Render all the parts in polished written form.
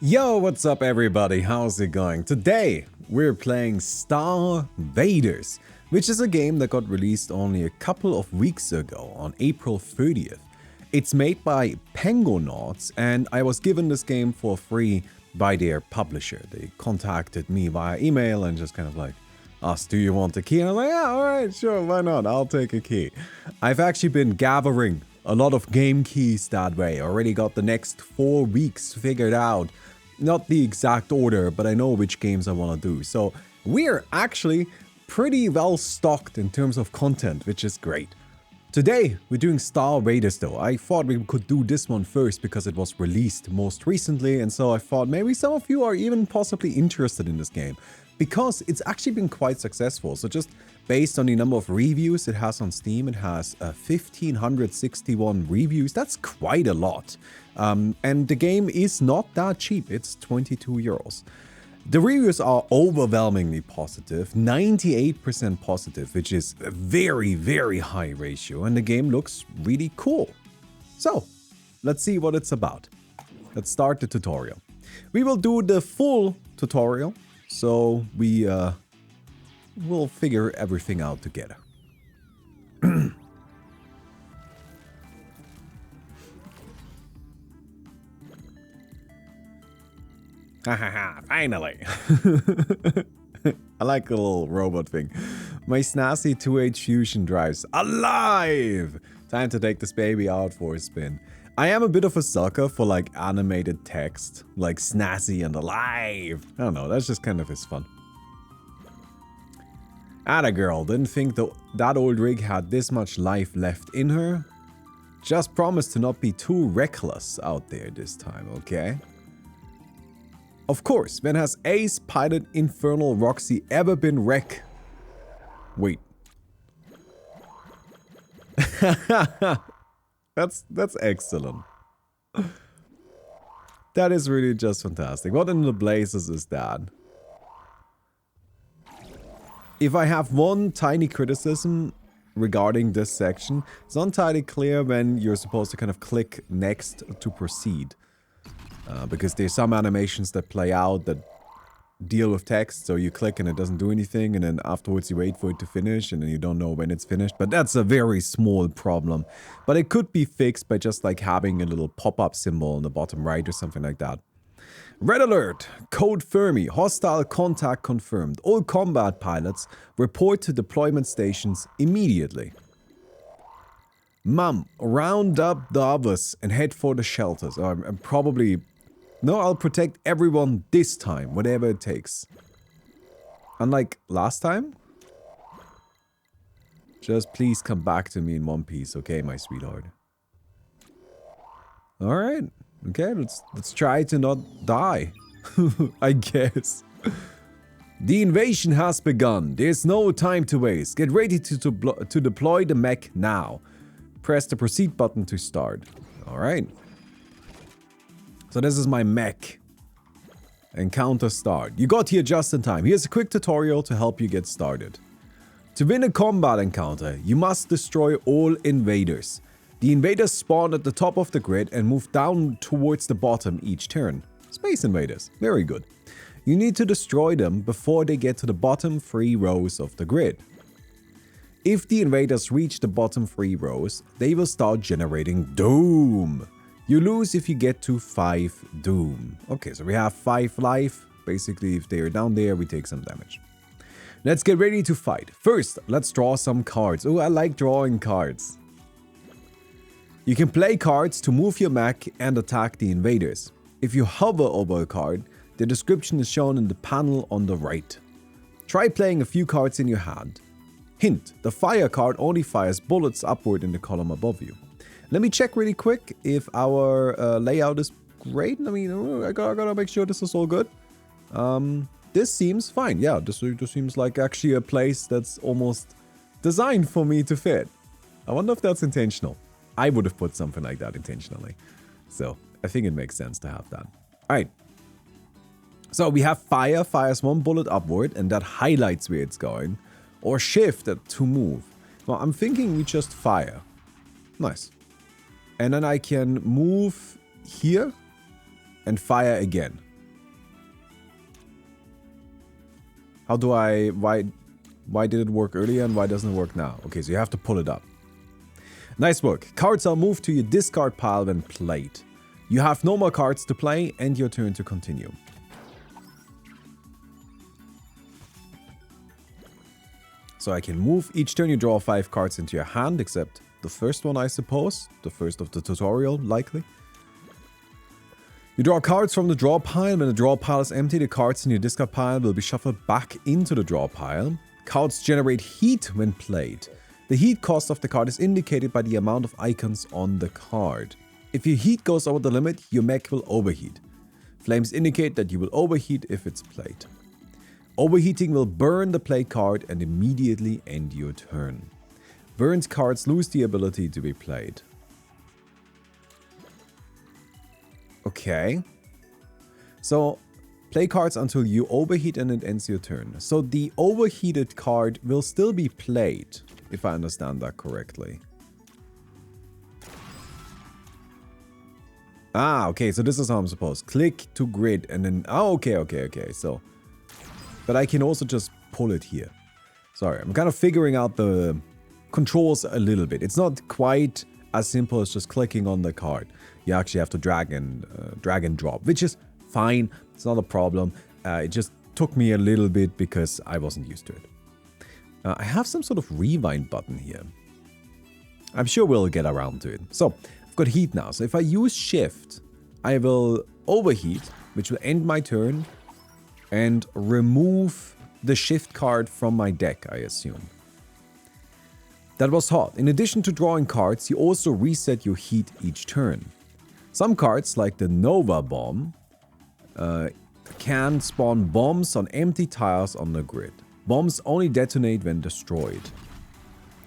Yo, what's up everybody? How's it going? Today, we're playing StarVaders, which is a game that got released only a couple of weeks ago on April 30th. It's made by Pengonauts, and I was given this game for free by their publisher. They contacted me via email and just kind of like asked, do you want a key? And I'm like, yeah, alright, sure, why not? I'll take a key. I've actually been gathering a lot of game keys that way. Already got the next 4 weeks figured out. Not the exact order, but I know which games I want to do. So we're actually pretty well stocked in terms of content, which is great. Today, we're doing StarVaders though. I thought we could do this one first because it was released most recently, and so I thought maybe some of you are even possibly interested in this game because it's actually been quite successful. So just based on the number of reviews it has on Steam, it has 1,561 reviews. That's quite a lot. And the game is not that cheap. It's 22 euros. The reviews are overwhelmingly positive, 98% positive, which is a very, very high ratio, and the game looks really cool. So, let's see what it's about. Let's start the tutorial. We will do the full tutorial, so we will figure everything out together. Hahaha, finally! I like the little robot thing. My snazzy 2H fusion drives alive! Time to take this baby out for a spin. I am a bit of a sucker for like animated text, like snazzy and alive. I don't know, that's just kind of his fun. Atta girl, didn't think that old rig had this much life left in her. Just promise to not be too reckless out there this time, okay? Of course, when has Ace Pilot Infernal Roxy ever been wreck? Wait. That's excellent. That is really just fantastic. What in the blazes is that? If I have one tiny criticism regarding this section, it's not entirely clear when you're supposed to kind of click next to proceed. Because there's some animations that play out that deal with text, so you click and it doesn't do anything, and then afterwards you wait for it to finish, and then you don't know when it's finished. But that's a very small problem. But it could be fixed by just like having a little pop-up symbol on the bottom right or something like that. Red alert! Code Fermi. Hostile contact confirmed. All combat pilots report to deployment stations immediately. Mum, round up the others and head for the shelters. I'm probably... No, I'll protect everyone this time, whatever it takes. Unlike last time? Just please come back to me in one piece, okay, my sweetheart? Alright. Okay, let's try to not die. I guess. The invasion has begun. There's no time to waste. Get ready to deploy the mech now. Press the proceed button to start. Alright. So this is my mech. Encounter start. You got here just in time. Here's a quick tutorial to help you get started. To win a combat encounter, you must destroy all invaders. The invaders spawn at the top of the grid and move down towards the bottom each turn. Space invaders. Very good. You need to destroy them before they get to the bottom 3 rows of the grid. If the invaders reach the bottom 3 rows, they will start generating doom. You lose if you get to 5 doom. Okay, so we have 5 life. Basically, if they are down there, we take some damage. Let's get ready to fight. First, let's draw some cards. Oh, I like drawing cards. You can play cards to move your mech and attack the invaders. If you hover over a card, the description is shown in the panel on the right. Try playing a few cards in your hand. Hint, the fire card only fires bullets upward in the column above you. Let me check really quick if our layout is great. I mean, I gotta make sure this is all good. This seems fine. Yeah, this seems like actually a place that's almost designed for me to fit. I wonder if that's intentional. I would have put something like that intentionally. So, I think it makes sense to have that. Alright. So, we have fire, fires 1 bullet upward, and that highlights where it's going. Or shift to move. Well, I'm thinking we just fire. Nice. And then I can move here and fire again. How do I... Why did it work earlier and why doesn't it work now? Okay, so you have to pull it up. Nice work. Cards are moved to your discard pile when played. You have no more cards to play and your turn to continue. So I can move. Each turn you draw 5 cards into your hand, except the first one, I suppose. The first of the tutorial, likely. You draw cards from the draw pile. When the draw pile is empty, the cards in your discard pile will be shuffled back into the draw pile. Cards generate heat when played. The heat cost of the card is indicated by the amount of icons on the card. If your heat goes over the limit, your mech will overheat. Flames indicate that you will overheat if it's played. Overheating will burn the played card and immediately end your turn. Burned cards lose the ability to be played. Okay. So, play cards until you overheat and it ends your turn. So the overheated card will still be played, if I understand that correctly. Ah, okay, so this is how I'm supposed. Click to grid and then... Oh, okay. So... But I can also just pull it here. Sorry, I'm kind of figuring out the controls a little bit. It's not quite as simple as just clicking on the card. You actually have to drag and drop, which is fine. It's not a problem. It just took me a little bit because I wasn't used to it. I have some sort of rewind button here. I'm sure we'll get around to it. So, I've got heat now. So if I use shift, I will overheat, which will end my turn. And remove the shift card from my deck, I assume. That was hot. In addition to drawing cards, you also reset your heat each turn. Some cards, like the Nova Bomb, can spawn bombs on empty tiles on the grid. Bombs only detonate when destroyed.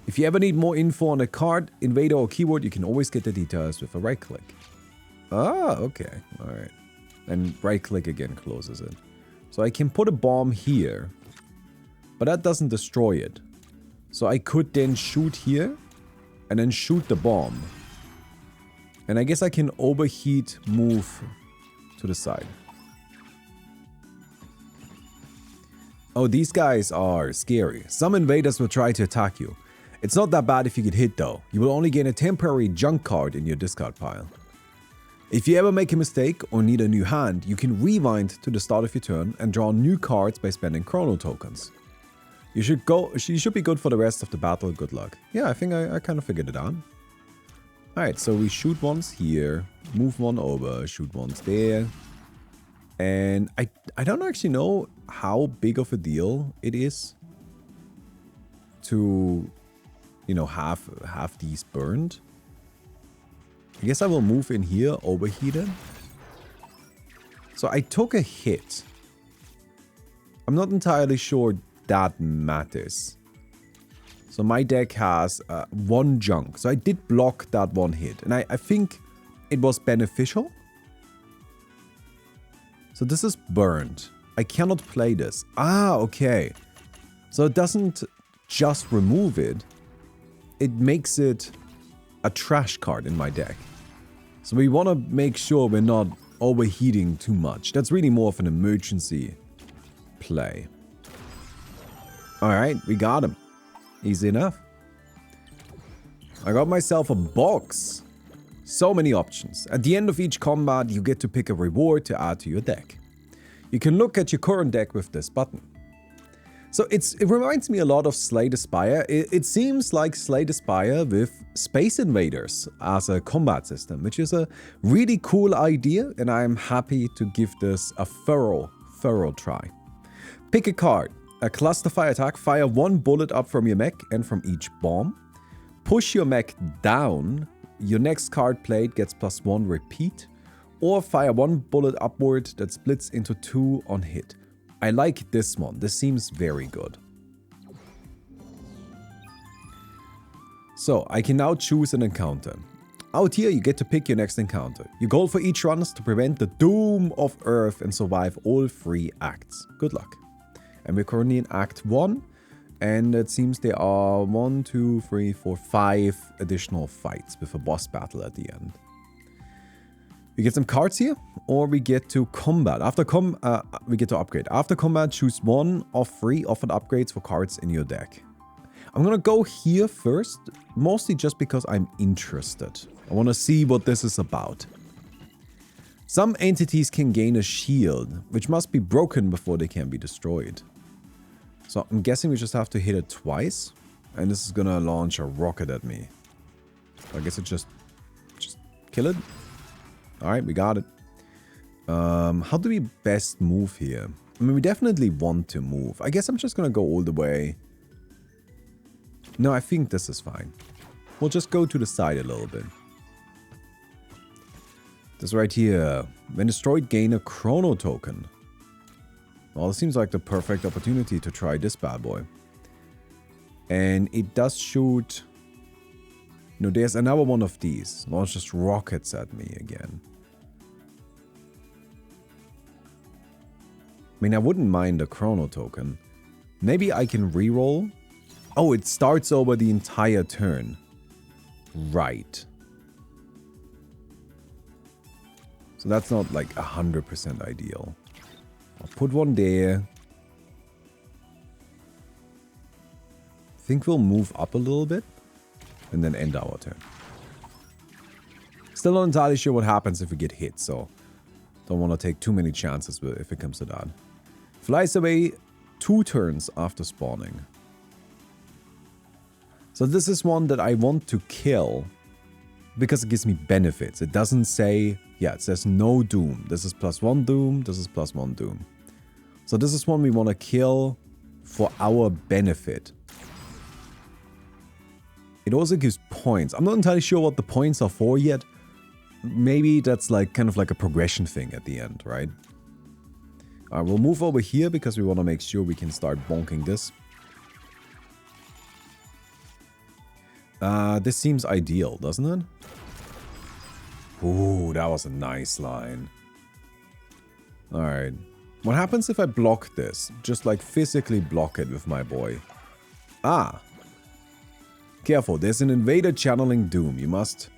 If you ever need more info on a card, invader or keyword, you can always get the details with a right click. Ah, okay. Alright. And right click again closes it. So I can put a bomb here, but that doesn't destroy it. So I could then shoot here, and then shoot the bomb. And I guess I can overheat, move to the side. Oh, these guys are scary. Some invaders will try to attack you. It's not that bad if you get hit though. You will only gain a temporary junk card in your discard pile. If you ever make a mistake or need a new hand, you can rewind to the start of your turn and draw new cards by spending chrono tokens. You should be good for the rest of the battle. Good luck. Yeah, I think I kind of figured it out. Alright, so we shoot once here, move one over, shoot once there. And I don't actually know how big of a deal it is to, you know, have these burned. I guess I will move in here, overheated. So I took a hit. I'm not entirely sure that matters. So my deck has 1 junk. So I did block that 1 hit. And I think it was beneficial. So this is burned. I cannot play this. Ah, okay. So it doesn't just remove it. It makes it a trash card in my deck. So we want to make sure we're not overheating too much. That's really more of an emergency play. Alright, we got him. Easy enough. I got myself a box. So many options. At the end of each combat, you get to pick a reward to add to your deck. You can look at your current deck with this button. So it reminds me a lot of Slay the Spire. It seems like Slay the Spire with Space Invaders as a combat system, which is a really cool idea, and I'm happy to give this a thorough try. Pick a card. A cluster fire attack. Fire 1 bullet up from your mech and from each bomb. Push your mech down. Your next card played gets +1 repeat. Or fire 1 bullet upward that splits into 2 on hit. I like this one. This seems very good. So, I can now choose an encounter. Out here, you get to pick your next encounter. Your goal for each run is to prevent the doom of Earth and survive all 3 acts. Good luck. And we're currently in Act 1. And it seems there are 1, 2, 3, 4, 5 additional fights with a boss battle at the end. We get some cards here, or we get to combat. We get to upgrade. After combat, choose one of 3 offered upgrades for cards in your deck. I'm gonna go here first, mostly just because I'm interested. I want to see what this is about. Some entities can gain a shield, which must be broken before they can be destroyed. So I'm guessing we just have to hit it twice, and this is gonna launch a rocket at me. I guess it just kill it. Alright, we got it. How do we best move here? I mean, we definitely want to move. I guess I'm just gonna go all the way. No, I think this is fine. We'll just go to the side a little bit. This right here. When destroyed, gain a chrono token. Well, it seems like the perfect opportunity to try this bad boy. And it does shoot... No, there's another one of these. Launches rockets at me again. I mean, I wouldn't mind a chrono token. Maybe I can reroll. Oh, it starts over the entire turn. Right. So that's not like 100% ideal. I'll put one there. Think we'll move up a little bit. And then end our turn. Still not entirely sure what happens if we get hit, so don't want to take too many chances if it comes to that. Flies away 2 turns after spawning. So this is one that I want to kill because it gives me benefits. It doesn't say, yeah, it says no doom. This is +1 doom, this is +1 doom. So this is one we want to kill for our benefit. It also gives points. I'm not entirely sure what the points are for yet. Maybe that's like kind of like a progression thing at the end, right? We'll move over here because we want to make sure we can start bonking this. This seems ideal, doesn't it? Ooh, that was a nice line. Alright. What happens if I block this? Just like physically block it with my boy. Ah. Careful, there's an invader channeling doom. You must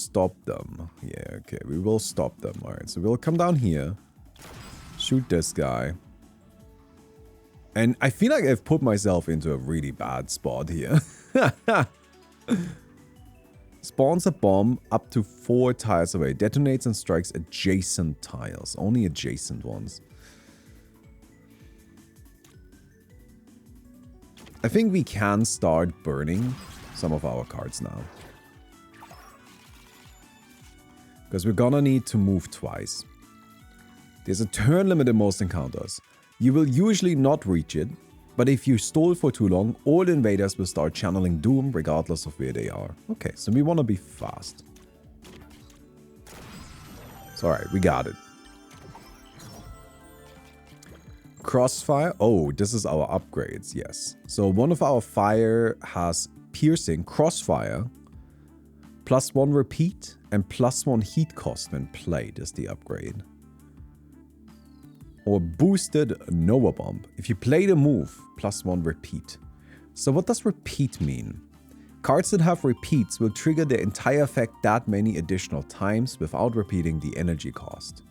stop them. Yeah, okay, we will stop them. Alright, so we'll come down here. Shoot this guy. And I feel like I've put myself into a really bad spot here. Spawns a bomb up to 4 tiles away. Detonates and strikes adjacent tiles. Only adjacent ones. I think we can start burning some of our cards now. Because we're gonna need to move twice. There's a turn limit in most encounters. You will usually not reach it, but if you stall for too long, all invaders will start channeling doom regardless of where they are. Okay, so we want to be fast. It's alright, we got it. Crossfire. Oh, this is our upgrades, yes. So one of our fire has piercing, crossfire, +1 repeat, and +1 heat cost when played is the upgrade. Or boosted Nova Bomb. If you play the move, +1 repeat. So what does repeat mean? Cards that have repeats will trigger the entire effect that many additional times without repeating the energy cost.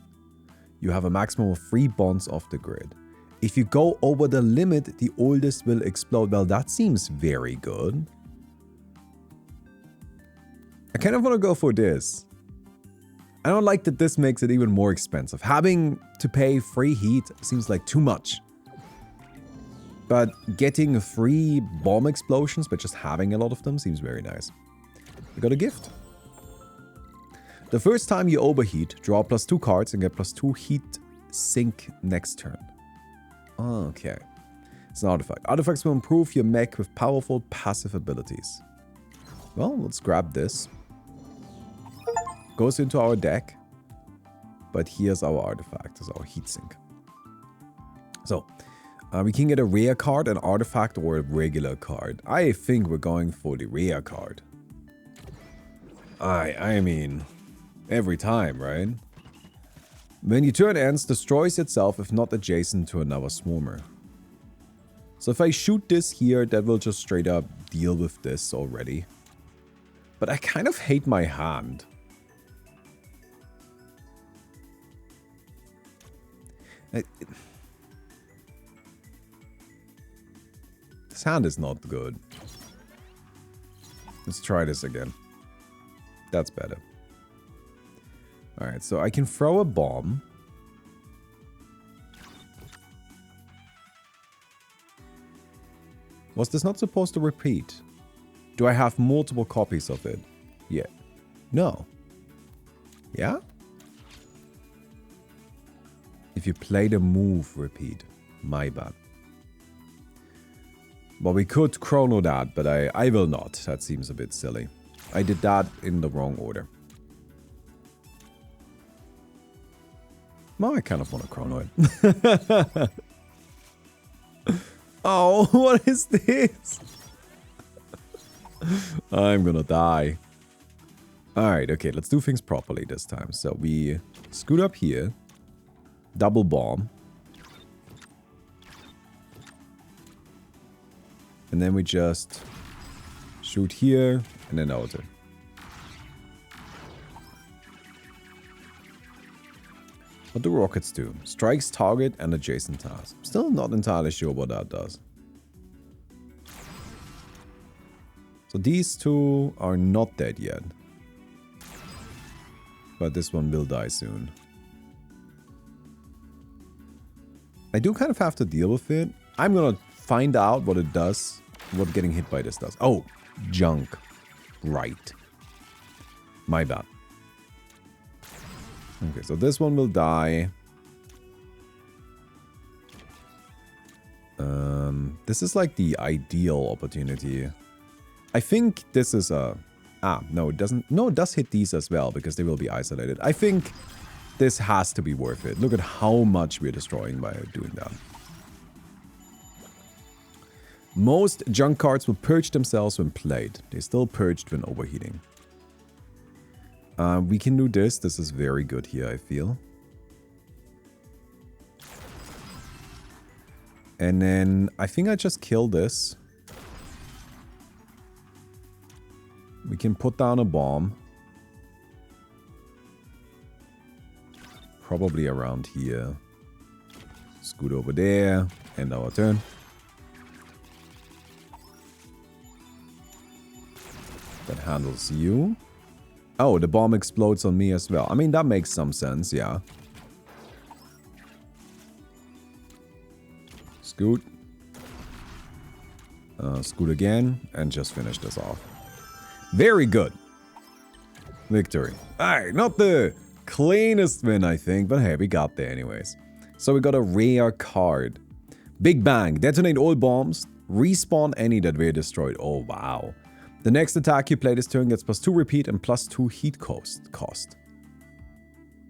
You have a maximum of 3 bonds off the grid. If you go over the limit, the oldest will explode. Well, that seems very good. I kind of want to go for this. I don't like that this makes it even more expensive. Having to pay free heat seems like too much. But getting 3 bomb explosions, but just having a lot of them seems very nice. We got a gift. The first time you overheat, draw +2 cards and get +2 heat sink next turn. Okay. It's an artifact. Artifacts will improve your mech with powerful passive abilities. Well, let's grab this. Goes into our deck. But here's our artifact. This is our heatsink. So, we can get a rare card, an artifact, or a regular card. I think we're going for the rare card. I mean, every time, right? When your turn ends, destroys itself if not adjacent to another swarmer. So if I shoot this here, that will just straight up deal with this already. But I kind of hate my hand. This hand is not good. Let's try this again. That's better. Alright, so I can throw a bomb. Was this not supposed to repeat? Do I have multiple copies of it? Yeah. No. Yeah? If you play the move, repeat. My bad. Well, we could chrono that, but I will not. That seems a bit silly. I did that in the wrong order. Well, I kind of want to chrono it. Oh, what is this? I'm gonna die. Alright, okay, let's do things properly this time. So we scoot up here. Double bomb. And then we just shoot here and then outer. What do rockets do? Strikes target and adjacent task. Still not entirely sure what that does. So these two are not dead yet. But this one will die soon. I do kind of have to deal with it. I'm gonna find out what it does. What getting hit by this does. Oh, junk. Right. My bad. Okay, so this one will die. This is like the ideal opportunity. I think this is a... Ah, no, it doesn't... No, it does hit these as well, because they will be isolated. I think this has to be worth it. Look at how much we're destroying by doing that. Most junk cards will purge themselves when played. They still purged when overheating. We can do this. This is very good here, I feel. And then I think I just kill this. We can put down a bomb. Probably around here. Scoot over there. End our turn. That handles you. Oh, the bomb explodes on me as well. I mean, that makes some sense, yeah. Scoot. Scoot again, and just finish this off. Very good. Victory. Alright, not the cleanest win, I think, but hey, we got there anyways. So we got a rare card. Big Bang. Detonate all bombs. Respawn any that were destroyed. Oh, wow. The next attack you play this turn gets +2 repeat and +2 heat cost.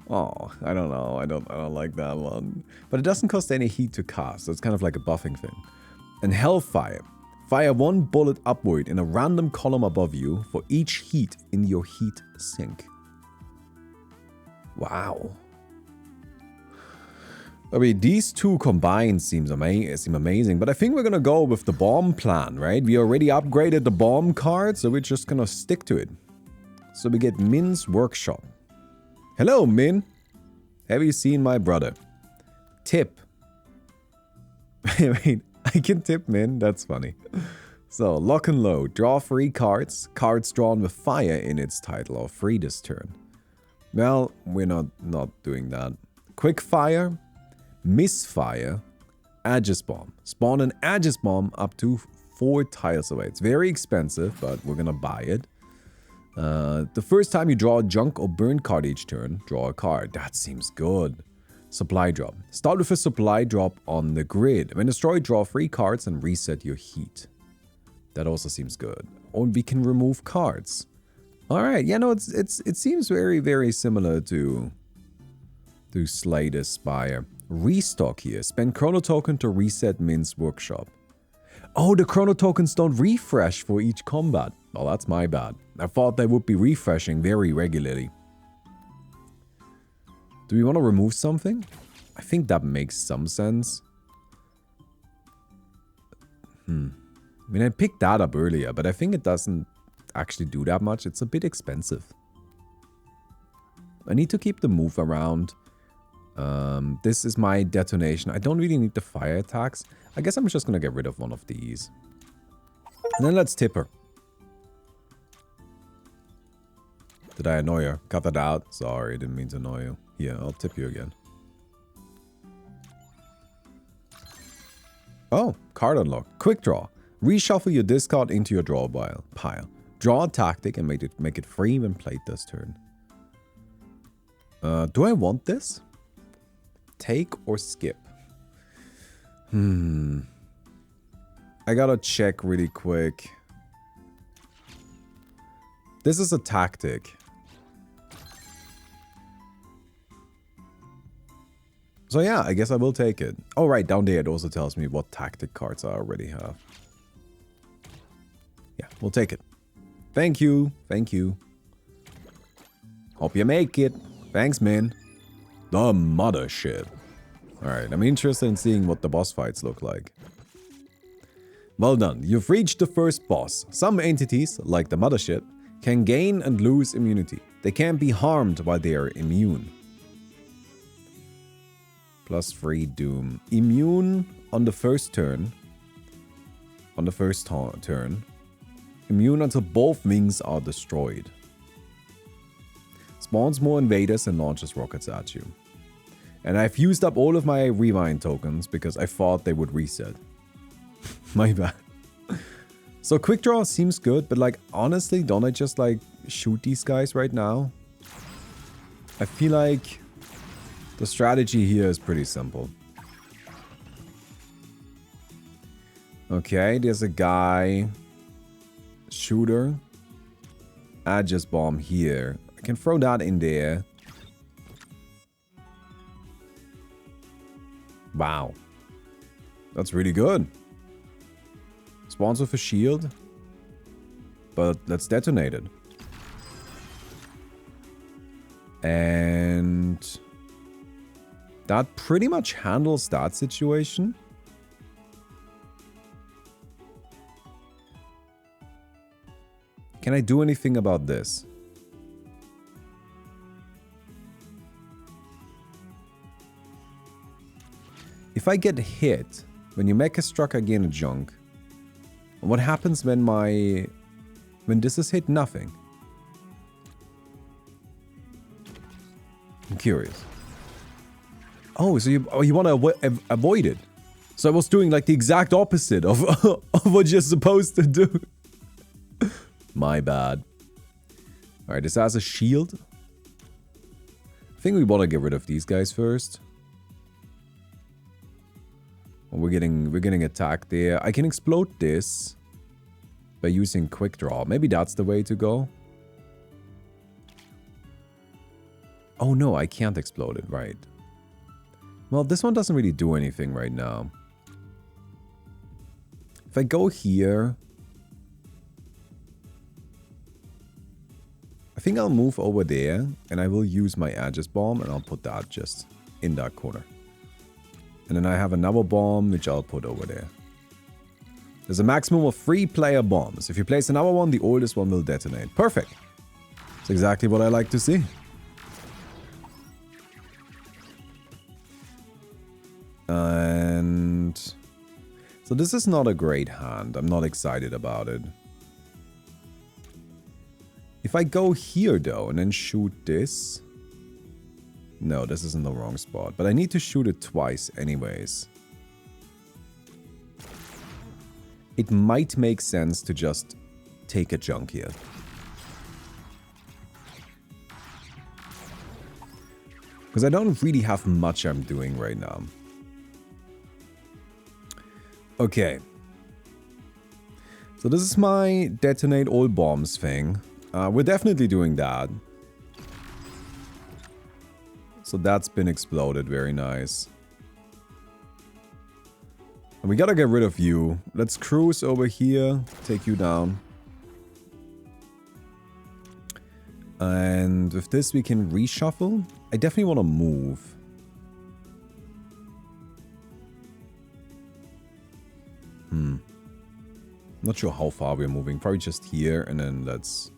Oh, I don't know. I don't like that one. But it doesn't cost any heat to cast. So it's kind of like a buffing thing. And Hellfire. Fire 1 bullet upward in a random column above you for each heat in your heat sink. Wow. I mean, these two combined seem amazing, but I think we're gonna go with the bomb plan, right? We already upgraded the bomb card, so we're just gonna stick to it. So we get Min's workshop. Hello, Min. Have you seen my brother? Tip. Wait, I can tip Min? That's funny. So, lock and load. Draw 3 cards. Cards drawn with fire in its title are free this turn. Well, we're not doing that. Quick fire. Misfire, Aegis Bomb. Spawn an Aegis Bomb up to 4 tiles away. It's very expensive, but we're gonna buy it. The first time you draw a junk or burn card each turn, draw a card. That seems good. Supply drop. Start with a supply drop on the grid. When destroyed, draw 3 cards and reset your heat. That also seems good. Or we can remove cards. Alright, yeah, no, it seems very, very similar to Slay the Spire. Restock here. Spend chrono token to reset Min's workshop. Oh, the chrono tokens don't refresh for each combat. Oh, that's my bad. I thought they would be refreshing very regularly. Do we want to remove something? I think that makes some sense. I mean, I picked that up earlier, but I think it doesn't... actually do that much. It's a bit expensive. I need to keep the move around. This is my detonation. I don't really need the fire attacks. I guess I'm just going to get rid of one of these. And then let's tip her. Did I annoy her? Cut that out. Sorry, didn't mean to annoy you. Yeah, I'll tip you again. Oh, card unlocked. Quick draw. Reshuffle your discard into your draw pile. Draw a tactic and make it free when played this turn. Do I want this? Take or skip? I gotta check really quick. This is a tactic. So yeah, I guess I will take it. Oh right, down there it also tells me what tactic cards I already have. Yeah, we'll take it. Thank you. Thank you. Hope you make it. Thanks, man. The Mothership. Alright, I'm interested in seeing what the boss fights look like. Well done, you've reached the first boss. Some entities, like the Mothership, can gain and lose immunity. They can't be harmed while they are immune. +3 Doom. Immune on the first turn. Turn. Immune until both wings are destroyed. Spawns more invaders and launches rockets at you. And I've used up all of my rewind tokens because I thought they would reset. My bad. So quick draw seems good, but like honestly, don't I just like shoot these guys right now? I feel like the strategy here is pretty simple. Okay, there's a guy. Shooter. Aegis bomb here. I can throw that in there. Wow. That's really good. Spawns with a shield. But let's detonate it. And that pretty much handles that situation. Can I do anything about this? If I get hit, when you make a struck, I gain a junk. What happens when this is hit? Nothing. I'm curious. Oh, so you want to avoid it? So I was doing like the exact opposite of, of what you're supposed to do. My bad. Alright, this has a shield. I think we want to get rid of these guys first. Oh, we're getting attacked there. I can explode this by using quick draw. Maybe that's the way to go. Oh no, I can't explode it, right. Well, this one doesn't really do anything right now. If I go here, I think I'll move over there and I will use my Aegis bomb and I'll put that just in that corner. And then I have another bomb which I'll put over there. There's a maximum of 3 player bombs. If you place another one, the oldest one will detonate. Perfect. That's exactly what I like to see. And so this is not a great hand. I'm not excited about it. If I go here though and then shoot this. No, this is in the wrong spot. But I need to shoot it twice anyways. It might make sense to just take a junk here. Because I don't really have much I'm doing right now. Okay. So this is my detonate all bombs thing. We're definitely doing that. So that's been exploded. Very nice. And we gotta get rid of you. Let's cruise over here. Take you down. And with this we can reshuffle. I definitely want to move. Not sure how far we're moving. Probably just here, and then let's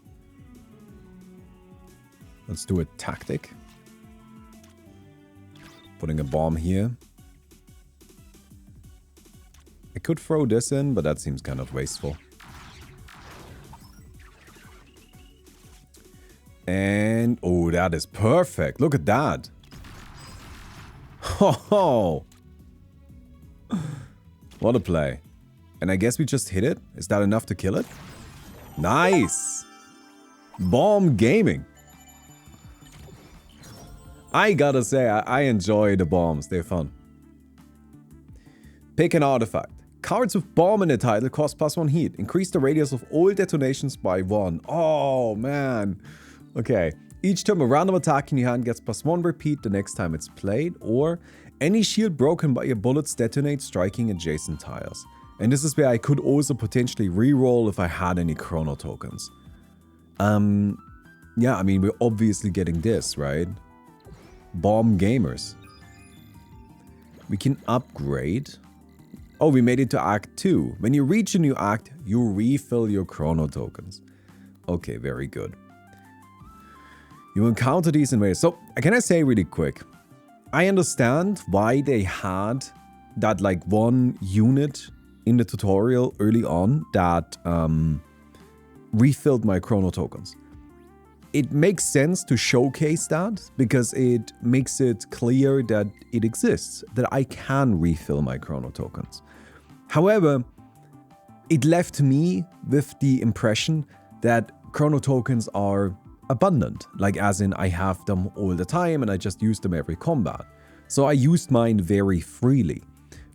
do a tactic. Putting a bomb here. I could throw this in, but that seems kind of wasteful. And, oh, that is perfect. Look at that. Oh, what a play. And I guess we just hit it. Is that enough to kill it? Nice. Bomb gaming. I gotta say, I enjoy the bombs. They're fun. Pick an artifact. Cards with bomb in the title cost +1 heat. Increase the radius of all detonations by 1. Oh, man. Okay. Each time a random attack in your hand gets +1 repeat the next time it's played, or any shield broken by your bullets detonates striking adjacent tiles. And this is where I could also potentially reroll if I had any chrono tokens. Yeah, I mean, we're obviously getting this, right? Bomb gamers. We can upgrade. Oh, we made it to Act 2. When you reach a new act, you refill your chrono tokens. Okay, very good. You encounter these in ways. So, can I say really quick? I understand why they had that like one unit in the tutorial early on that refilled my chrono tokens. It makes sense to showcase that because it makes it clear that it exists, that I can refill my chrono tokens. However, it left me with the impression that chrono tokens are abundant, like as in I have them all the time and I just use them every combat. So I used mine very freely.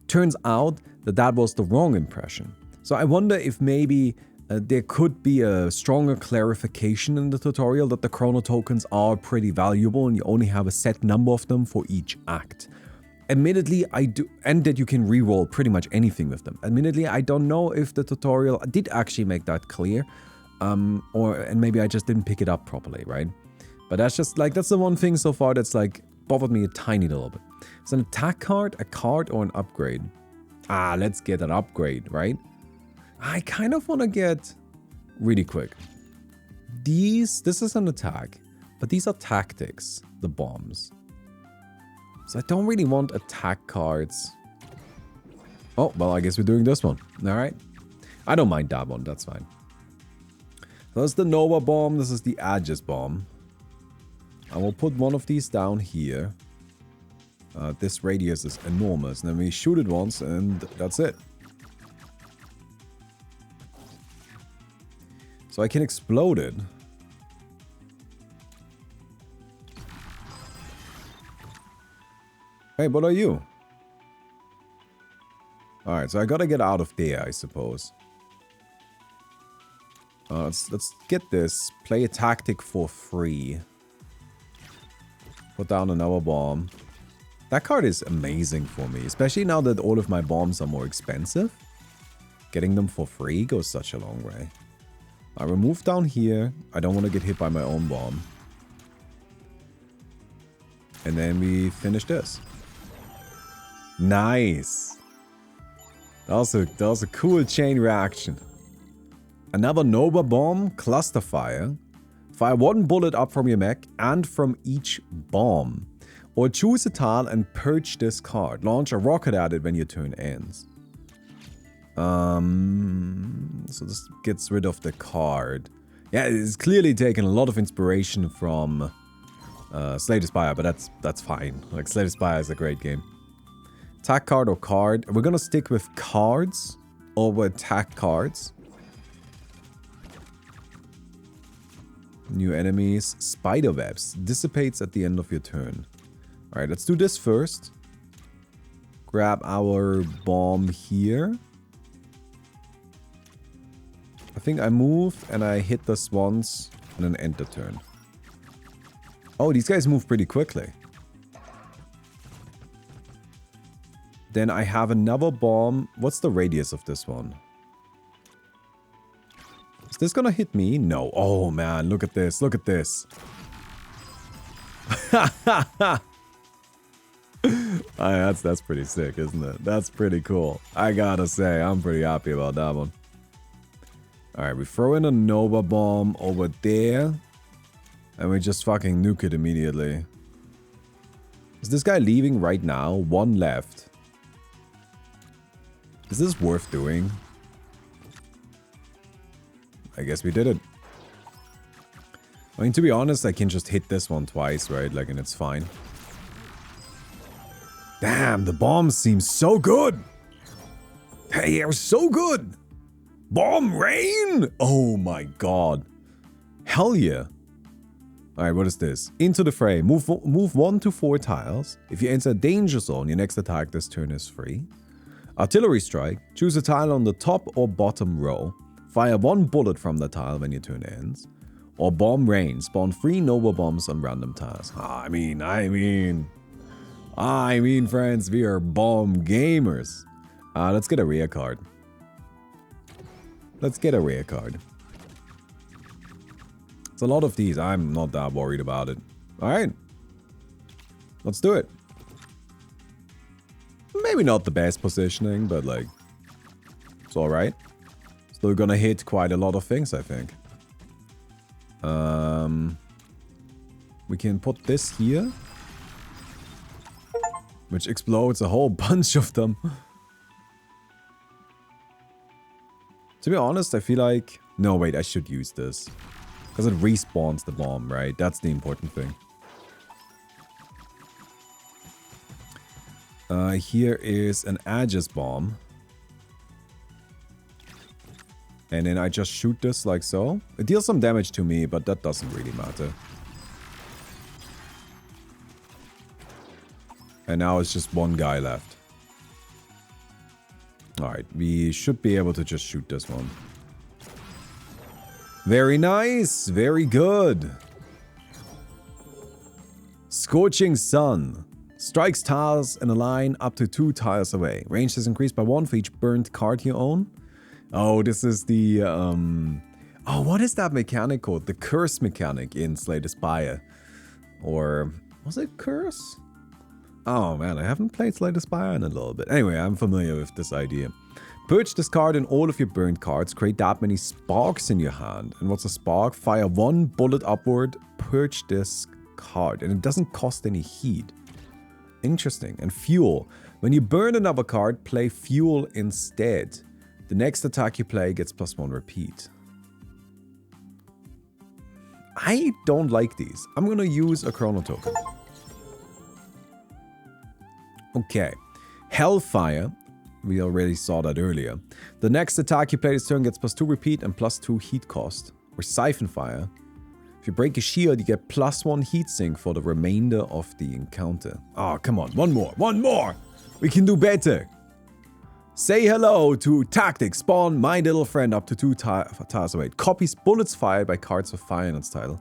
Turns out that that was the wrong impression. So I wonder if maybe there could be a stronger clarification in the tutorial that the chrono tokens are pretty valuable and you only have a set number of them for each act. Admittedly, I do, and that you can reroll pretty much anything with them. Admittedly, I don't know if the tutorial did actually make that clear, and maybe I just didn't pick it up properly, right? But that's just like, that's the one thing so far that's like bothered me a tiny little bit. It's an attack card, a card, or an upgrade. Ah, let's get an upgrade, right? I kind of want to get really quick. This is an attack, but these are tactics, the bombs. So I don't really want attack cards. Oh, well, I guess we're doing this one. All right. I don't mind that one. That's fine. So that's the Nova bomb. This is the Aegis bomb. I will put one of these down here. This radius is enormous. And then we shoot it once and that's it. So I can explode it. Hey, what are you? Alright, so I gotta get out of there, I suppose. Let's get this. Play a tactic for free. Put down another bomb. That card is amazing for me, especially now that all of my bombs are more expensive. Getting them for free goes such a long way. I will move down here. I don't want to get hit by my own bomb. And then we finish this. Nice. That was a cool chain reaction. Another Nova bomb, cluster fire. Fire one bullet up from your mech and from each bomb. Or choose a tile and purge this card. Launch a rocket at it when your turn ends. So this gets rid of the card. Yeah, it's clearly taken a lot of inspiration from Slay the Spire, but that's fine. Like, Slay the Spire is a great game. Attack card or card. We're gonna stick with cards over attack cards. New enemies. Spider webs. Dissipates at the end of your turn. Alright, let's do this first. Grab our bomb here. I think I move and I hit this once and then end the turn. Oh, these guys move pretty quickly. Then I have another bomb. What's the radius of this one? Is this gonna hit me? No. Oh man, look at this. Look at this. That's pretty sick, isn't it? That's pretty cool. I gotta say, I'm pretty happy about that one. Alright, we throw in a Nova Bomb over there. And we just fucking nuke it immediately. Is this guy leaving right now? One left. Is this worth doing? I guess we did it. I mean, to be honest, I can just hit this one twice, right? Like, and it's fine. Damn, the bombs seem so good. Hey, they're so good. Bomb rain? Oh my god. Hell yeah. Alright, what is this? Into the fray. Move 1 to 4 tiles. If you enter a danger zone, your next attack this turn is free. Artillery strike. Choose a tile on the top or bottom row. Fire 1 bullet from the tile when your turn ends. Or bomb rain. Spawn 3 Nova bombs on random tiles. I mean, friends, we are bomb gamers. Let's get a rare card. Let's get a rare card. It's a lot of these. I'm not that worried about it. Alright. Let's do it. Maybe not the best positioning, but like, it's alright. Still gonna hit quite a lot of things, I think. We can put this here. Which explodes a whole bunch of them. To be honest, I feel like... No, wait, I should use this. Because it respawns the bomb, right? That's the important thing. Here is an Aegis bomb. And then I just shoot this like so. It deals some damage to me, but that doesn't really matter. And now it's just one guy left. Alright, we should be able to just shoot this one. Very nice! Very good! Scorching Sun. Strikes tiles in a line up to 2 tiles away. Range is increased by 1 for each burnt card you own. Oh, this is the... Oh, what is that mechanic called? The curse mechanic in Slay the Spire. Or... Was it curse? Oh man, I haven't played Slay the Spire in a little bit. Anyway, I'm familiar with this idea. Purge this card and all of your burnt cards. Create that many sparks in your hand. And what's a spark? Fire 1 bullet upward. Purge this card. And it doesn't cost any heat. Interesting. And fuel. When you burn another card, play fuel instead. The next attack you play gets +1 repeat. I don't like these. I'm gonna use a chrono token. Okay. Hellfire. We already saw that earlier. The next attack you play this turn gets +2 repeat and +2 heat cost. Or Siphon Fire. If you break a shield, you get +1 heat sink for the remainder of the encounter. Oh, come on. One more. One more! We can do better. Say hello to Tactic. Spawn my little friend up to 2 tiles away. Copies bullets fired by cards with fire in its title.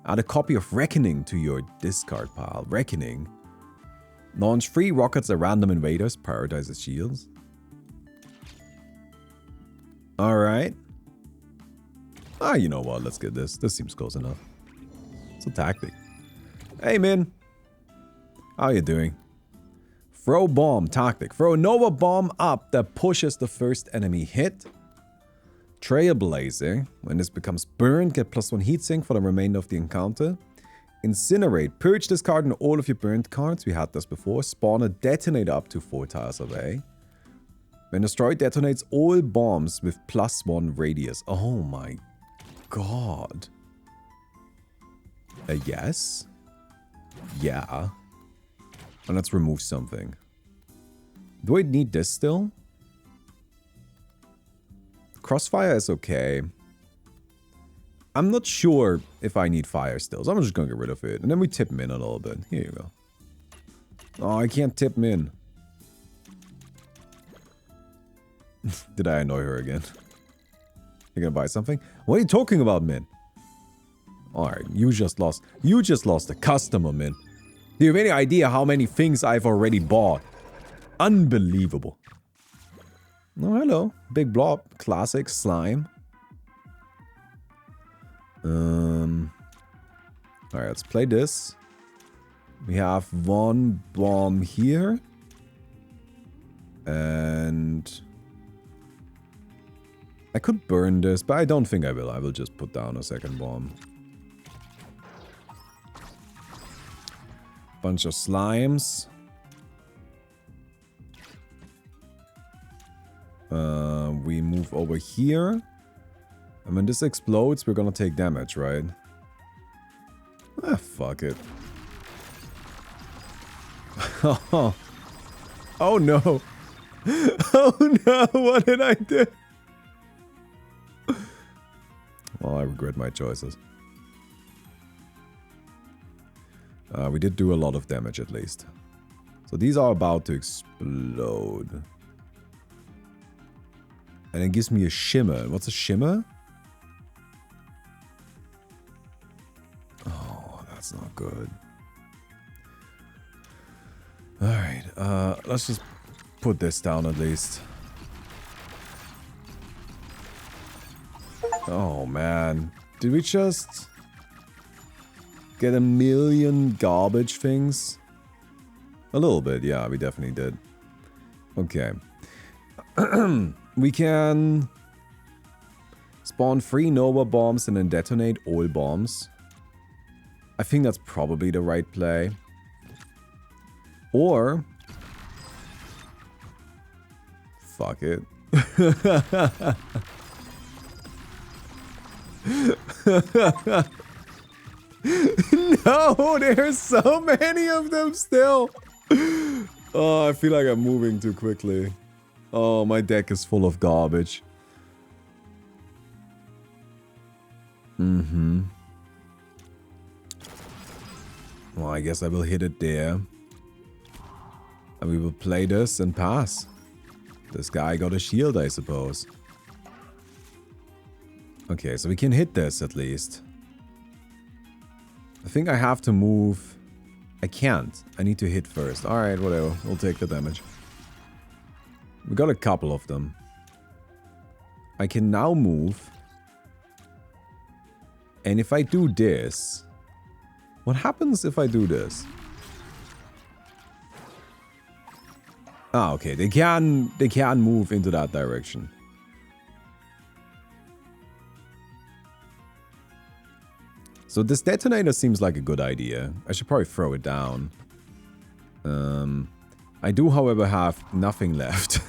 Add a copy of Reckoning to your discard pile. Reckoning. Launch 3 rockets at random invaders. Prioritize its shields. Alright. Ah, you know what? Let's get this. This seems close enough. It's a tactic. Hey, man. How you doing? Throw bomb. Tactic. Throw a Nova bomb up that pushes the first enemy hit. Trailblazer. When this becomes burned, get +1 heatsink for the remainder of the encounter. Incinerate. Purge this card and all of your burnt cards. We had this before. Spawn a detonator up to 4 tiles away. When destroyed, detonates all bombs with +1 radius. Oh my god. Yes? Yeah. And let's remove something. Do I need this still? Crossfire is okay. I'm not sure if I need fire still, so I'm just gonna get rid of it. And then we tip him in a little bit. Here you go. Oh, I can't tip him in. Did I annoy her again? You're gonna buy something? What are you talking about, man? Alright, you just lost a customer, man. Do you have any idea how many things I've already bought? Unbelievable. Oh, hello. Big blob. Classic slime. Alright, let's play this. We have 1 bomb here. And... I could burn this, but I don't think I will. I will just put down a second bomb. Bunch of slimes. We move over here. And when this explodes, we're gonna take damage, right? Ah, fuck it. Oh no. Oh no, what did I do? Well, I regret my choices. We did do a lot of damage at least. So these are about to explode. And it gives me a shimmer. What's a shimmer? Oh, that's not good. Alright, let's just put this down at least. Oh man. Did we just get a million garbage things? A little bit, yeah, we definitely did. Okay. We can spawn 3 Nova bombs and then detonate all bombs. I think that's probably the right play. Or... fuck it. No, there's so many of them still. Oh, I feel like I'm moving too quickly. Oh, my deck is full of garbage. Mm-hmm. Well, I guess I will hit it there. And we will play this and pass. This guy got a shield, I suppose. Okay, so we can hit this at least. I think I have to move. I can't. I need to hit first. Alright, whatever. We'll take the damage. We got a couple of them. I can now move. And if I do this... what happens if I do this? Ah, okay. They can move into that direction. So this detonator seems like a good idea. I should probably throw it down. I do, however, have nothing left.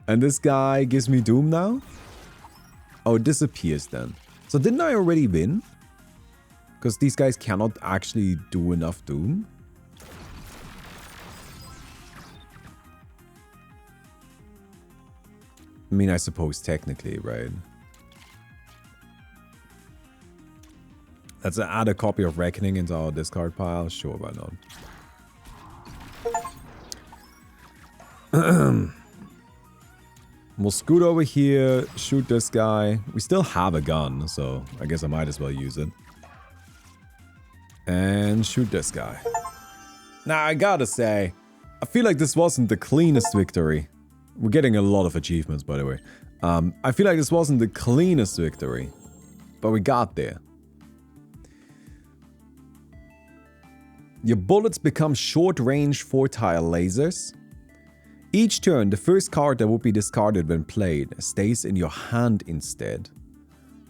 And this guy gives me doom now? Oh, it disappears then. So didn't I already win? Because these guys cannot actually do enough doom? I mean, I suppose technically, right? Let's add a copy of Reckoning into our discard pile. Sure, why not? We'll scoot over here, shoot this guy. We still have a gun, so I guess I might as well use it. And shoot this guy. Now, I gotta say, I feel like this wasn't the cleanest victory. We're getting a lot of achievements, by the way. I feel like this wasn't the cleanest victory, but we got there. Your bullets become short-range four-tile lasers. Each turn, the first card that would be discarded when played stays in your hand instead.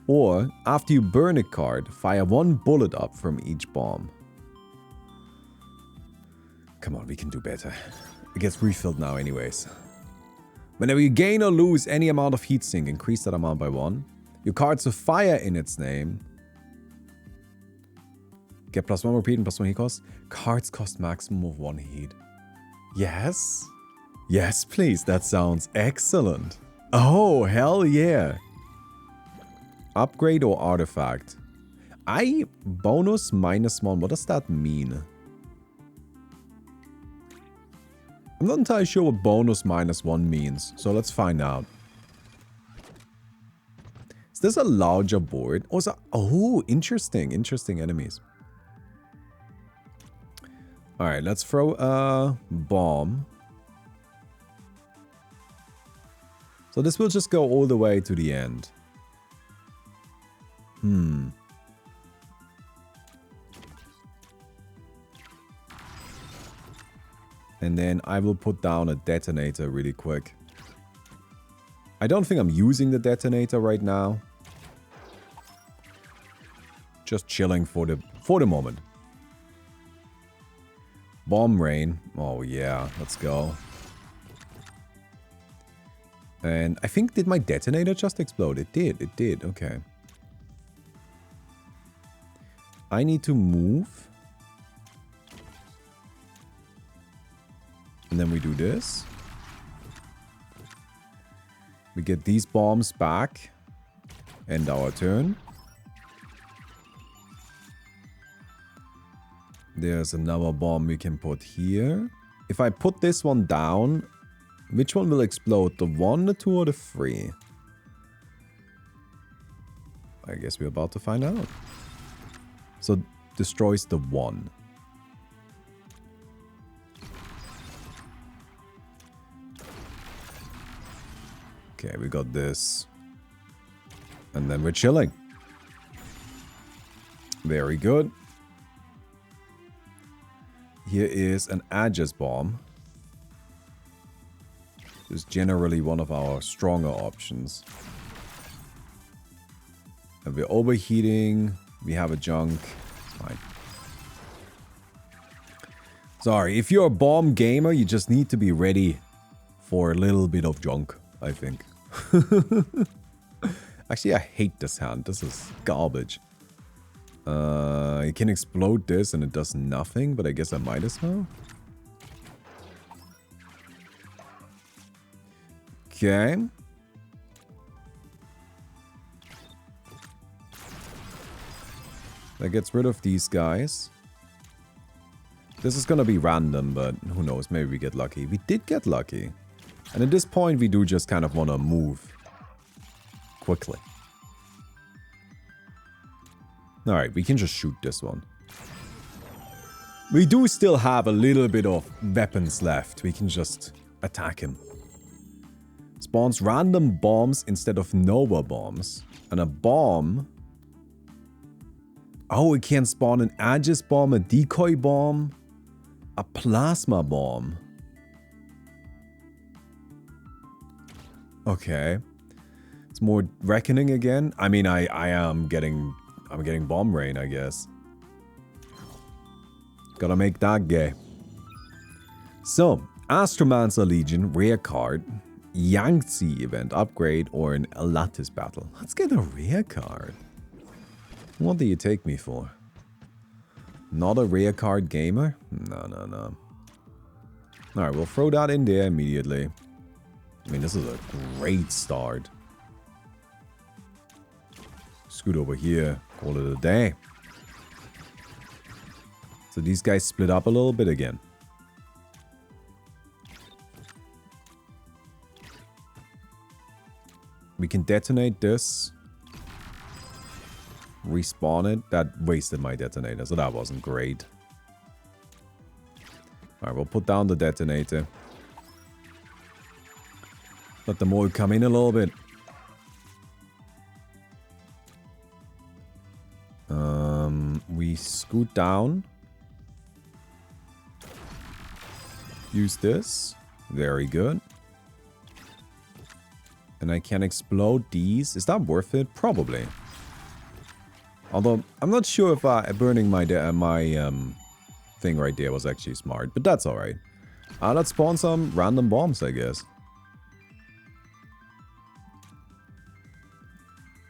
Or, after you burn a card, fire 1 bullet up from each bomb. Come on, we can do better. It gets refilled now anyways. Whenever you gain or lose any amount of heatsink, increase that amount by 1. Your cards with fire in its name get +1 repeat and +1 heat cost. Cards cost maximum of 1 heat. Yes? Yes, please. That sounds excellent. Oh, hell yeah. Upgrade or artifact? Bonus -1. What does that mean? I'm not entirely sure what bonus -1 means, so let's find out. Is this a larger board? Or is that... oh, interesting. Interesting enemies. Alright, let's throw a bomb. So this will just go all the way to the end. And then I will put down a detonator really quick. I don't think I'm using the detonator right now. Just chilling for the moment. Bomb rain. Oh yeah, let's go. And I think, did my detonator just explode? It did, okay. I need to move. And then we do this. We get these bombs back. End our turn. There's another bomb we can put here. If I put this one down, which one will explode? The 1, the 2, or the 3? I guess we're about to find out. So, destroys the 1. Okay, we got this. And then we're chilling. Very good. Here is an Aegis bomb. This is generally one of our stronger options. And we're overheating. We have a junk. Fine. Sorry, if you're a bomb gamer, you just need to be ready for a little bit of junk, I think. Actually, I hate this hand. This is garbage. You can explode this and it does nothing, but I guess I might as well. Okay. That gets rid of these guys. This is gonna be random, but who knows, maybe we get lucky. We did get lucky. And at this point, we do just kind of want to move quickly. Alright, we can just shoot this one. We do still have a little bit of weapons left. We can just attack him. Spawns random bombs instead of Nova bombs. And a bomb... Oh, it can spawn an Aegis bomb, a decoy bomb, a plasma bomb. Okay. It's more reckoning again. I mean, I'm getting bomb rain, I guess. Gotta make that gay. So, Astromancer Legion, rare card, Yangtze event upgrade, or an Elatis battle. Let's get a rare card. What do you take me for? Not a rare card gamer? No. Alright, we'll throw that in there immediately. I mean, this is a great start. Scoot over here. Call it a day. So these guys split up a little bit again. We can detonate this. Respawn it. That wasted my detonator, so that wasn't great. Alright, we'll put down the detonator. Let the mold come in a little bit. We scoot down. Use this. Very good. And I can explode these. Is that worth it? Probably. Although, I'm not sure if burning my thing right there was actually smart. But that's alright. Let's spawn some random bombs, I guess.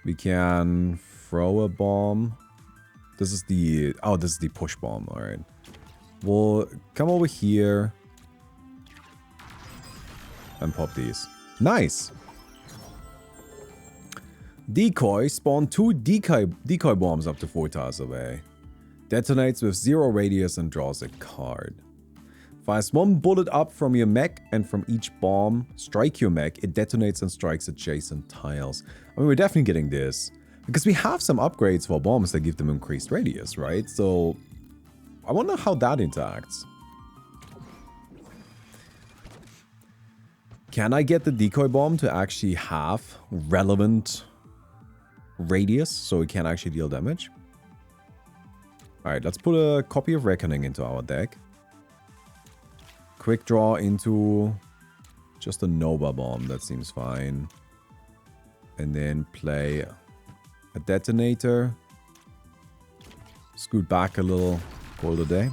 We can throw a bomb. This is the... Oh, this is the push bomb. Alright. We'll come over here. And pop these. Nice! Decoy. Spawn 2 decoy bombs up to 4 tiles away. Detonates with 0 radius and draws a card. Fires 1 bullet up from your mech, and from each bomb strike your mech, it detonates and strikes adjacent tiles. I mean, we're definitely getting this. Because we have some upgrades for bombs that give them increased radius, right? So, I wonder how that interacts. Can I get the decoy bomb to actually have relevant radius so it can actually deal damage? Alright, let's put a copy of Reckoning into our deck. Quick draw into just a Nova bomb, that seems fine. And then play a detonator. Scoot back a little. Call it a day.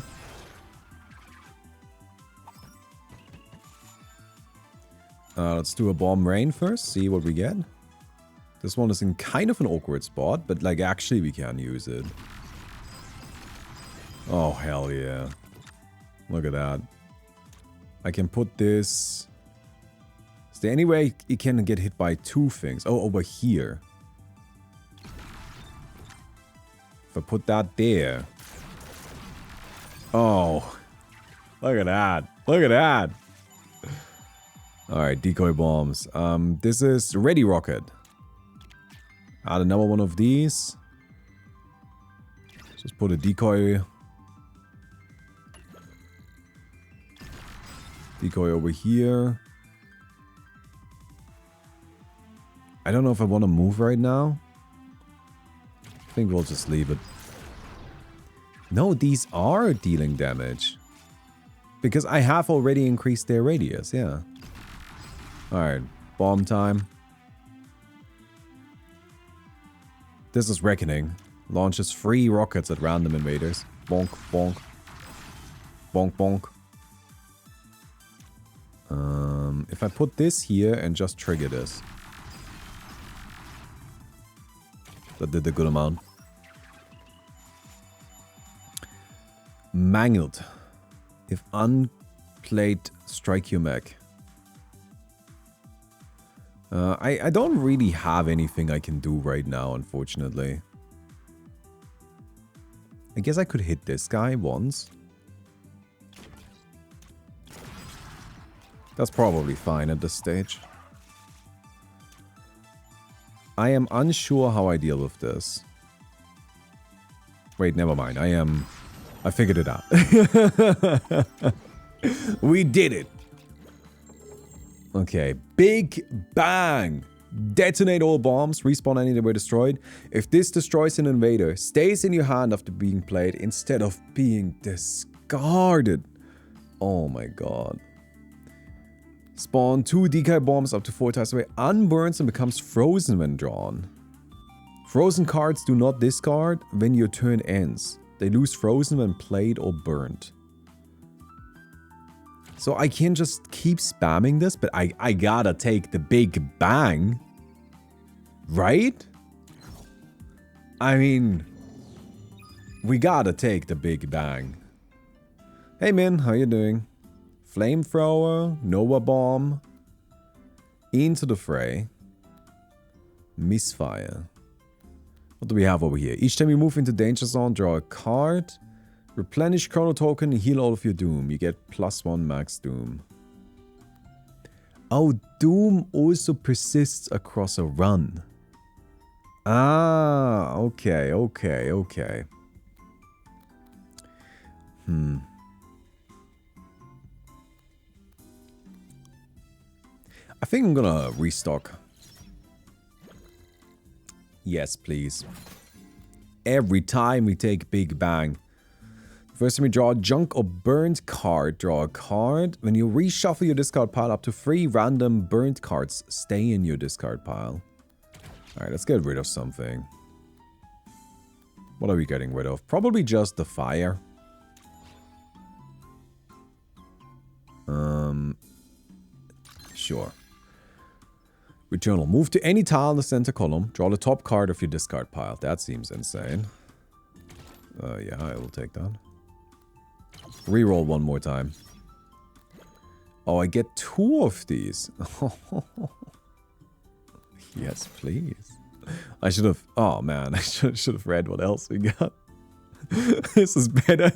Let's do a bomb rain first. See what we get. This one is in kind of an awkward spot, but like actually we can use it. Oh, hell yeah. Look at that. I can put this... Is there any way it can get hit by two things? Oh, over here. If I put that there. Oh. Look at that. Look at that. Alright, decoy bombs. This is Ready Rocket. Add another one of these. Just put a decoy... Decoy over here. I don't know if I want to move right now. I think we'll just leave it. No, these are dealing damage. Because I have already increased their radius, yeah. Alright, bomb time. This is Reckoning. Launches 3 rockets at random invaders. Bonk, bonk. Bonk, bonk. If I put this here and just trigger this. That did a good amount. Mangled. If unplayed, strike your mech. I don't really have anything I can do right now, unfortunately. I guess I could hit this guy once. That's probably fine at this stage. I am unsure how I deal with this. Wait, never mind. I figured it out. We did it. Okay, Big Bang. Detonate all bombs, respawn any that were destroyed. If this destroys an invader, stays in your hand after being played instead of being discarded. Oh my god. Spawn 2 decoy bombs up to 4 times away. Unburns and becomes frozen when drawn. Frozen cards do not discard when your turn ends. They lose frozen when played or burnt. So I can just keep spamming this, but I gotta take the Big Bang. Right? I mean, we gotta take the Big Bang. Hey Min, how you doing? Flamethrower, Nova Bomb. Into the fray. Misfire. What do we have over here? Each time you move into danger zone, draw a card. Replenish Chrono Token and heal all of your Doom. You get +1 max Doom. Oh, Doom also persists across a run. Ah, okay, okay, okay. I think I'm gonna restock. Yes, please. Every time we take Big Bang. First time we draw a junk or burnt card, draw a card. When you reshuffle your discard pile, up to 3 random burnt cards stay in your discard pile. Alright, let's get rid of something. What are we getting rid of? Probably just the fire. Sure. Returnal. Move to any tile in the center column. Draw the top card of your discard pile. That seems insane. Yeah, I will take that. Reroll one more time. Oh, I get 2 of these. Yes, please. I should have... Oh, man. I should have read what else we got. This is better.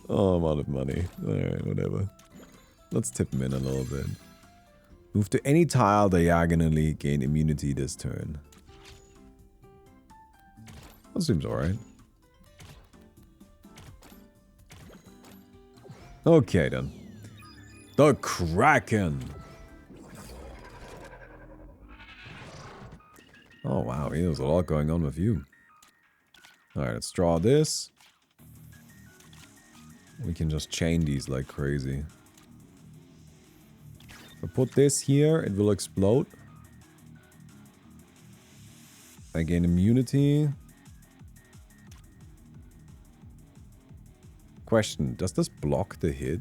Oh, I'm out of money. Alright, whatever. Let's tip him in a little bit. Move to any tile diagonally. Gain immunity this turn. That seems alright. Okay, then. The Kraken! Oh, wow. There's a lot going on with you. Alright, let's draw this. We can just chain these like crazy. If I put this here, it will explode. I gain immunity. Question, does this block the hit?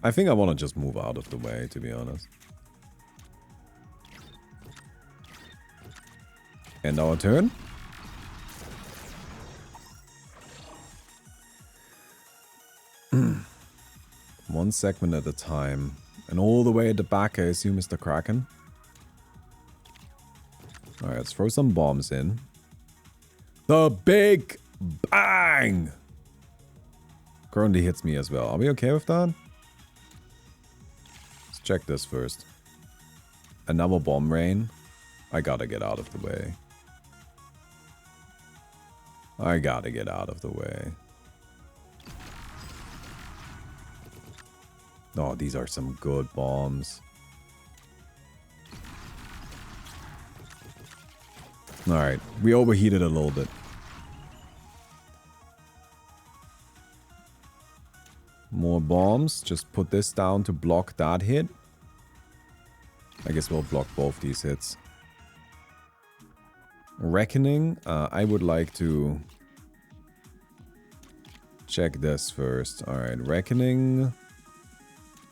I think I want to just move out of the way, to be honest. End our turn. One segment at a time. And all the way at the back, I assume, is the Kraken. Alright, let's throw some bombs in. The Big Bang! Currently hits me as well. Are we okay with that? Let's check this first. Another bomb rain. I gotta get out of the way. I gotta get out of the way. Oh, these are some good bombs. Alright, we overheated a little bit. More bombs. Just put this down to block that hit. I guess we'll block both these hits. Reckoning. I would like to check this first. Alright, Reckoning.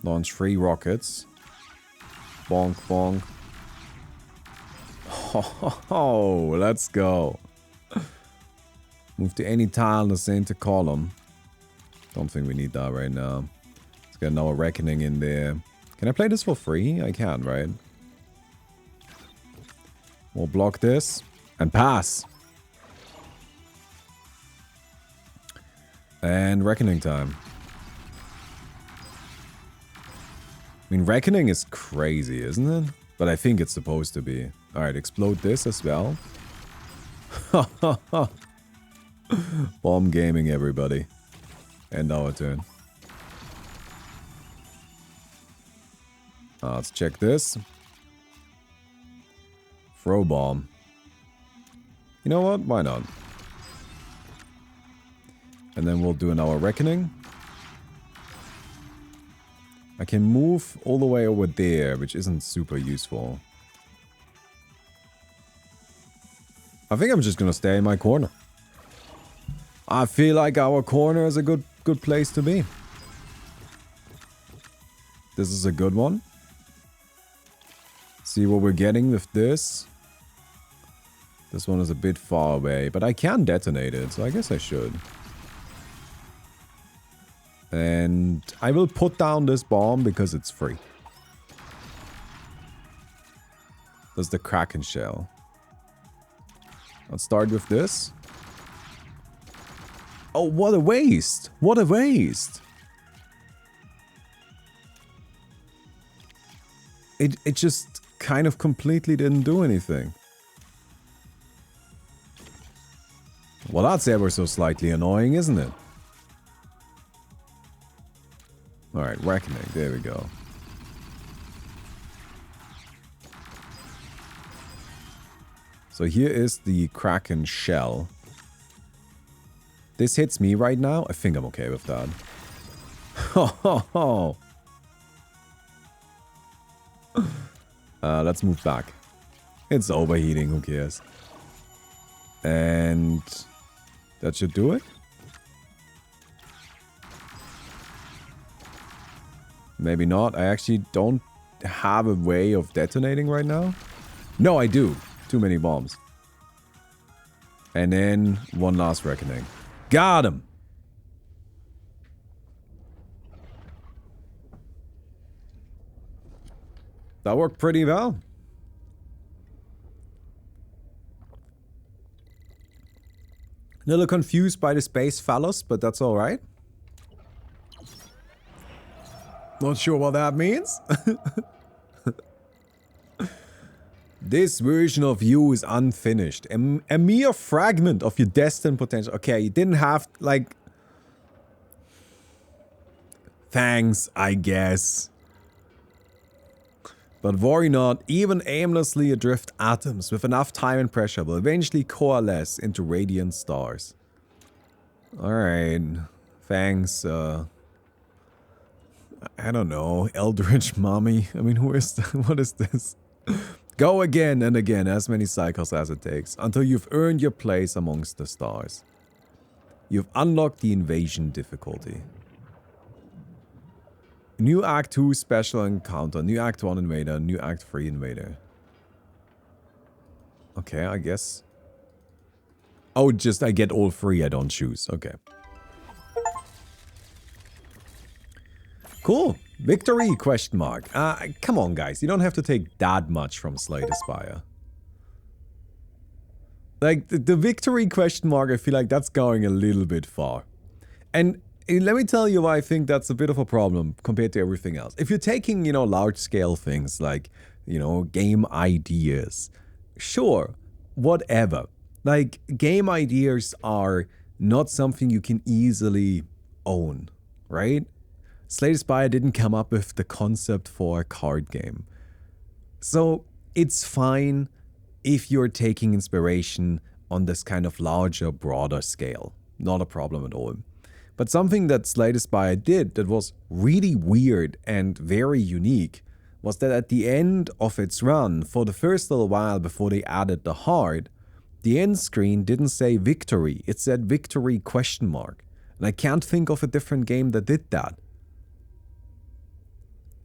Launch 3 rockets. Bonk, bonk. Oh, let's go. Move to any tile in the center column. Don't think we need that right now. Let's get another Reckoning in there. Can I play this for free? I can, right? We'll block this and pass. And Reckoning time. I mean, Reckoning is crazy, isn't it? But I think it's supposed to be. Alright, explode this as well. Bomb gaming, everybody. End our turn. Let's check this. Throw bomb. You know what? Why not? And then we'll do another Reckoning. I can move all the way over there, which isn't super useful. I think I'm just gonna stay in my corner. I feel like our corner is a good place to be. This is a good one. See what we're getting with this. This one is a bit far away, but I can detonate it, so I guess I should. And I will put down this bomb because it's free. That's the Kraken shell. Let's start with this. Oh, what a waste! What a waste! It just kind of completely didn't do anything. Well, that's ever so slightly annoying, isn't it? Alright, Reckoning. There we go. So here is the Kraken shell. This hits me right now. I think I'm okay with that. Let's move back. It's overheating, who cares? And that should do it. Maybe not. I actually don't have a way of detonating right now. No, I do. Too many bombs. And then one last Reckoning. Got him! That worked pretty well. A little confused by the space phallus, but that's alright. Not sure what that means. This version of you is unfinished. A mere fragment of your destined potential. Okay, you didn't have, like... Thanks, I guess. But worry not, even aimlessly adrift atoms with enough time and pressure will eventually coalesce into radiant stars. Alright. Thanks, I don't know, Eldritch Mommy. I mean, who is that? What is this? Go again and again, as many cycles as it takes, until you've earned your place amongst the stars. You've unlocked the invasion difficulty. New Act 2 special encounter, new Act 1 invader, new Act 3 invader. Okay, I guess. Oh, just I get all three, I don't choose. Okay. Cool. Victory, question mark. Come on, guys. You don't have to take that much from Slay the Spire. Like, the victory, question mark, I feel like that's going a little bit far. And let me tell you why I think that's a bit of a problem compared to everything else. If you're taking, you know, large-scale things like, you know, game ideas, sure, whatever. Like, game ideas are not something you can easily own, right? Slay the Spire didn't come up with the concept for a card game. So it's fine if you're taking inspiration on this kind of larger, broader scale. Not a problem at all. But something that Slay the Spire did that was really weird and very unique was that at the end of its run, for the first little while before they added the heart, the end screen didn't say victory. It said victory, question mark. And I can't think of a different game that did that.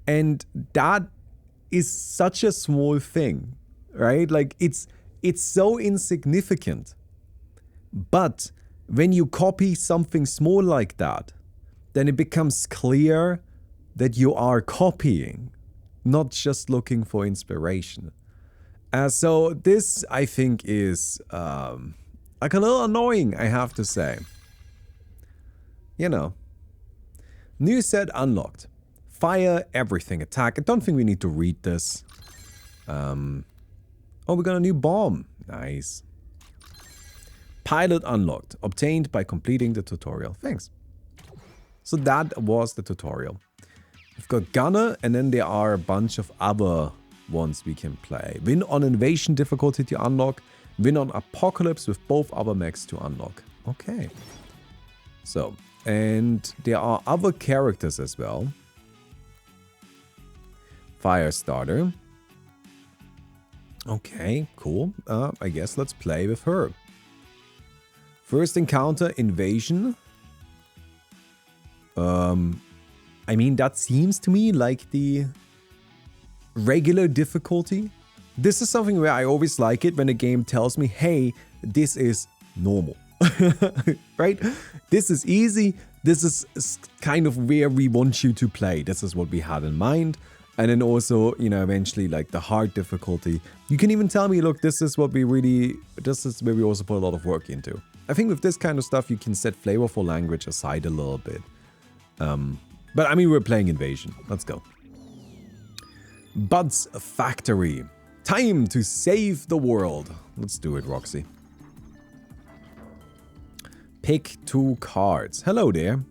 And that is such a small thing, right? Like, it's so insignificant. But when you copy something small like that, then it becomes clear that you are copying, not just looking for inspiration. So this, I think, is like a little annoying, I have to say. You know. New set unlocked. Fire, everything, attack. I don't think we need to read this. Oh, we got a new bomb. Nice. Pilot unlocked. Obtained by completing the tutorial. Thanks. So that was the tutorial. We've got Gunner, and then there are a bunch of other ones we can play. Win on Invasion difficulty to unlock. Win on Apocalypse with both other mechs to unlock. Okay. So, and there are other characters as well. Firestarter. Okay, cool. I guess let's play with her. First encounter, Invasion. I mean, that seems to me like the regular difficulty. This is something where I always like it when a game tells me, hey, this is normal. Right? This is easy. This is kind of where we want you to play. This is what we had in mind. And then also, you know, eventually like the hard difficulty. You can even tell me, look, this is where we also put a lot of work into. I think with this kind of stuff, you can set flavorful language aside a little bit. But I mean, we're playing Invasion. Let's go. Bud's Factory. Time to save the world. Let's do it, Roxy. Pick 2 cards. Hello there.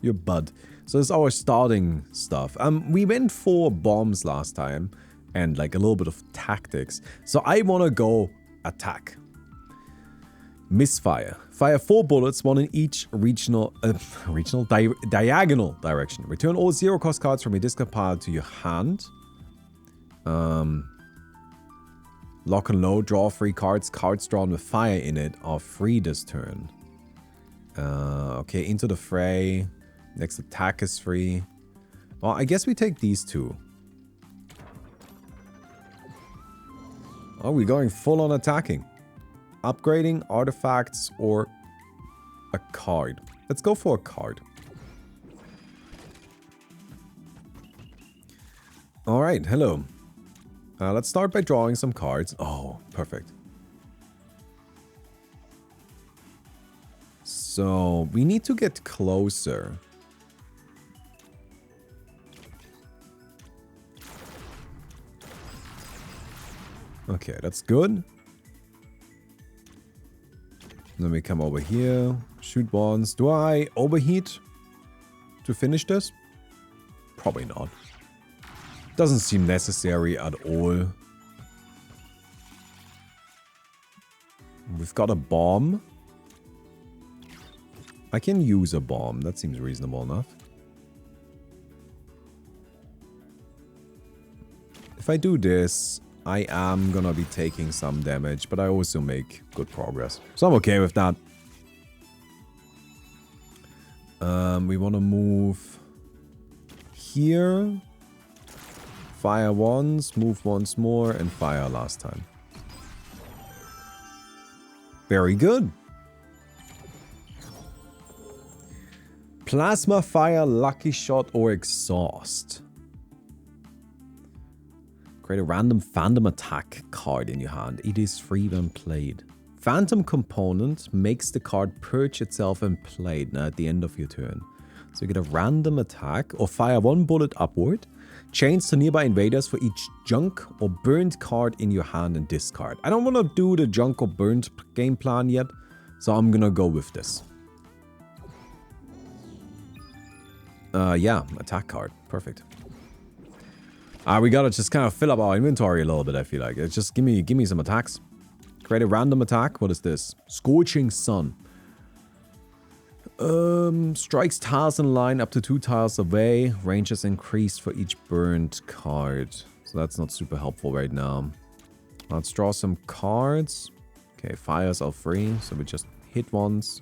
You're Bud. So this is our starting stuff. We went for bombs last time and like a little bit of tactics. So I want to go attack. Misfire. Fire 4 bullets, 1 in each diagonal direction. Return all 0-cost cards from your discard pile to your hand. Lock and load. Draw 3 cards. Cards drawn with fire in it are free this turn. Okay, into the fray. Next attack is free. Well, I guess we take these 2. Oh, we're going full on attacking. Upgrading, artifacts, or a card. Let's go for a card. Alright, hello. Let's start by drawing some cards. Oh, perfect. So, we need to get closer. Okay, that's good. Then we come over here, shoot ones. Do I overheat to finish this? Probably not. Doesn't seem necessary at all. We've got a bomb. I can use a bomb. That seems reasonable enough. If I do this, I am gonna be taking some damage, but I also make good progress. So I'm okay with that. We want to move here. Fire once, move once more, and fire last time. Very good. Plasma fire, lucky shot, or exhaust. Create a random phantom attack card in your hand. It is free when played. Phantom component makes the card purge itself and played at the end of your turn. So you get a random attack or fire one bullet upward. Chains to nearby invaders for each junk or burned card in your hand and discard. I don't want to do the junk or burned game plan yet, so I'm gonna go with this. Yeah, attack card. Perfect. We gotta just kind of fill up our inventory a little bit, I feel like. It's just give me some attacks. Create a random attack. What is this? Scorching Sun. Strikes tiles in line up to 2 tiles away. Range is increased for each burned card. So that's not super helpful right now. Let's draw some cards. Okay, fires are free, so we just hit once.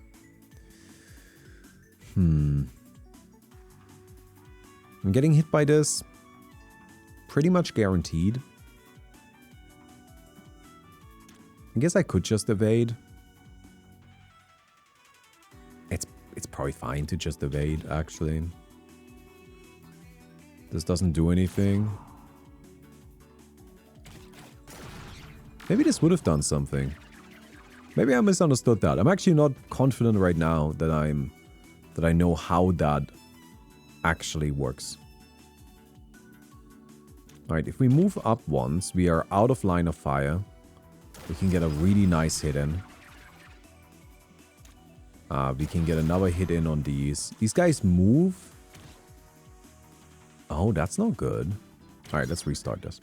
I'm getting hit by this. Pretty much guaranteed. I guess I could just evade. It's probably fine to just evade, actually. This doesn't do anything. Maybe this would have done something. Maybe I misunderstood that. I'm actually not confident right now that I know how that actually works. Alright, if we move up once, we are out of line of fire. We can get a really nice hit in. We can get another hit in on these. These guys move. Oh, that's not good. Alright, let's restart this.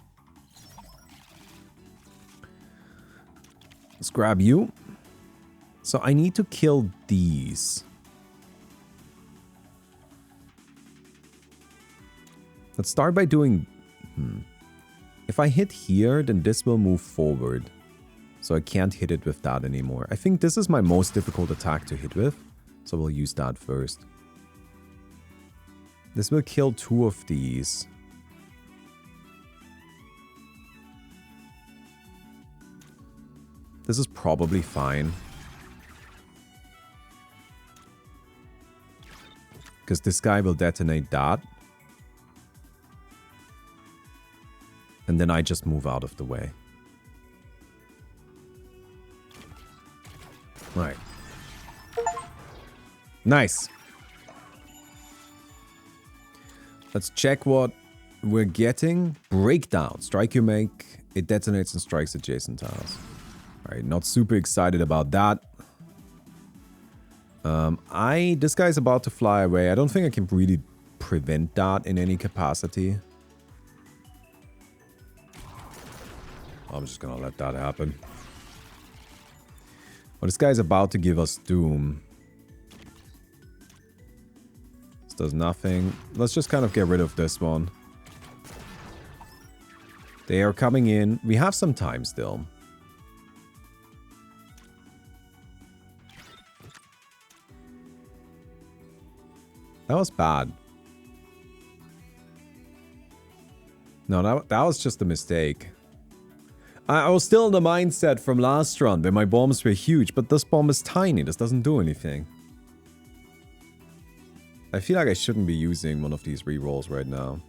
Let's grab you. So I need to kill these. Let's start by doing... If I hit here, then this will move forward. So I can't hit it with that anymore. I think this is my most difficult attack to hit with. So we'll use that first. This will kill 2 of these. This is probably fine. Because this guy will detonate that. And then I just move out of the way. Right. Nice. Let's check what we're getting. Breakdown. Strike you make. It detonates and strikes adjacent tiles. Alright, not super excited about that. This guy's about to fly away. I don't think I can really prevent that in any capacity. I'm just gonna let that happen. Well, this guy's about to give us doom. This does nothing. Let's just kind of get rid of this one. They are coming in. We have some time still. That was bad. No, that was just a mistake. I was still in the mindset from last run where my bombs were huge, but this bomb is tiny. This doesn't do anything. I feel like I shouldn't be using one of these rerolls right now.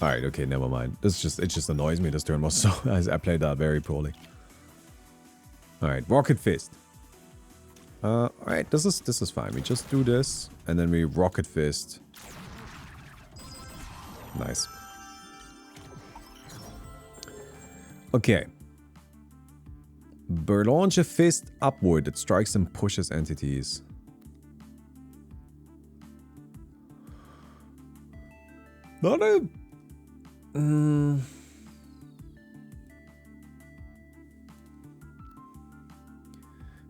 Alright, okay, never mind. It just annoys me this turn was so I played that very poorly. Alright, Rocket Fist. Alright, this is fine. We just do this and then we Rocket Fist. Nice. Okay. Launch a fist upward that strikes and pushes entities. Not a...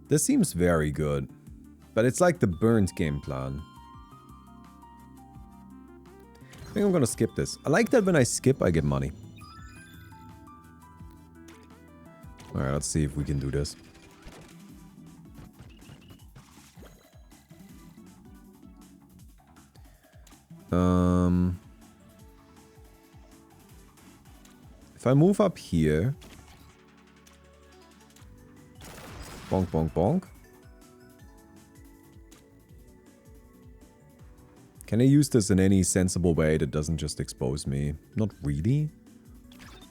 This seems very good. But it's like the burnt game plan. think I'm gonna skip this. I like that when I skip, I get money. Alright, let's see if we can do this. If I move up here... Bonk, bonk, bonk. Can I use this in any sensible way that doesn't just expose me? Not really.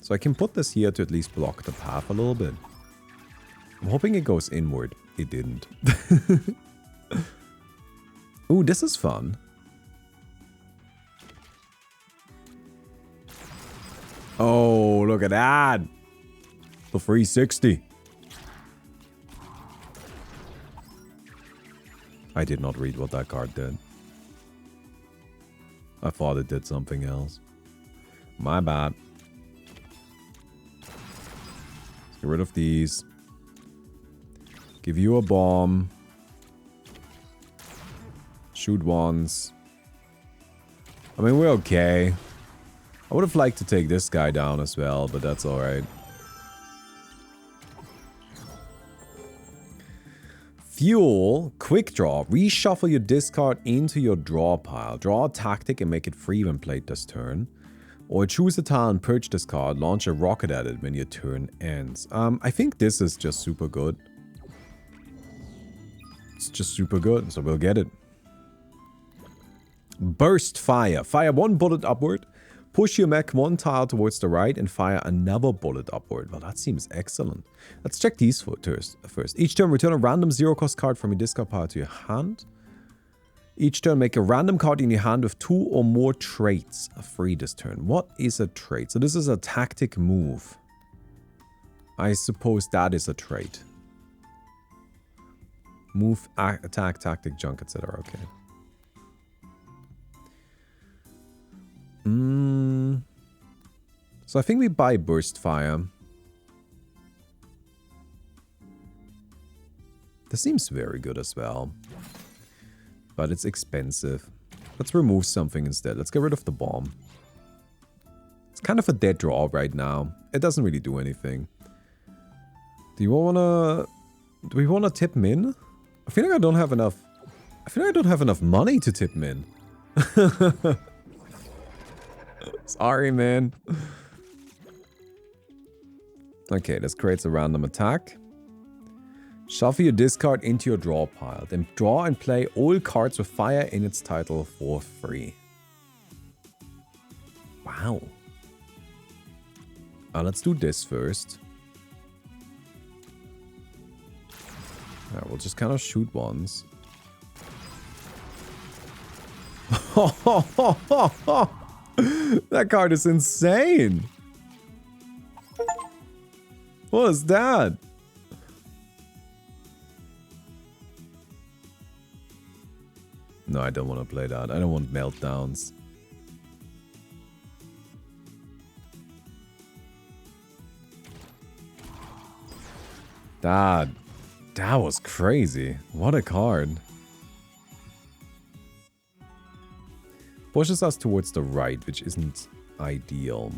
So I can put this here to at least block the path a little bit. I'm hoping it goes inward. It didn't. Ooh, this is fun. Oh, look at that. The 360. I did not read what that card did. I thought it did something else. My bad. Let's get rid of these. Give you a bomb. Shoot once. I mean, we're okay. I would have liked to take this guy down as well, but that's alright. Fuel, quick draw. Reshuffle your discard into your draw pile. Draw a tactic and make it free when played this turn. Or choose a tile and purge this card. Launch a rocket at it when your turn ends. I think this is just super good. It's just super good, so we'll get it. Burst fire. Fire one bullet upward. Push your mech one tile towards the right and fire another bullet upward. Well, that seems excellent. Let's check these first. Each turn, return a random zero-cost card from your discard pile to your hand. Each turn, make a random card in your hand with 2 or more traits free this turn. What is a trait? So this is a tactic move. I suppose that is a trait. Move, attack, tactic, junk, etc. Okay. So I think we buy Burst Fire. This seems very good as well. But it's expensive. Let's remove something instead. Let's get rid of the bomb. It's kind of a dead draw right now. It doesn't really do anything. Do we wanna tip min? I feel like I don't have enough. I feel like I don't have enough money to tip min. Sorry, man. Okay, this creates a random attack. Shuffle your discard into your draw pile. Then draw and play all cards with fire in its title for free. Wow. Let's do this first. Alright, we'll just kind of shoot once. That card is insane. What is that? No, I don't want to play that. I don't want meltdowns. That was crazy. What a card. Pushes us towards the right, which isn't ideal.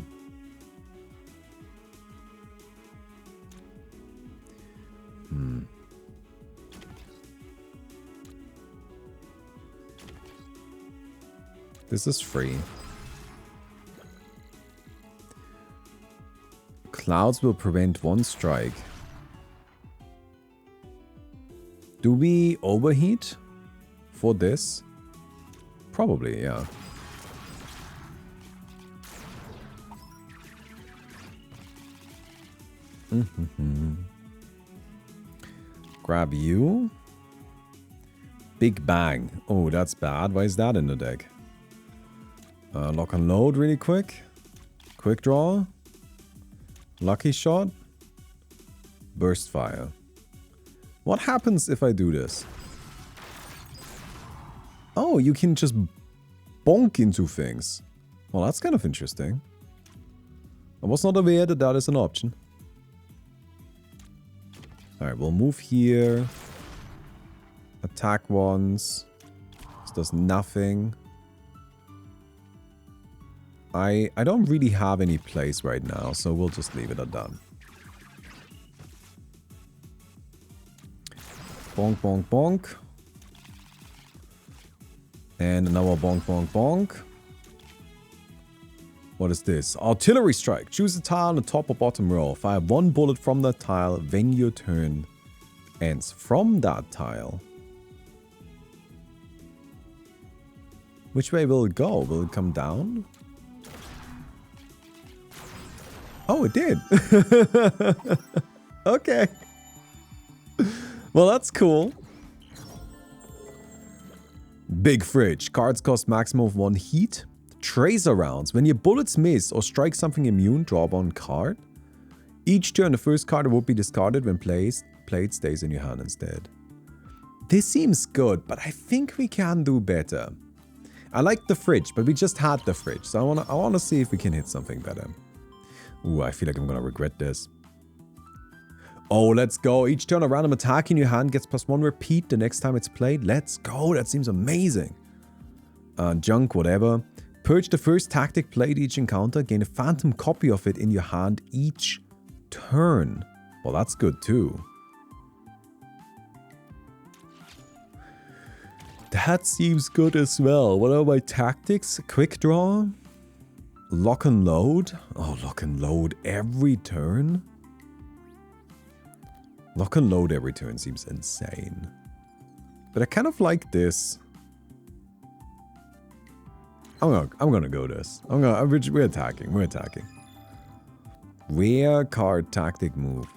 This is free. Clouds will prevent one strike. Do we overheat for this? Probably, yeah. Grab you. Big Bang. Oh, that's bad. Why is that in the deck? Lock and load really quick. Quick draw. Lucky shot. Burst fire. What happens if I do this? Oh, you can just bonk into things. Well, that's kind of interesting. I was not aware that that is an option. Alright, we'll move here. Attack once. This does nothing. I don't really have any place right now, so we'll just leave it at that. Bonk, bonk, bonk. And another bonk, bonk, bonk. What is this? Artillery strike. Choose a tile on the top or bottom row. Fire one bullet from that tile when your turn ends. From that tile. Which way will it go? Will it come down? Oh, it did. Okay. Well, that's cool. Big fridge. Cards cost maximum of 1 heat. Tracer rounds. When your bullets miss or strike something immune, draw one card. Each turn, the first card will be discarded when played stays in your hand instead. This seems good, but I think we can do better. I like the fridge, but we just had the fridge, so I wanna see if we can hit something better. Ooh, I feel like I'm gonna regret this. Oh, let's go. Each turn, a random attack in your hand gets +1 repeat the next time it's played. Let's go. That seems amazing. Junk, whatever. Purge the first tactic played each encounter. Gain a phantom copy of it in your hand each turn. Well, that's good too. That seems good as well. What are my tactics? Quick draw? Lock and load? Oh, lock and load every turn? Lock and load every turn seems insane. But I kind of like this. I'm gonna go this. We're attacking. We're attacking. Rare card tactic move.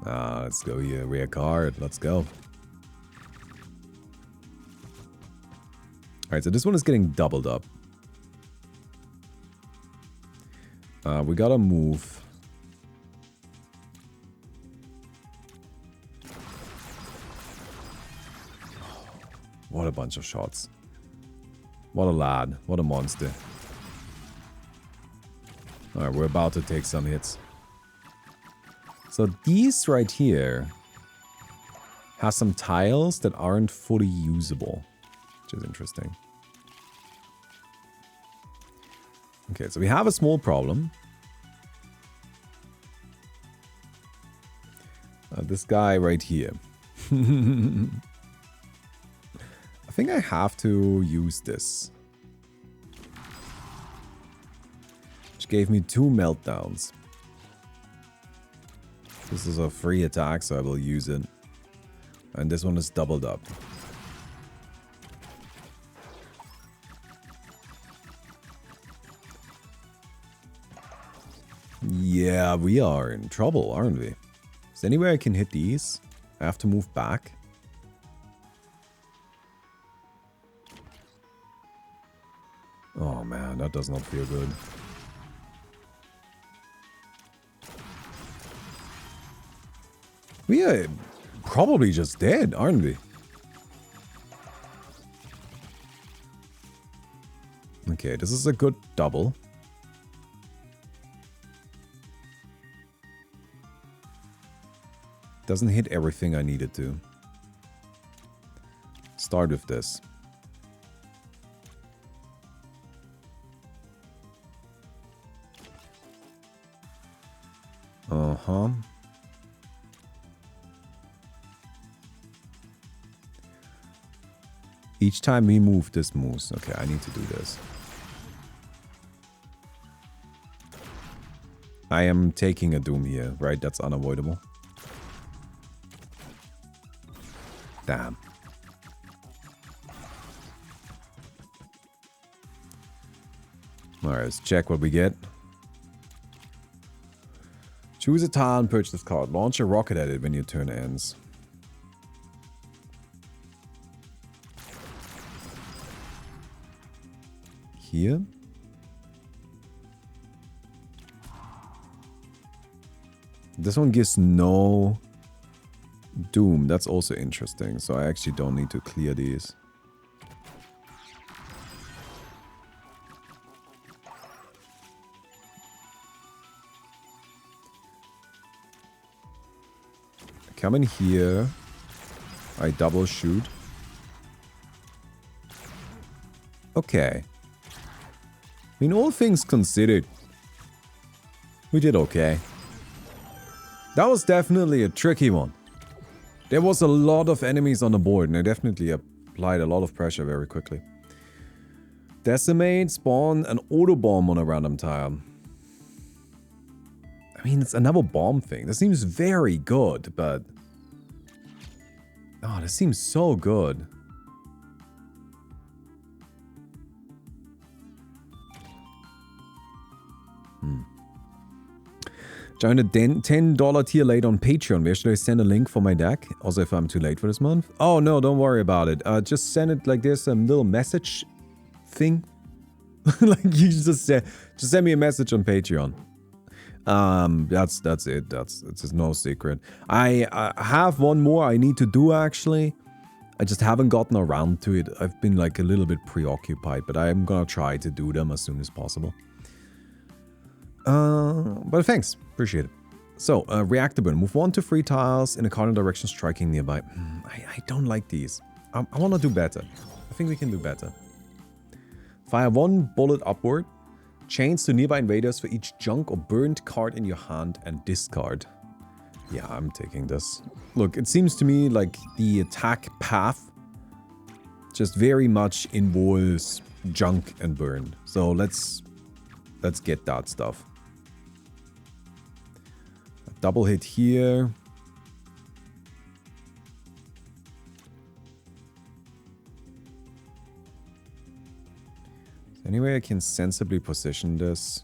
Let's go here. Rare card. Let's go. Alright, so this one is getting doubled up. We gotta move. What a bunch of shots. What a lad. What a monster. Alright, we're about to take some hits. So these right here have some tiles that aren't fully usable, which is interesting. Okay, so we have a small problem. This guy right here. I think I have to use this. Which gave me 2 meltdowns. This is a free attack, so I will use it. And this one is doubled up. Yeah, we are in trouble, aren't we? Is there any way I can hit these? I have to move back. Oh man, that does not feel good. We are probably just dead, aren't we? Okay, this is a good double. Doesn't hit everything I needed to. Start with this. Uh-huh. Each time we move, this moves. Okay, I need to do this. I am taking a doom here, right? That's unavoidable. Damn. Alright, let's check what we get. Choose a tile and purchase this card. Launch a rocket at it when your turn ends. Here. This one gives no doom. That's also interesting. So I actually don't need to clear these. Come in here. I double shoot. mean, all things considered, we did okay. That was definitely a tricky one. There was a lot of enemies on the board, and I definitely applied a lot of pressure very quickly. Decimate, spawn, an auto bomb on a random tile. I mean, it's another bomb thing. That seems very good, but... Oh, this seems so good. Join the $10 tier late on Patreon. Where should I send a link for my deck? Also, if I'm too late for this month. Oh, no, don't worry about it. Just send it like this, little message thing. Like, you just send me a message on Patreon. That's it. It's just no secret. I have one more I need to do, actually. I just haven't gotten around to it. I've been, like, a little bit preoccupied, but I'm gonna try to do them as soon as possible. But thanks. Appreciate it. So, reactor burn. Move 1 to 3 tiles in a cardinal direction, striking nearby. I don't like these. I want to do better. I think we can do better. Fire 1 bullet upward. Chains to nearby invaders for each junk or burned card in your hand and discard. Yeah, I'm taking this. Look, it seems to me like the attack path just very much involves junk and burn. So let's get that stuff. Double hit here. Any way I can sensibly position this?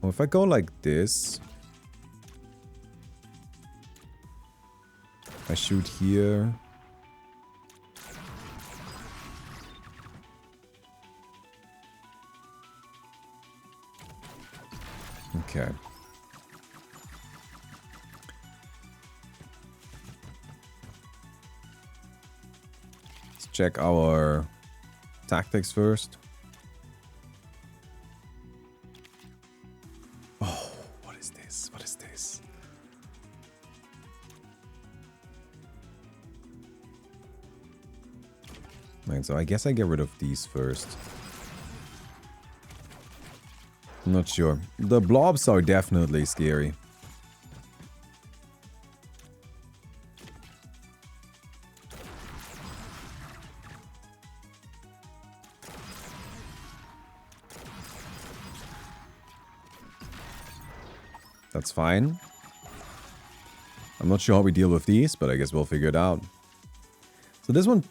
Well, if I go like this, I shoot here. Okay. Let's check our tactics first. Oh, what is this? What is this? Right, so I guess I get rid of these first. I'm not sure. The blobs are definitely scary. That's fine. I'm not sure how we deal with these, but I guess we'll figure it out. So this one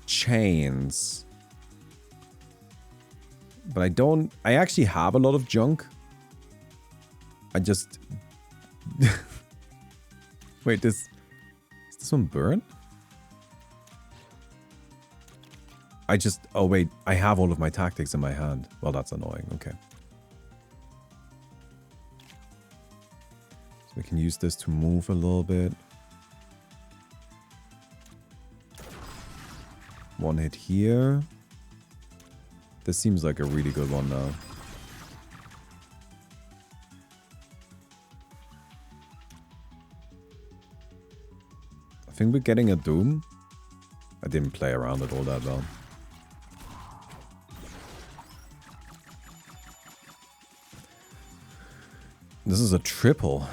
chains. But I actually have a lot of junk. I just... Wait, is this one burn? Oh wait, I have all of my tactics in my hand. Well, that's annoying, okay. So we can use this to move a little bit. One hit here. This seems like a really good one now. I think we're getting a Doom. I didn't play around it all that well. This is a triple.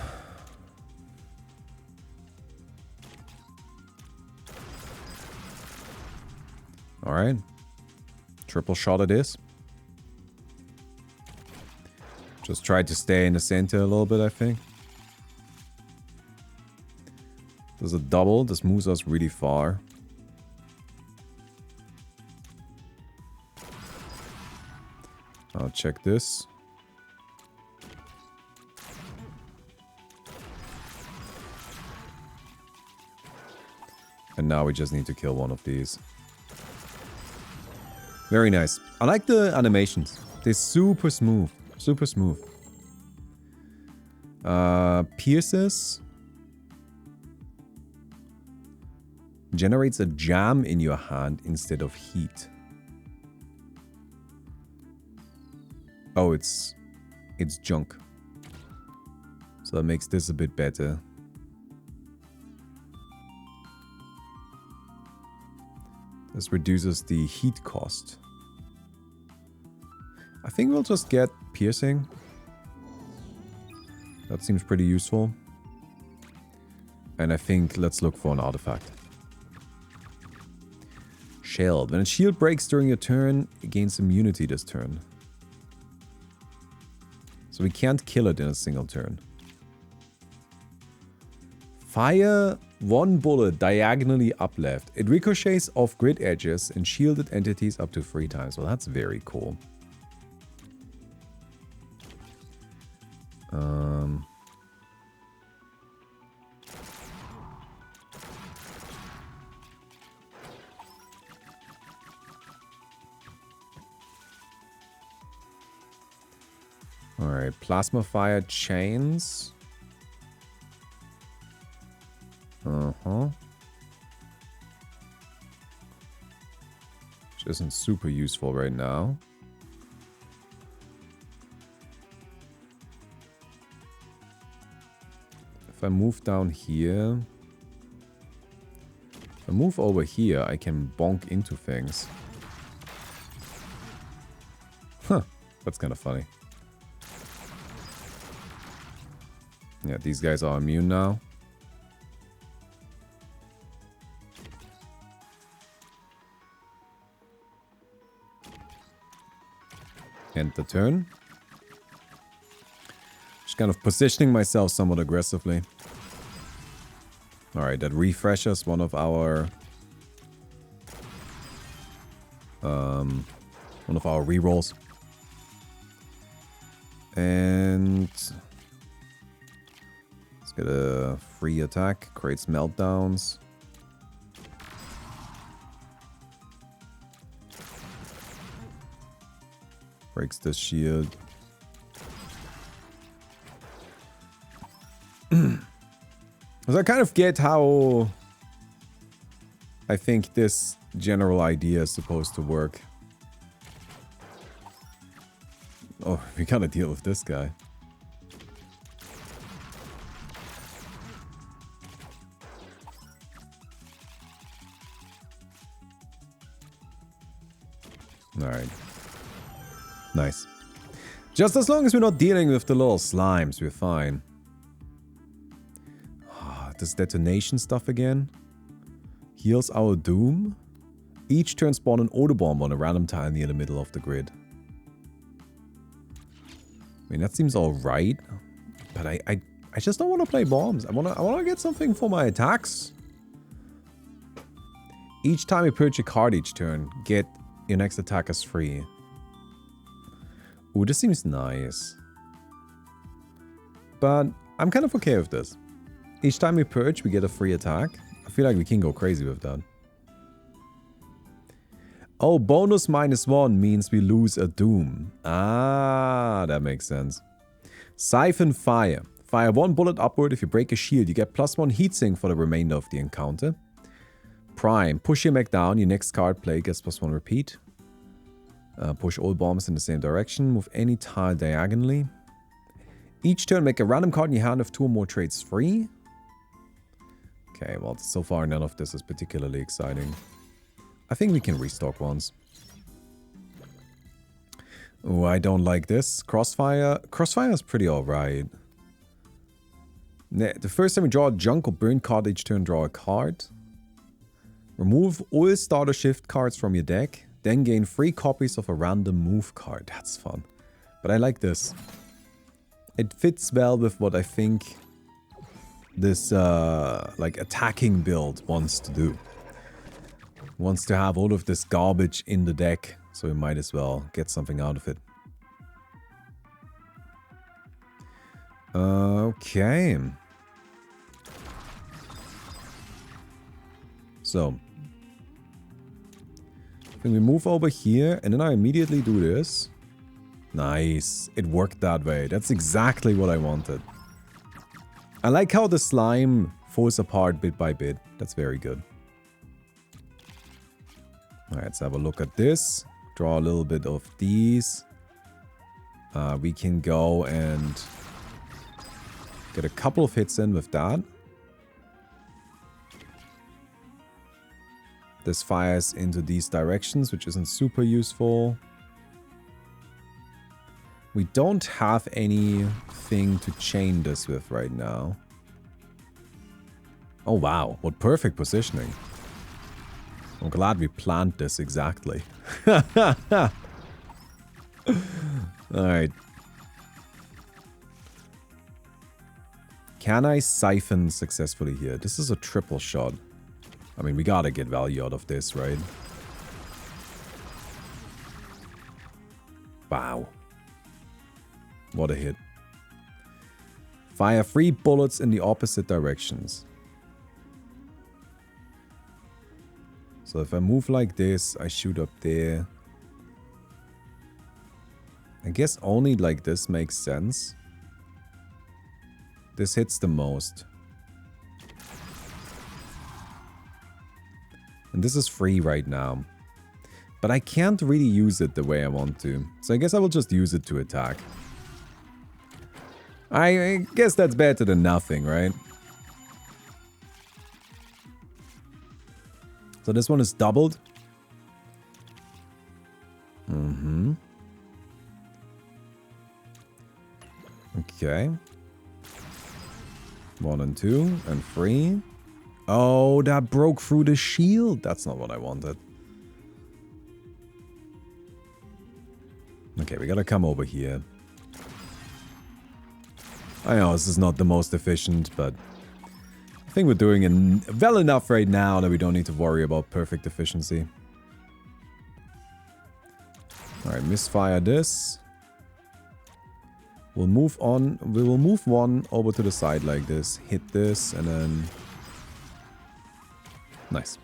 Alright. Triple shot it is. Just try to stay in the center a little bit, I think. There's a double. This moves us really far. I'll check this. And now we just need to kill one of these. Very nice. I like the animations. They're super smooth. Super smooth. Pierces. Generates a jam in your hand instead of heat. Oh, it's junk. So that makes this a bit better. This reduces the heat cost. think we'll just get piercing. That seems pretty useful. And I think let's look for an artifact. Shield. When a shield breaks during your turn, it gains immunity this turn. So we can't kill it in a single turn. Fire one bullet diagonally up left. It ricochets off grid edges and shielded entities up to 3 times. Well, that's very cool. Alright, plasma fire chains. Which isn't super useful right now. If I move down here... If I move over here, I can bonk into things. Huh, that's kind of funny. Yeah, these guys are immune now. End the turn. Just kind of positioning myself somewhat aggressively. Alright, that refreshes one of our rerolls. And let's get a free attack, creates meltdowns. Breaks the shield. So I kind of get how I think this general idea is supposed to work. Oh, we gotta deal with this guy. Alright. Nice. Just as long as we're not dealing with the little slimes, we're fine. This detonation stuff again. Heals our doom. Each turn spawn an Odor Bomb on a random tile near the middle of the grid. I mean, that seems alright. But I just don't want to play bombs. I wanna get something for my attacks. Each time you purge a card each turn, get your next attack as free. Ooh, this seems nice. But I'm kind of okay with this. Each time we purge, we get a free attack. I feel like we can go crazy with that. Oh, bonus -1 means we lose a doom. Ah, that makes sense. Siphon fire. Fire 1 bullet upward. If you break a shield, you get +1 heatsink for the remainder of the encounter. Prime. Push your mech down. Your next card play gets +1 repeat. Push all bombs in the same direction. Move any tile diagonally. Each turn, make a random card in your hand if 2 or more trades free. Okay, well, so far none of this is particularly exciting. I think we can restock once. Oh, I don't like this. Crossfire. Crossfire is pretty alright. The first time we draw a junk or burn card each turn, draw a card. Remove all starter shift cards from your deck. Then gain 3 copies of a random move card. That's fun. But I like this. It fits well with what I think this like attacking build wants to do. Wants to have all of this garbage in the deck, so we might as well get something out of it. Okay. So. Then we move over here, and then I immediately do this. Nice. It worked that way. That's exactly what I wanted. I like how the slime falls apart bit by bit. That's very good. Alright, let's have a look at this. Draw a little bit of these. We can go and get a couple of hits in with that. This fires into these directions, which isn't super useful. We don't have anything to chain this with right now. Oh wow, what perfect positioning. I'm glad we planned this exactly. Alright. Can I siphon successfully here? This is a triple shot. I mean, we gotta get value out of this, right? Wow. What a hit. Fire 3 bullets in the opposite directions. So if I move like this, I shoot up there. I guess only like this makes sense. This hits the most. And this is free right now. But I can't really use it the way I want to. So I guess I will just use it to attack. I guess that's better than nothing, right? So this one is doubled. Mm-hmm. Okay. 1 and 2 and 3. Oh, that broke through the shield. That's not what I wanted. Okay, we gotta come over here. I know this is not the most efficient, but I think we're doing it well enough right now that we don't need to worry about perfect efficiency. Alright, misfire this. We'll move on. We will move one over to the side like this. Hit this and then... Nice.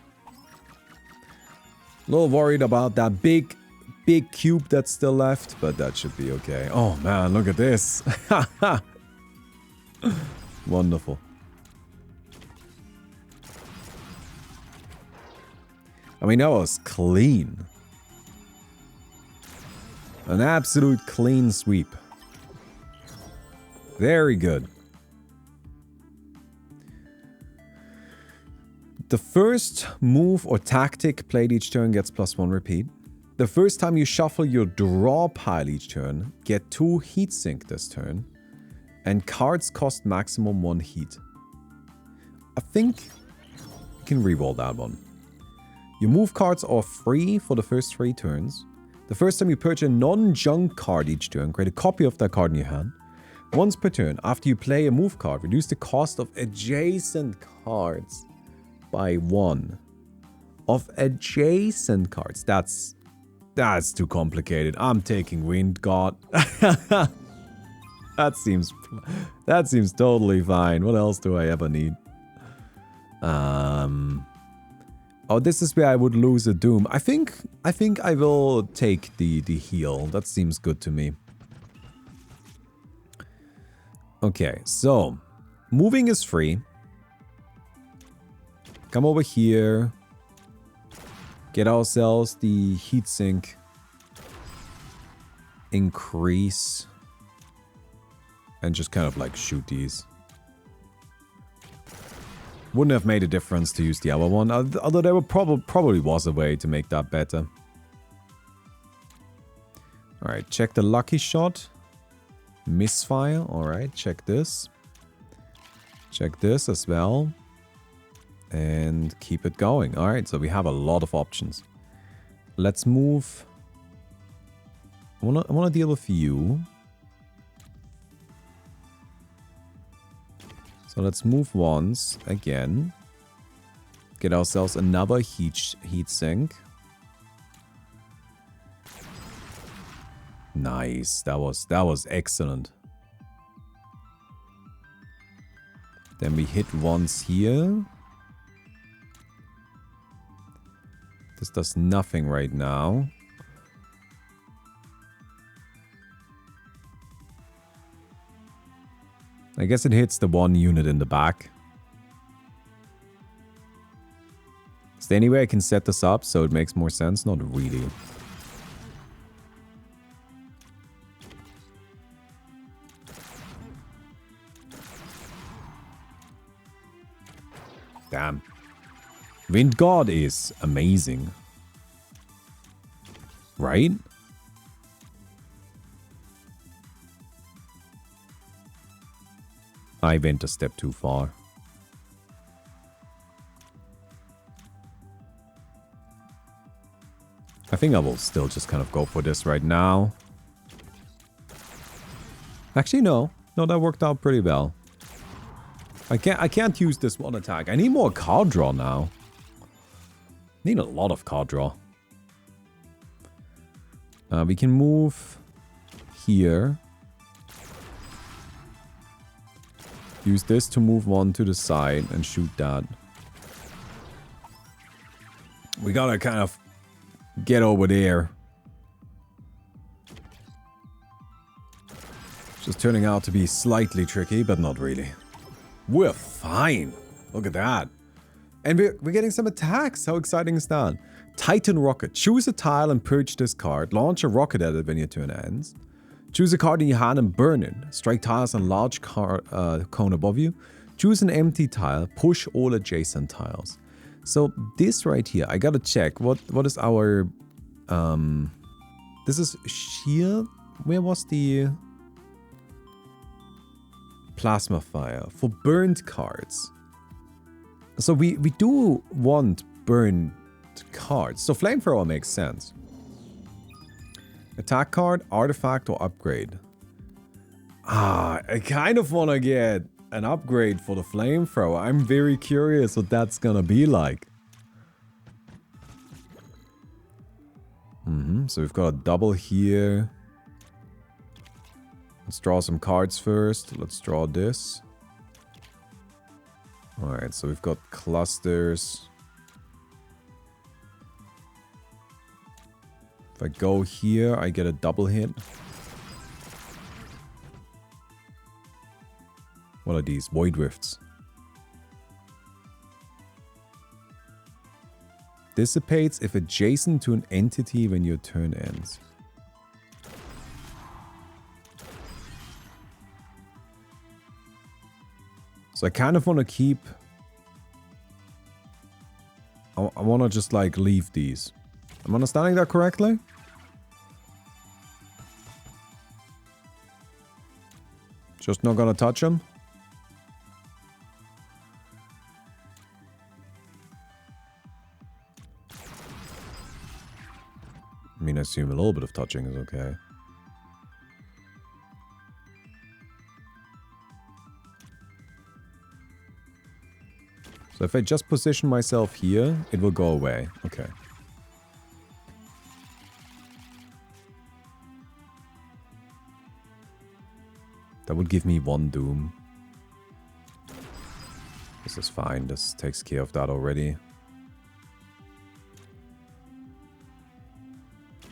A little worried about that big cube that's still left, but that should be okay. Oh man, look at this. Wonderful. I mean, that was clean. An absolute clean sweep. Very good. The first move or tactic played each turn gets +1 repeat. The first time you shuffle your draw pile each turn, get 2 heat sink this turn. And cards cost maximum 1 heat. I think you can reroll that one. Your move cards are free for the first 3 turns. The first time you purchase a non-junk card each turn, create a copy of that card in your hand. Once per turn, after you play a move card, reduce the cost of adjacent cards by 1. Of adjacent cards. That's too complicated. I'm taking Wind God. That seems totally fine. What else do I ever need? Oh, this is where I would lose a Doom. I think I will take the heal. That seems good to me. Okay, so moving is free. Come over here. Get ourselves the heatsink. Increase. And just kind of like shoot these. Wouldn't have made a difference to use the other one, although there probably was a way to make that better. Alright, check the lucky shot. Misfire, alright, check this. Check this as well. And keep it going. Alright, so we have a lot of options. Let's move. I wanna deal with you. So let's move once again. Get ourselves another heat sink. Nice. That was excellent. Then we hit once here. This does nothing right now. I guess it hits the 1 unit in the back. Is there any way I can set this up so it makes more sense? Not really. Damn. Wind God is amazing. Right? I went a step too far. I think I will still just kind of go for this right now. Actually, no. No, that worked out pretty well. I can't use this one attack. I need more card draw now. Need a lot of card draw. We can move here. Use this to move one to the side and shoot that. We gotta kind of get over there. Just turning out to be slightly tricky, but not really. We're fine. Look at that. And we're getting some attacks. How exciting is that? Titan Rocket. Choose a tile and purge this card. Launch a rocket at it when your turn ends. Choose a card in your hand and burn it. Strike tiles on large cone above you. Choose an empty tile. Push all adjacent tiles. So this right here, I gotta check. What is our... this is shield? Where was the... Plasma fire for burned cards. So we do want burned cards. So flamethrower makes sense. Attack card, artifact, or upgrade. I kind of want to get an upgrade for the flamethrower. I'm very curious what that's gonna be like. So we've got a double here. Let's draw some cards first. Let's draw this. Alright, so we've got clusters. If I go here, I get a double hit. What are these? Void Rifts. Dissipates if adjacent to an entity when your turn ends. So I kind of want to keep... I want to just like leave these. Am I understanding that correctly? Just not gonna touch them? I mean, I assume a little bit of touching is okay. So if I just position myself here, it will go away. Okay. That would give me one doom. This is fine. This takes care of that already.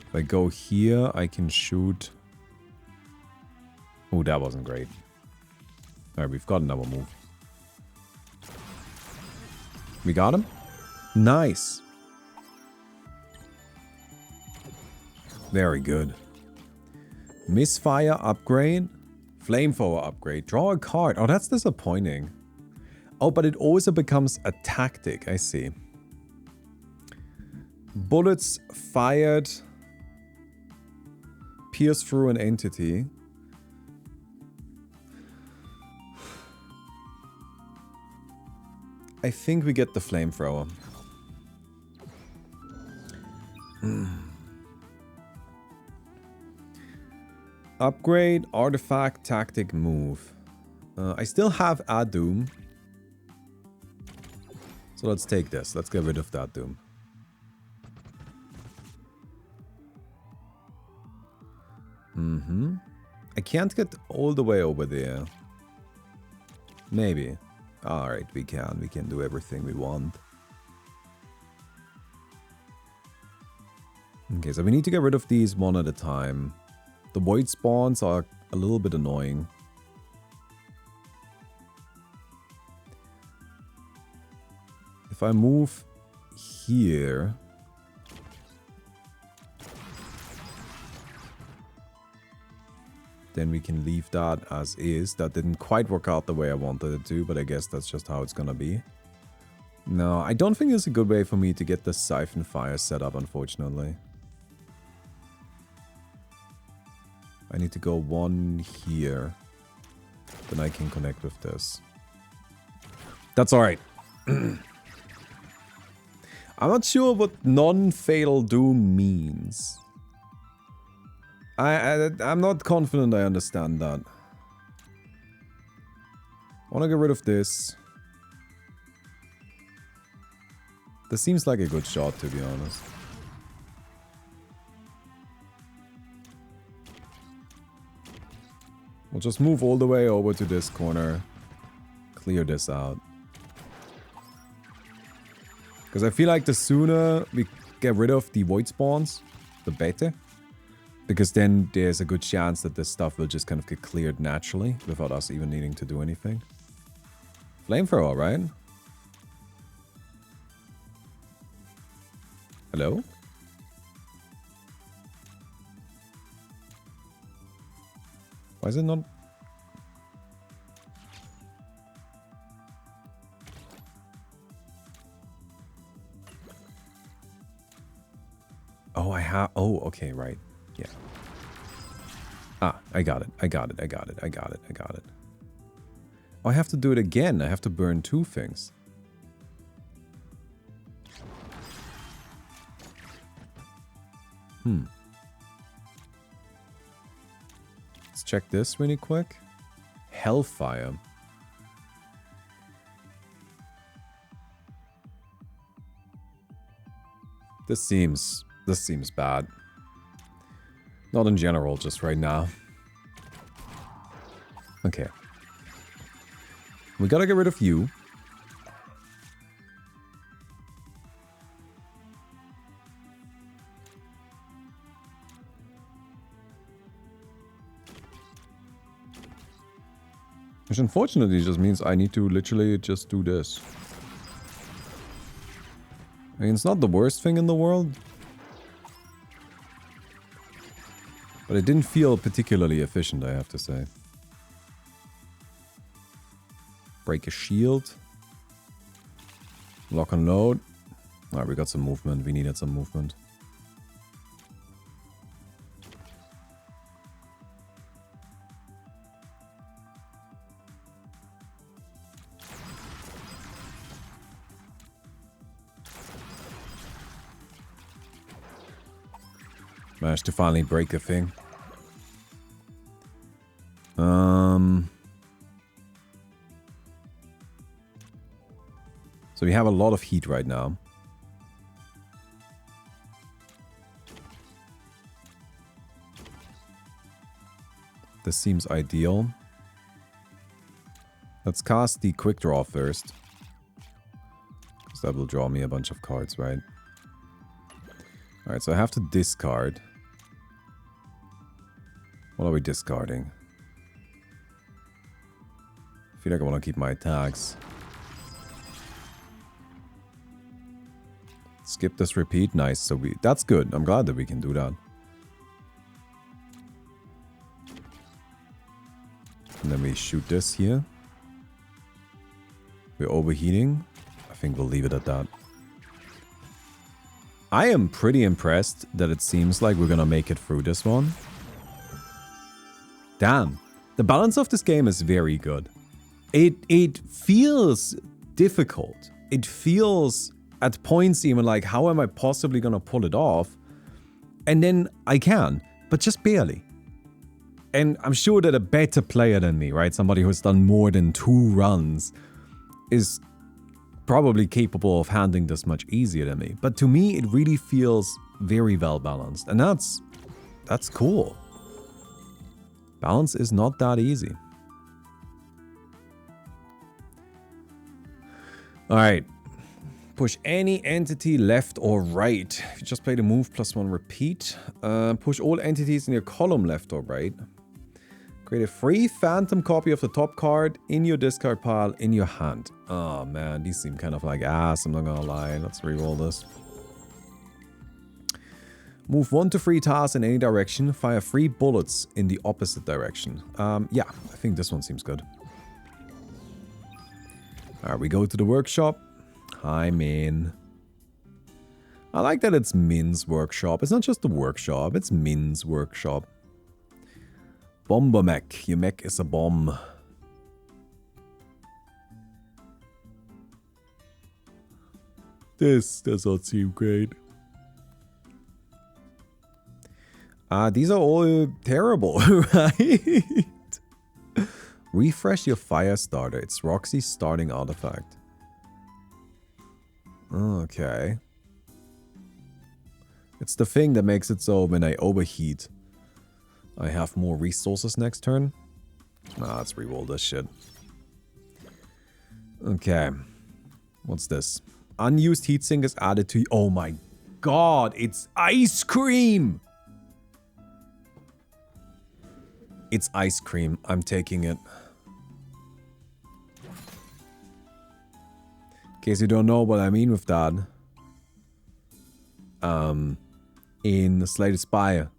If I go here, I can shoot. Oh, that wasn't great. Alright, we've got another move. We got him? Nice. Very good. Misfire upgrade. Flamethrower upgrade. Draw a card. Oh, that's disappointing. Oh, but it also becomes a tactic. I see. Bullets fired. Pierce through an entity. I think we get the flamethrower. Upgrade, artifact, tactic, move. I still have a doom. So let's take this. Let's get rid of that doom. I can't get all the way over there. Maybe. Alright, we can. We can do everything we want. Okay, so we need to get rid of these one at a time. The void spawns are a little bit annoying. If I move here... then we can leave that as is. That didn't quite work out the way I wanted it to, but I guess that's just how it's gonna be. No, I don't think it's a good way for me to get the Siphon Fire set up, unfortunately. I need to go one here. then I can connect with this. That's alright. I'm not sure what non-fatal doom means. I'm not confident I understand that. I want to get rid of this. This seems like a good shot, to be honest. We'll just move all the way over to this corner. Clear this out. Because I feel like the sooner we get rid of the void spawns, the better. Because then there's a good chance that this stuff will just kind of get cleared naturally without us even needing to do anything. Flamethrower, right? Hello? Why is it not? Oh, I have. Oh, okay, right. Yeah. Ah, I got it. I got it. I got it. I got it. I got it. Oh, I have to do it again. I have to burn 2 things. Let's check this really quick. Hellfire. This seems bad. Not in general, just right now. Okay. We gotta get rid of you. Which unfortunately just means I need to literally just do this. I mean, it's not the worst thing in the world. But it didn't feel particularly efficient, I have to say. Break a shield. Lock and load. Alright, we got some movement. We needed some movement. Managed to finally break the thing. So we have a lot of heat right now. This seems ideal. Let's cast the quick draw first. Because that will draw me a bunch of cards, right? Alright, so I have to discard. What are we discarding? I feel like I want to keep my attacks. Skip this repeat. Nice. So that's good. I'm glad that we can do that. And then we shoot this here. We're overheating. I think we'll leave it at that. I am pretty impressed that it seems like we're gonna make it through this one. Damn. The balance of this game is very good. It feels difficult. It feels at points even like, how am I possibly gonna pull it off? And then I can, but just barely. And I'm sure that a better player than me, right? Somebody who's done more than 2 runs is probably capable of handling this much easier than me. But to me, it really feels very well balanced. And that's cool. Balance is not that easy. Alright. Push any entity left or right. If you just play the move +1 repeat. Push all entities in your column left or right. Create a free phantom copy of the top card in your discard pile in your hand. Oh man, these seem kind of like ass, I'm not gonna lie. Let's reroll this. Move 1 to 3 tiles in any direction. Fire 3 bullets in the opposite direction. Yeah, I think this one seems good. Alright, we go to the workshop. Hi, Min. I like that it's Min's workshop. It's not just the workshop, it's Min's workshop. Bomber mech. Your mech is a bomb. This does not seem great. These are all terrible, right? Refresh your fire starter. It's Roxy's starting artifact. Okay. It's the thing that makes it so when I overheat, I have more resources next turn. Let's reroll this shit. Okay. What's this? Unused heatsink is added to... Oh my god, it's ice cream! It's ice cream. I'm taking it. In case you don't know what I mean with that. In Slay the Spire,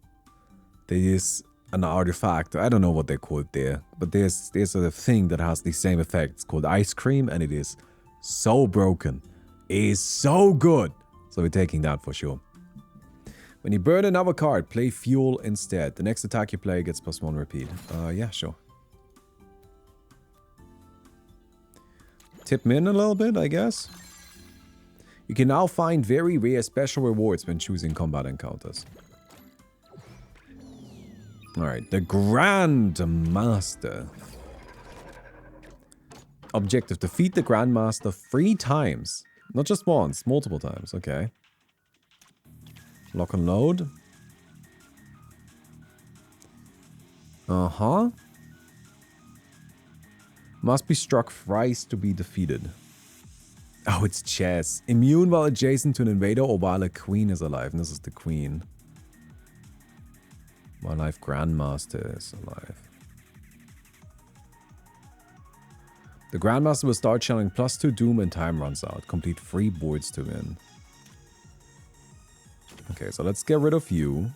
there is an artifact. I don't know what they call it there. But there's a thing that has the same effect. It's called ice cream, and it is so broken. It is so good. So we're taking that for sure. When you burn another card, play fuel instead. The next attack you play gets +1 repeat. Yeah, sure. Tip me in a little bit, I guess. You can now find very rare special rewards when choosing combat encounters. Alright, the Grand Master. Objective, defeat the Grand Master 3 times. Not just once, multiple times, okay. Lock and load. Uh-huh. Must be struck thrice to be defeated. Oh, it's chess. Immune while adjacent to an invader or while a queen is alive. And this is the queen. While life Grandmaster is alive. The Grandmaster will start channeling +2 Doom when time runs out. Complete 3 boards to win. Okay, so let's get rid of you.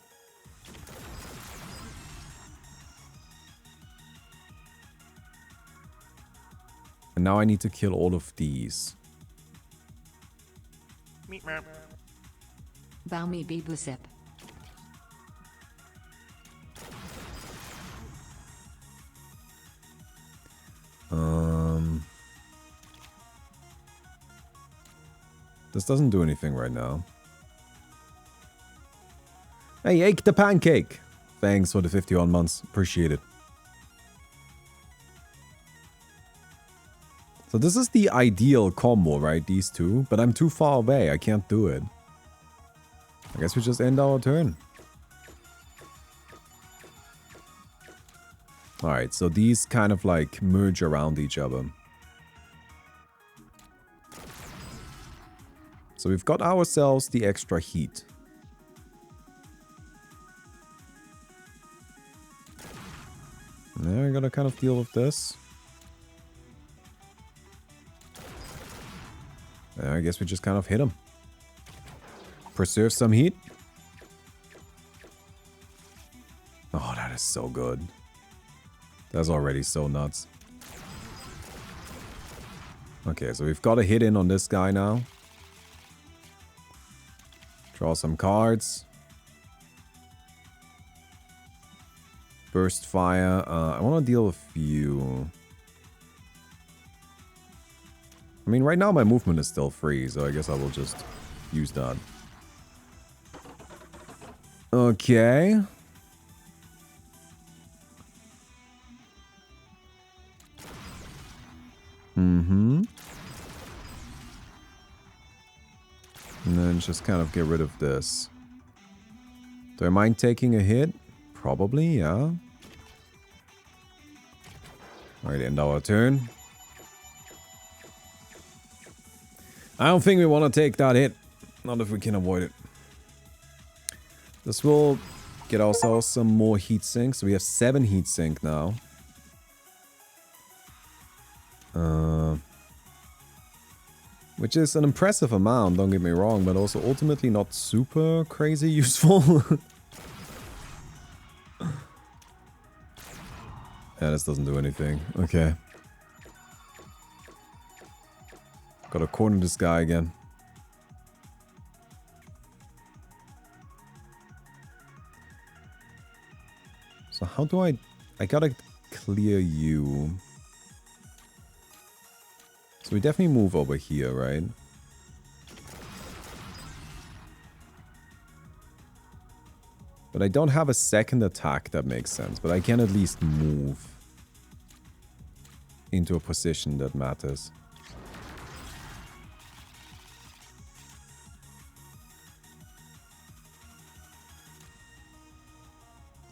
And now I need to kill all of these. Baumi Biblisip. This doesn't do anything right now. Hey, Ache the Pancake! Thanks for the 51 months. Appreciate it. So this is the ideal combo, right? These two. But I'm too far away. I can't do it. I guess we just end our turn. Alright, so these kind of like merge around each other. So we've got ourselves the extra heat. Now I gotta kind of deal with this. I guess we just kind of hit him. Preserve some heat. Oh, that is so good. That's already so nuts. Okay, so we've got a hit in on this guy now. Draw some cards. Burst fire. I want to deal with you. I mean, right now my movement is still free, so I guess I will just use that. Okay. Mm-hmm. And then just kind of get rid of this. Do I mind taking a hit? Probably, yeah. Alright, end our turn. I don't think we want to take that hit. Not if we can avoid it. This will get ourselves some more heat sinks. So we have 7 heat sink now. Which is an impressive amount, don't get me wrong, but also ultimately not super crazy useful. Yeah, this doesn't do anything. Okay. Gotta corner this guy again. So how do I gotta clear you. So we definitely move over here, right? But I don't have a second attack that makes sense. But I can at least move into a position that matters.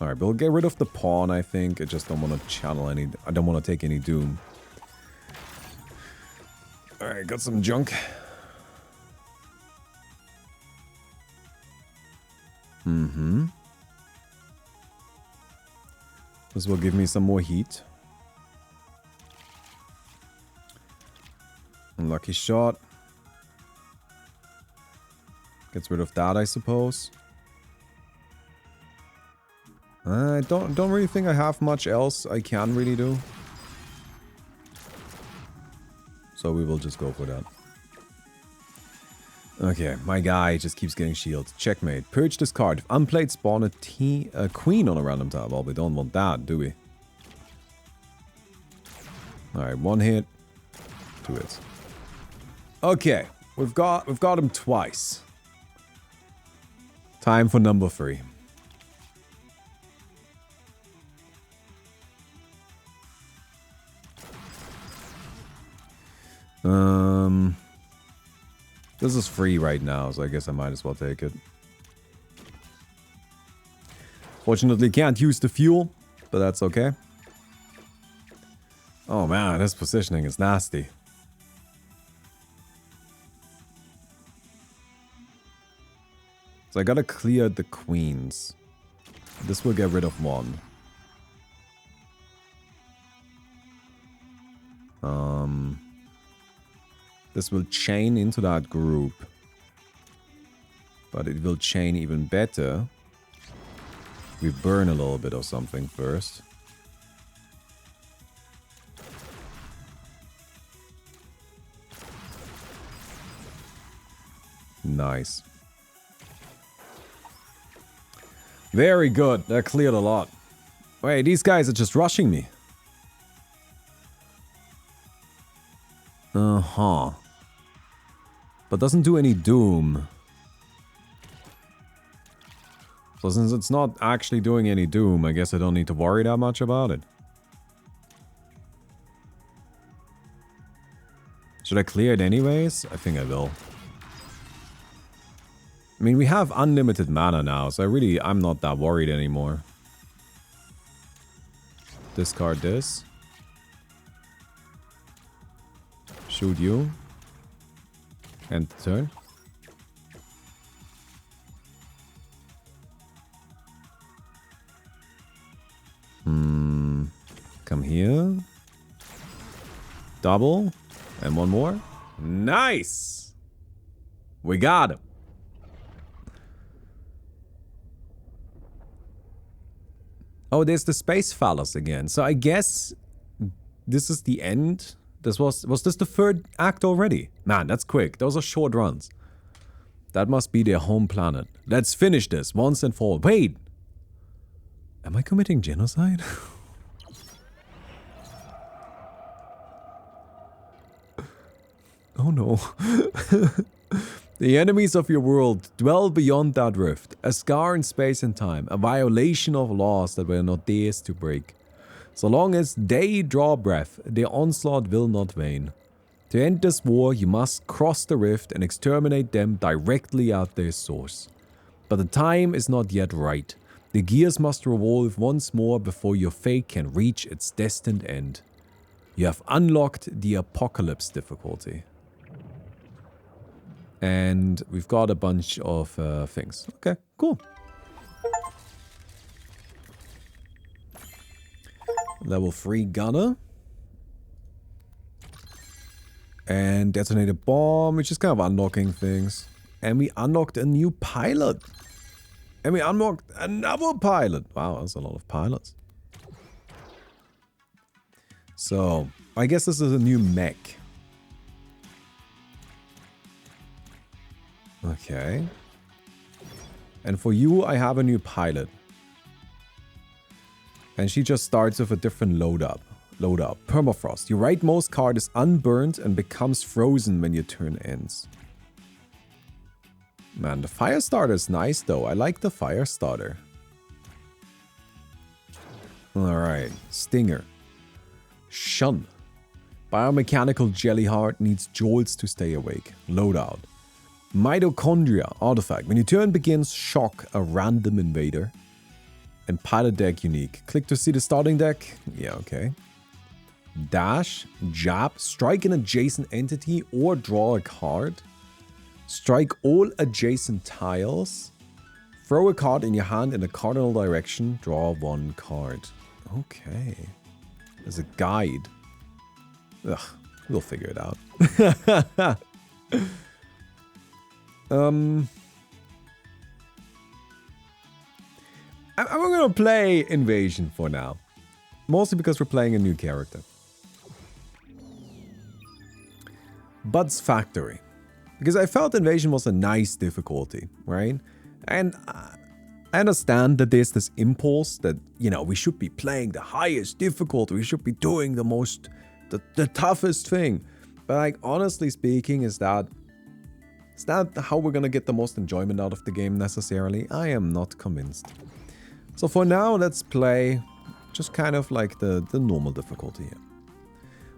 Alright, we'll get rid of the pawn, I think. I just don't want to channel any... I don't want to take any doom. Alright, got some junk. Mm-hmm. This will give me some more heat. Unlucky shot. Gets rid of that, I suppose. I don't really think I have much else I can really do. So we will just go for that. Okay, my guy just keeps getting shields. Checkmate. Purge this card. If unplayed, spawn a queen on a random tile. Well, we don't want that, do we? Alright, 1 hit. 2 hits. Okay, we've got him twice. Time for number 3. This is free right now, so I guess I might as well take it. Fortunately, can't use the fuel, but that's okay. Oh man, this positioning is nasty. So I gotta clear the queens. This will get rid of 1. This will chain into that group. But it will chain even better. We burn a little bit of something first. Nice. Very good. That cleared a lot. Wait, these guys are just rushing me. Uh-huh. But doesn't do any doom. So since it's not actually doing any doom, I guess I don't need to worry that much about it. Should I clear it anyways? I think I will. I mean, we have unlimited mana now, so I'm not that worried anymore. Discard this. Shoot you. End the turn. Come here. Double. And 1 more. Nice! We got him. Oh, there's the space phallus again. So I guess this is the end. Was this the 3rd act already? Man, that's quick. Those are short runs. That must be their home planet. Let's finish this once and for all. Wait! Am I committing genocide? Oh no. The enemies of your world dwell beyond that rift. A scar in space and time. A violation of laws that were not theirs to break. So long as they draw breath, their onslaught will not wane. To end this war, you must cross the rift and exterminate them directly at their source. But the time is not yet right. The gears must revolve once more before your fate can reach its destined end. You have unlocked the Apocalypse difficulty. And we've got a bunch of things. Okay, cool. Level 3 gunner. And detonate a bomb, which is kind of unlocking things. And we unlocked a new pilot. And we unlocked another pilot. Wow, that's a lot of pilots. So, I guess this is a new mech. Okay. And for you, I have a new pilot. And she just starts with a different load up. Permafrost. Your rightmost card is unburned and becomes frozen when your turn ends. Man, the fire starter is nice though. I like the fire starter. Alright. Stinger. Shun. Biomechanical jelly heart needs jolts to stay awake. Loadout. Mitochondria artifact. When your turn begins, shock a random invader. And pilot deck unique. Click to see the starting deck. Yeah, okay. Dash. Jab. Strike an adjacent entity or draw a card. Strike all adjacent tiles. Throw a card in your hand in a cardinal direction. Draw one card. Okay. There's a guide. Ugh, we'll figure it out. I'm gonna play Invasion for now. Mostly because we're playing a new character. Bud's Factory. Because I felt Invasion was a nice difficulty, right? And I understand that there's this impulse that, you know, we should be playing the highest difficulty. We should be doing the toughest thing. But like, honestly speaking, is that how we're gonna get the most enjoyment out of the game necessarily? I am not convinced. So for now, let's play just kind of like the normal difficulty here.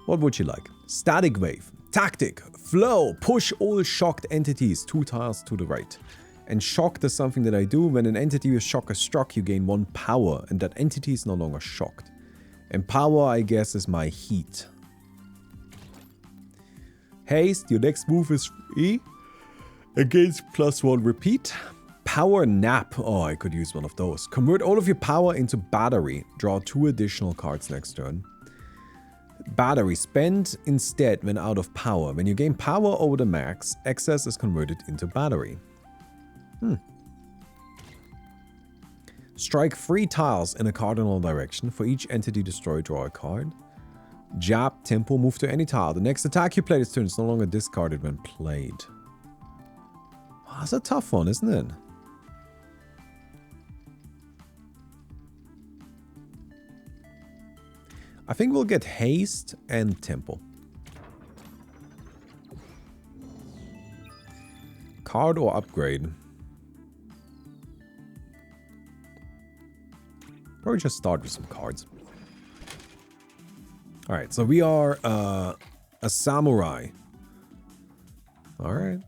What would you like? Static Wave. Tactic. Flow. Push all shocked entities 2 tiles to the right. And shocked is something that I do. When an entity with shock is struck, you gain 1 power. And that entity is no longer shocked. And power, I guess, is my heat. Haste. Your next move is free. Against +1 repeat. Power Nap. Oh, I could use one of those. Convert all of your power into battery. Draw 2 additional cards next turn. Battery. Spend instead when out of power. When you gain power over the max, excess is converted into battery. Strike 3 tiles in a cardinal direction. For each entity destroyed, draw a card. Jab. Tempo. Move to any tile. The next attack you play this turn is no longer discarded when played. Wow, that's a tough one, isn't it? I think we'll get haste and tempo. Card or upgrade? Probably just start with some cards. Alright, so we are a samurai. Alright.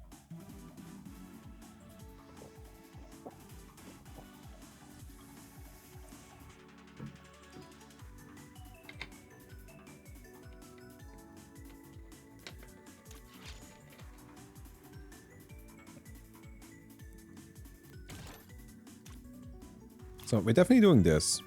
So we're definitely doing this.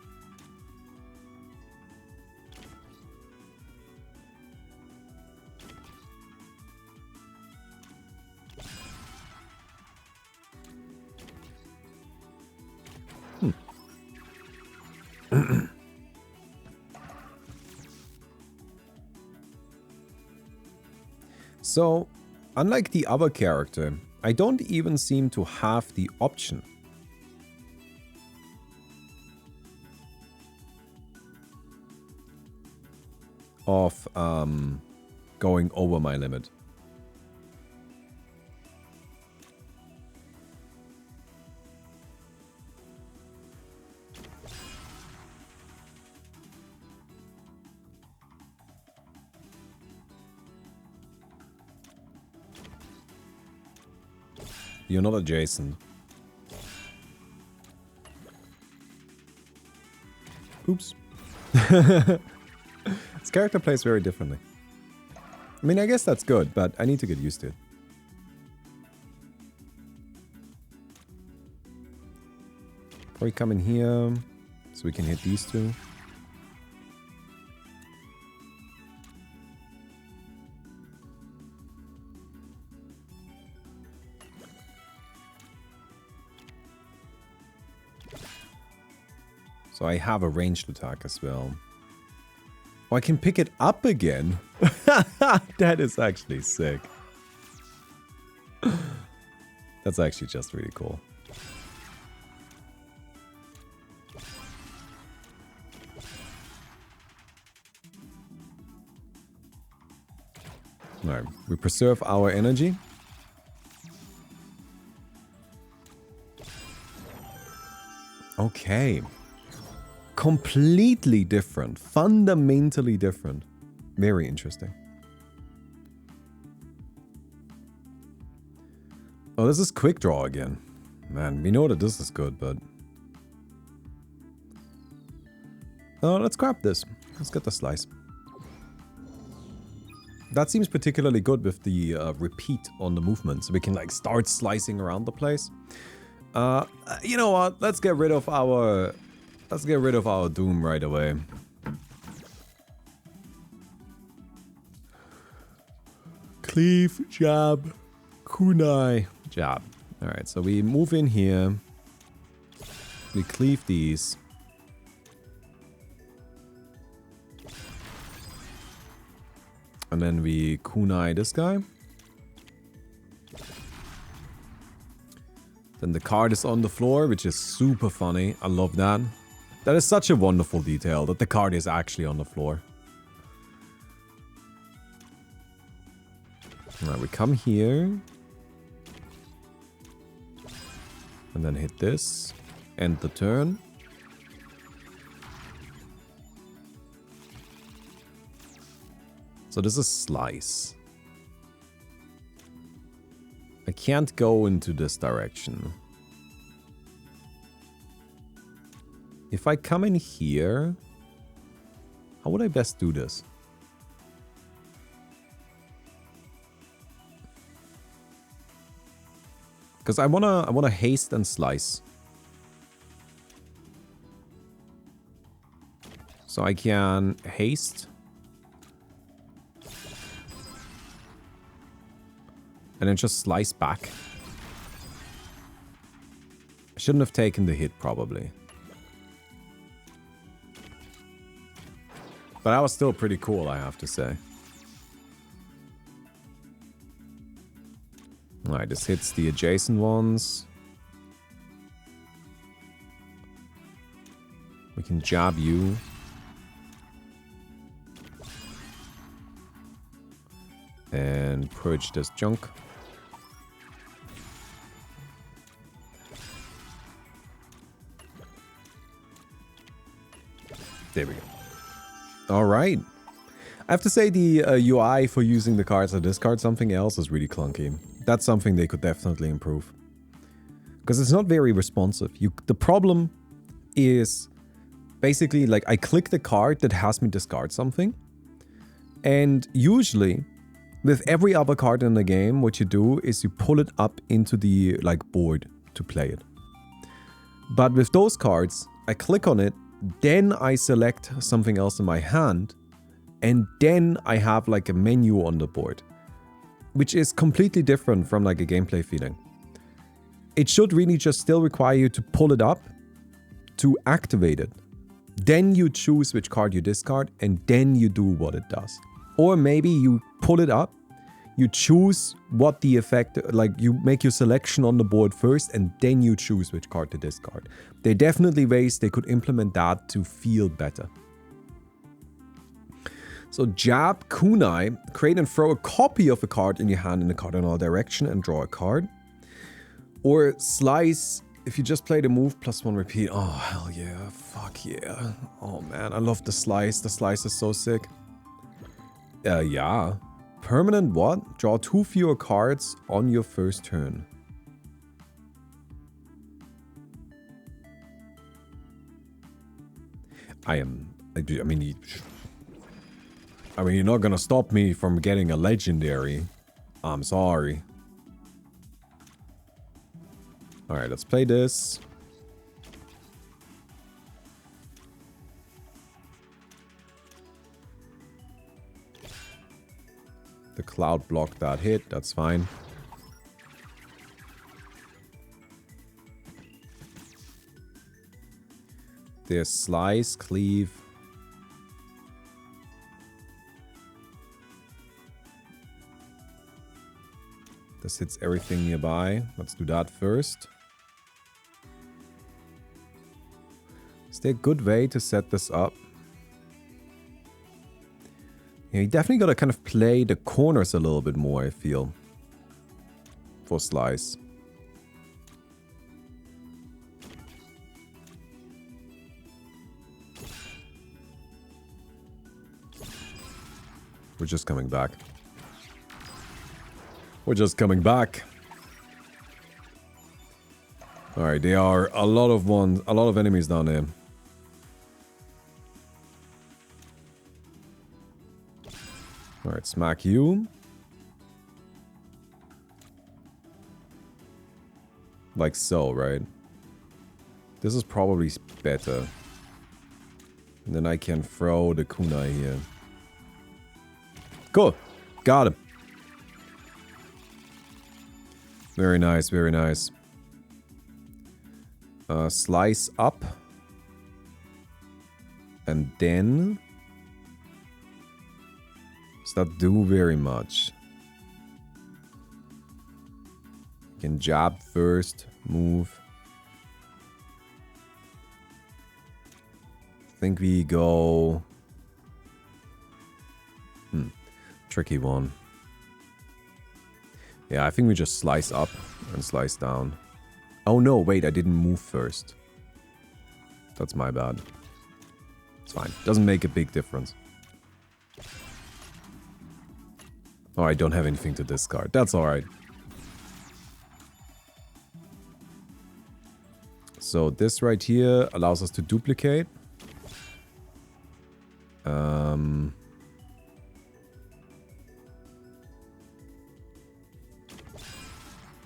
So, unlike the other character, I don't even seem to have the option of going over my limit. You're not adjacent. Oops. This character plays very differently. I mean, I guess that's good, but I need to get used to it. Probably come in here, so we can hit these two. So I have a ranged attack as well. Oh, I can pick it up again. That is actually sick. That's actually just really cool. Alright, we preserve our energy. Okay. completely different. Fundamentally different. Very interesting. Oh, this is quick draw again. Man, we know that this is good, but... Oh, let's grab this. Let's get the slice. That seems particularly good with the repeat on the movement. So we can like start slicing around the place. You know what? Let's get rid of our Doom right away. Cleave, jab, kunai, jab. Alright, so we move in here. We cleave these. And then we kunai this guy. Then the card is on the floor, which is super funny. I love that. That is such a wonderful detail, that the card is actually on the floor. Alright, we come here. And then hit this. End the turn. So this is slice. I can't go into this direction. If I come in here, how would I best do this? Because I wanna haste and slice. So I can haste. And then just slice back. I shouldn't have taken the hit, probably. But that was still pretty cool, I have to say. Alright, this hits the adjacent ones. We can jab you. And purge this junk. There we go. Alright. I have to say the UI for using the cards to discard something else is really clunky. That's something they could definitely improve. Because it's not very responsive. The problem is basically like I click the card that has me discard something. And usually with every other card in the game, what you do is you pull it up into the like board to play it. But with those cards, I click on it, then I select something else in my hand, and then I have like a menu on the board, which is completely different from like a gameplay feeling. It should really just still require you to pull it up to activate it. Then you choose which card you discard, and then you do what it does. Or maybe you pull it up, you choose what the effect, like you make your selection on the board first, and then you choose which card to discard. There are definitely ways they could implement that to feel better. So jab, kunai, create and throw a copy of a card in your hand in the cardinal direction and draw a card. Or slice, if you just play the move +1 repeat. Oh, hell yeah. Fuck yeah. Oh man, I love the slice. The slice is so sick. Yeah. Permanent what? Draw 2 fewer cards on your first turn. I mean, you're not gonna stop me from getting a legendary. I'm sorry. Alright, let's play this. The cloud blocked that hit, that's fine. There's slice, cleave. This hits everything nearby. Let's do that first. Is there a good way to set this up? Yeah, you definitely gotta kind of play the corners a little bit more, I feel. For slice. We're just coming back. We're just coming back. Alright, there are a lot of enemies down there. Alright, smack you. Like so, right? This is probably better. And then I can throw the kunai here. Cool. Got him. Very nice, very nice. Slice up. And then... does not do very much. Can jab first, move. I think we go... tricky one. Yeah, I think we just slice up and slice down. Oh no, wait, I didn't move first. That's my bad. It's fine. Doesn't make a big difference. Oh, I don't have anything to discard. That's alright. So this right here allows us to duplicate.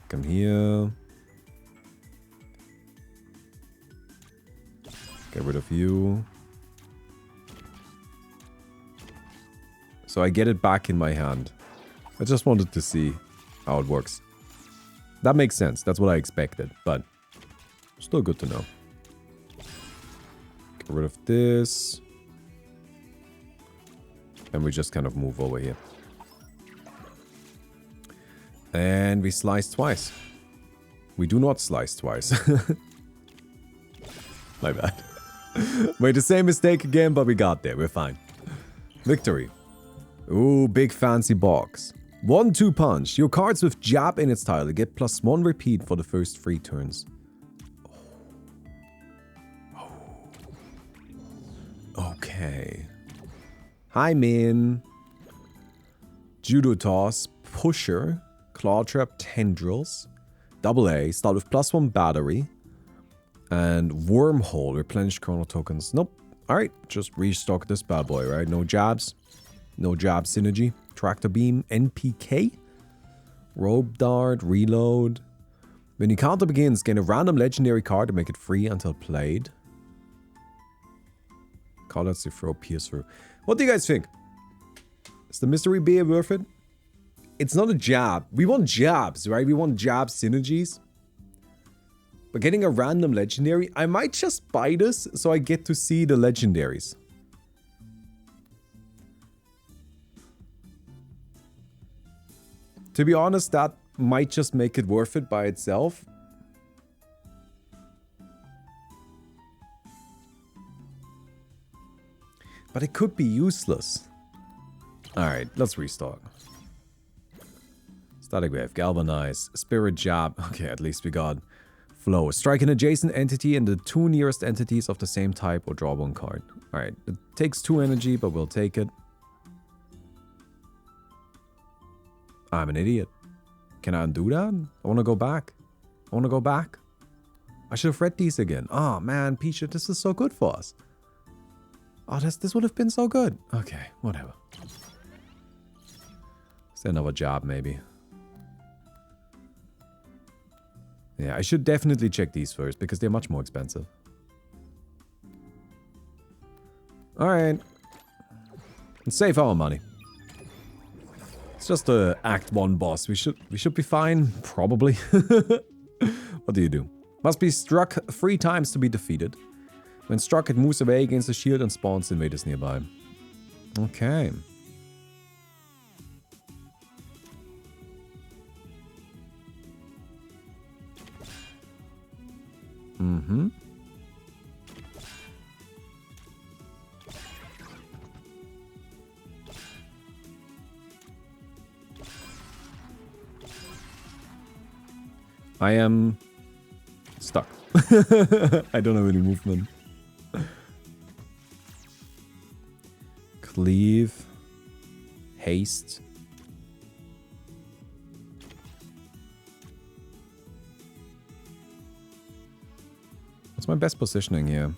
Come here. Get rid of you. So I get it back in my hand. I just wanted to see how it works. That makes sense. That's what I expected, but still good to know. Get rid of this. And we just kind of move over here. And we slice twice. We do not slice twice. My bad. Made the same mistake again, but we got there. We're fine. Victory. Ooh, big fancy box. 1-2 punch. Your cards with jab in its title get +1 repeat for the first 3 turns. Okay. Hi, Min. Judo toss. Pusher. Claw trap. Tendrils. AA. Start with +1 battery. And wormhole. Replenish chrono tokens. Nope. Alright. Just restock this bad boy, right? No jabs. No jab synergy. Tractor beam. NPK. Rope dart. Reload. When your counter begins, gain a random legendary card to make it free until played. Cards to throw pierce through. What do you guys think? Is the mystery beer worth it? It's not a jab. We want jabs, right? We want jab synergies. But getting a random legendary, I might just buy this so I get to see the legendaries. To be honest, that might just make it worth it by itself. But it could be useless. Alright, let's restock. Static Wave, Galvanize, Spirit Jab. Okay, at least we got Flow. Strike an adjacent entity and the 2 nearest entities of the same type or draw 1 card. Alright, it takes 2 energy, but we'll take it. I'm an idiot. Can I undo that? I want to go back. I want to go back. I should have read these again. Oh man, Peach, this is so good for us. Oh, this would have been so good. Okay, whatever. Is there another job, maybe? Yeah, I should definitely check these first, because they're much more expensive. Alright. And save our money. It's just a Act 1 boss. We should be fine, probably. What do you do? Must be struck 3 times to be defeated. When struck, it moves away against the shield and spawns invaders nearby. Okay. Mm-hmm. I am stuck. I don't have any movement. Cleave. Haste. What's my best positioning here?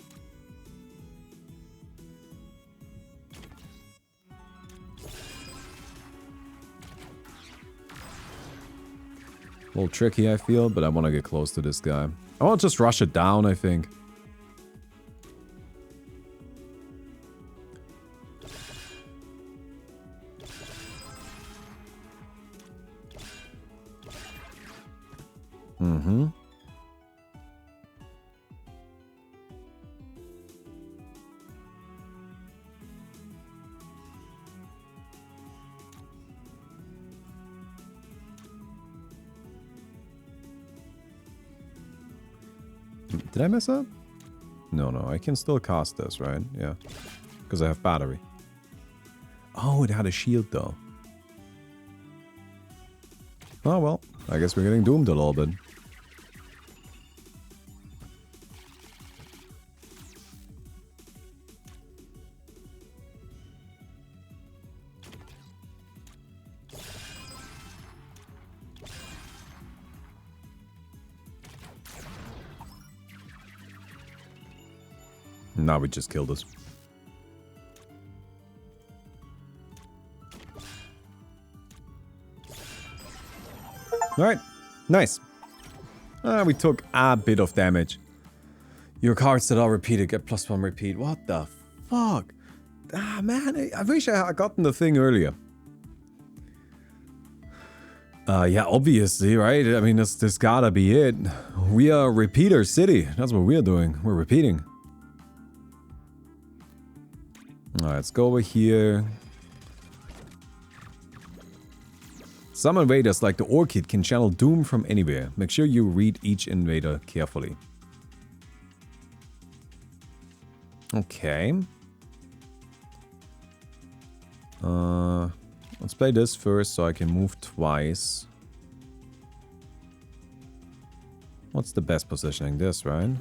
A little tricky, I feel, but I want to get close to this guy. I want to just rush it down, I think. Mm-hmm. Did I mess up? No, I can still cast this, right? Yeah. Because I have battery. Oh, it had a shield, though. Oh, well. I guess we're getting doomed a little bit. Now we just killed us. Alright, nice. We took a bit of damage. Your cards that are repeated get +1 repeat. What the fuck? Ah, man, I wish I had gotten the thing earlier. Yeah, obviously, right? I mean, this gotta be it. We are Repeater City. That's what we're doing. We're repeating. Alright, let's go over here. Some invaders, like the Orchid, can channel Doom from anywhere. Make sure you read each invader carefully. Okay. Let's play this first so I can move twice. What's the best positioning? This, right?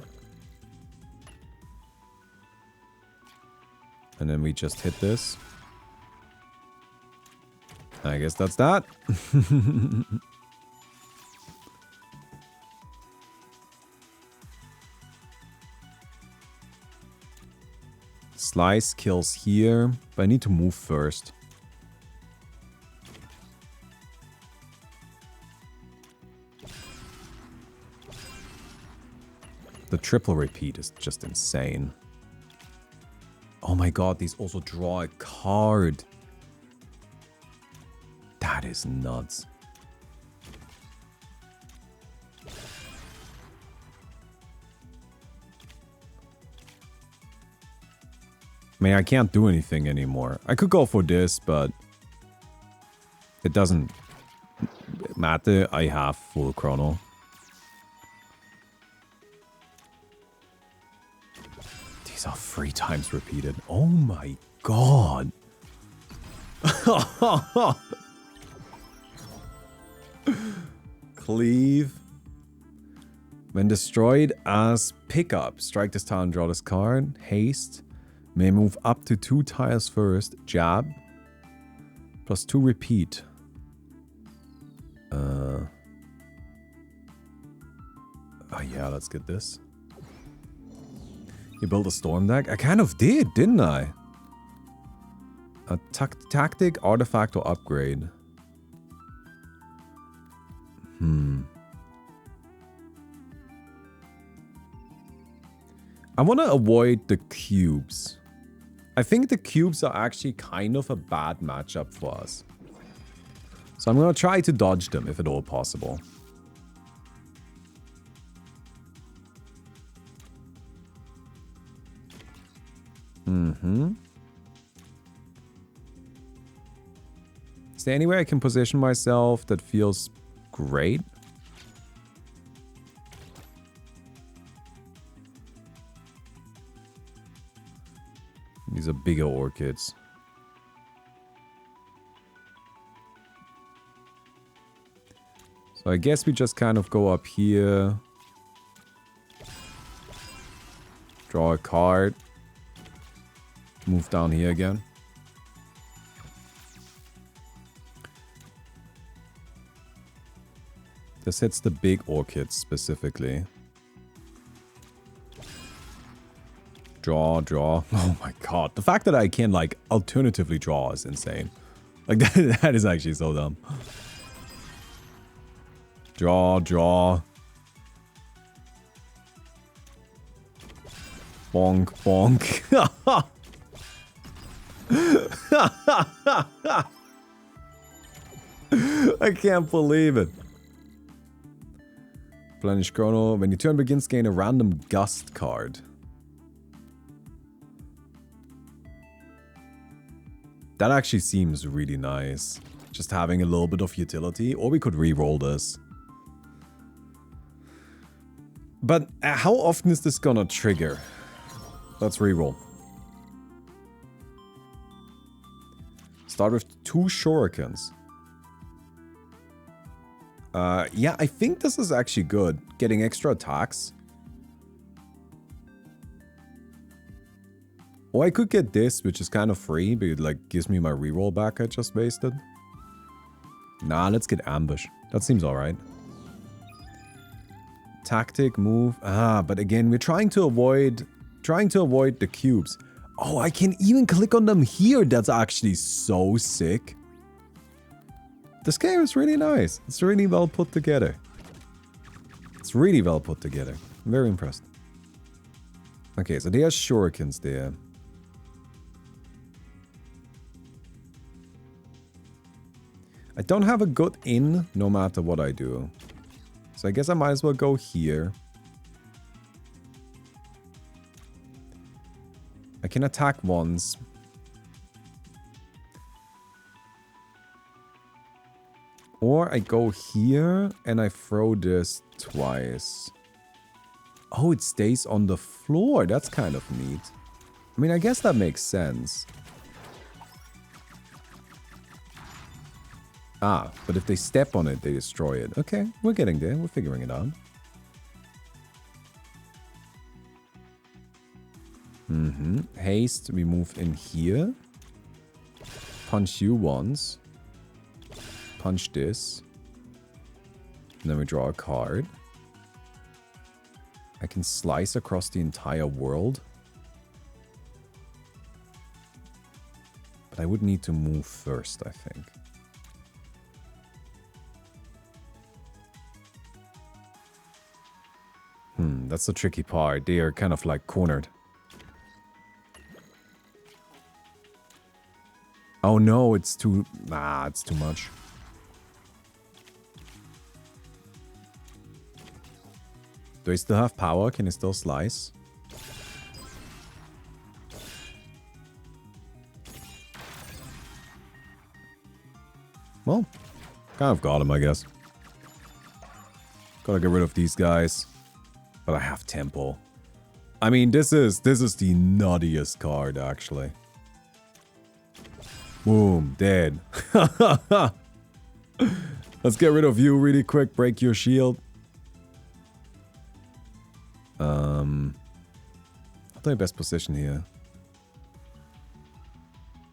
And then we just hit this. I guess that's that. Slice kills here, but I need to move first. The triple repeat is just insane. Oh my god, these also draw a card. That is nuts. I mean, I can't do anything anymore. I could go for this, but it doesn't matter. I have full chrono. These are 3 times repeated. Oh my god. Cleave. When destroyed as pickup, strike this tile and draw this card. Haste. May move up to 2 tiles first. Jab. +2 repeat. Oh yeah, let's get this. You built a storm deck? I kind of did, didn't I? A tactic, artifact, or upgrade. I want to avoid the cubes. I think the cubes are actually kind of a bad matchup for us. So I'm going to try to dodge them if at all possible. Is there anywhere I can position myself that feels great? These are bigger orchids. So I guess we just kind of go up here. Draw a card. Move down here again. This hits the big orchids specifically. Draw, draw. Oh my god. The fact that I can, like, alternatively draw is insane. Like, that is actually so dumb. Draw, draw. Bonk, bonk. I can't believe it. Plenish Chrono. When your turn begins, gain a random gust card. That actually seems really nice. Just having a little bit of utility. Or we could re-roll this. But how often is this gonna trigger? Let's re-roll. Start with 2 shurikens. Yeah, I think this is actually good. Getting extra attacks. Or I could get this, which is kind of free, but it like gives me my reroll back I just wasted. Nah, let's get ambush. That seems alright. Tactic, move. Ah, but again, we're trying to avoid the cubes. Oh, I can even click on them here. That's actually so sick. This game is really nice. It's really well put together. It's really well put together. I'm very impressed. Okay, so there's shurikens there. I don't have a good in no matter what I do. So I guess I might as well go here. I can attack once. Or I go here and I throw this twice. Oh, it stays on the floor. That's kind of neat. I mean, I guess that makes sense. Ah, but if they step on it, they destroy it. Okay, we're getting there. We're figuring it out. Haste, we move in here. Punch you once. Punch this. And then we draw a card. I can slice across the entire world. But I would need to move first, I think. That's the tricky part. They are kind of like cornered. Oh no, it's too... Nah, it's too much. Do I still have power? Can I still slice? Well, kind of got him, I guess. Gotta get rid of these guys. But I have tempo. I mean, this is the nuttiest card, actually. Boom, dead. Let's get rid of you really quick. Break your shield. What's my best position here?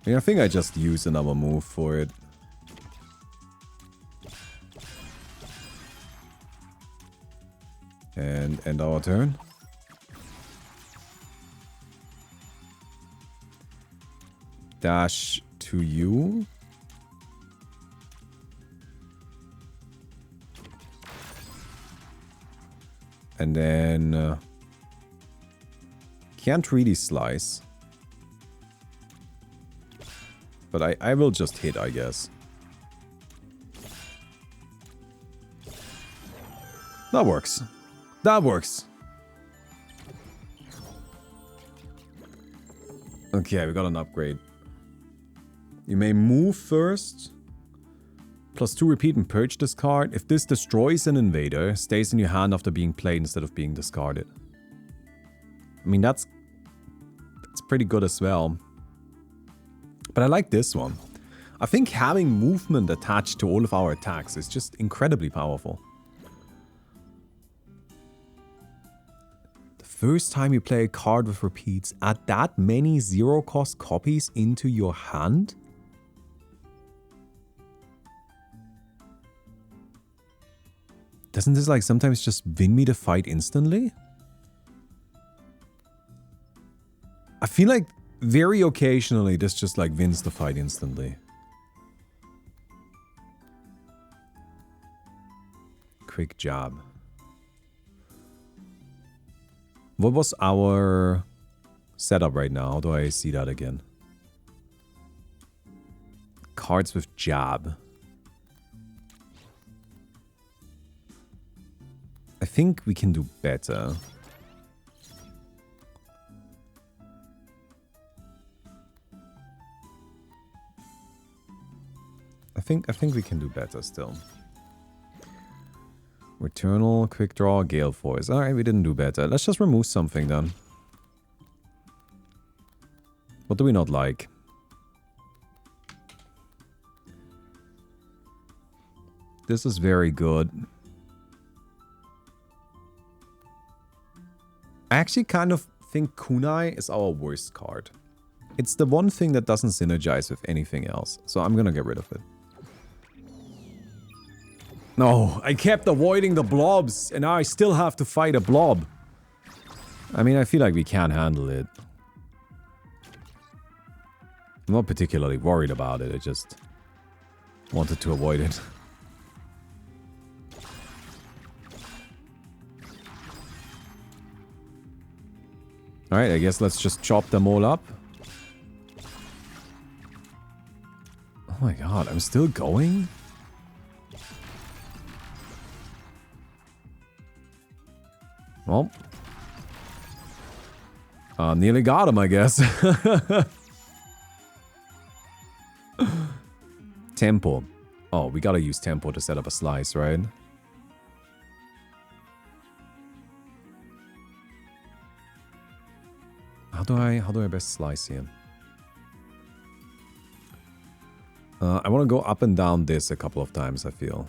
I mean, I think I just use another move for it. And end our turn. Dash to you. And then... can't really slice. But I will just hit, I guess. That works. That works. Okay, we got an upgrade. You may move first. +2 repeat and purge this card. If this destroys an invader, stays in your hand after being played instead of being discarded. I mean, that's pretty good as well. But I like this one. I think having movement attached to all of our attacks is just incredibly powerful. The first time you play a card with repeats, add that many zero-cost copies into your hand? Doesn't this like sometimes just win me the fight instantly? I feel like very occasionally this just like wins the fight instantly. Quick job. What was our setup right now? How do I see that again? Cards with jab. I think we can do better. I think we can do better still. Returnal, quick draw, gale force. Alright, we didn't do better. Let's just remove something then. What do we not like? This is very good. I actually kind of think Kunai is our worst card. It's the one thing that doesn't synergize with anything else. So I'm gonna get rid of it. No, I kept avoiding the blobs, and now I still have to fight a blob. I mean, I feel like we can't handle it. I'm not particularly worried about it, I just wanted to avoid it. Alright, I guess let's just chop them all up. Oh my god, I'm still going? Well. Nearly got him, I guess. Tempo. Oh, we gotta use tempo to set up a slice, right? How do I best slice here? I want to go up and down this a couple of times, I feel.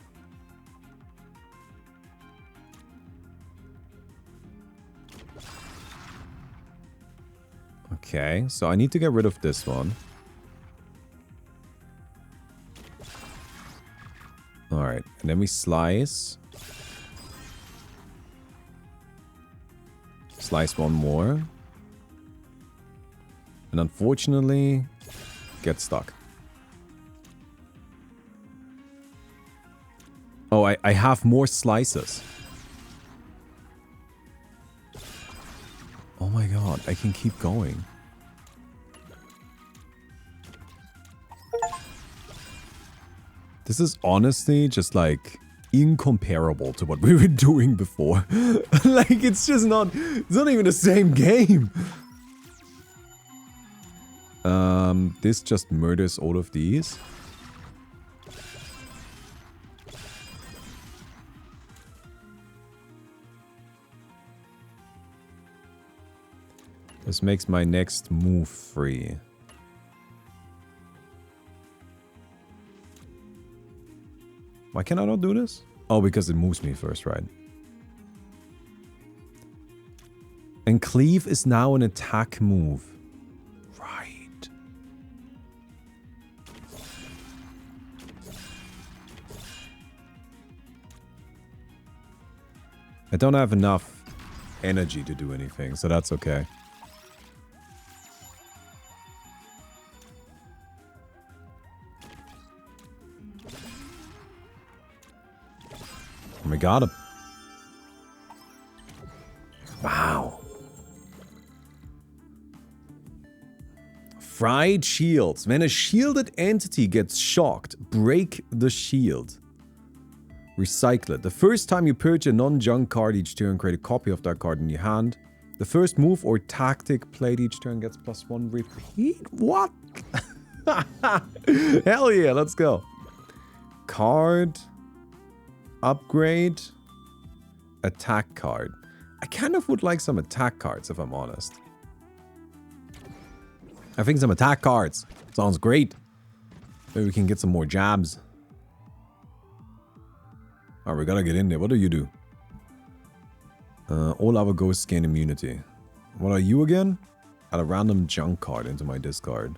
Okay, so I need to get rid of this one. Alright, and then we slice. Slice one more. And unfortunately, get stuck. Oh, I have more slices. Oh my god, I can keep going. This is honestly just like incomparable to what we were doing before. Like it's not even the same game. This just murders all of these. This makes my next move free. Why can I not do this? Oh, because it moves me first, right? And cleave is now an attack move. Right. I don't have enough energy to do anything, so that's okay. We got him. Wow. Fried shields. When a shielded entity gets shocked, break the shield. Recycle it. The first time you purge a non-junk card each turn, create a copy of that card in your hand. The first move or tactic played each turn gets +1 repeat. What? Hell yeah, let's go. Card. Upgrade. Attack card. I kind of would like some attack cards, if I'm honest. I think some attack cards sounds great. Maybe we can get some more jabs. Alright, we gotta get in there. What do you do? All other ghosts gain immunity. What are you again? Add a random junk card into my discard.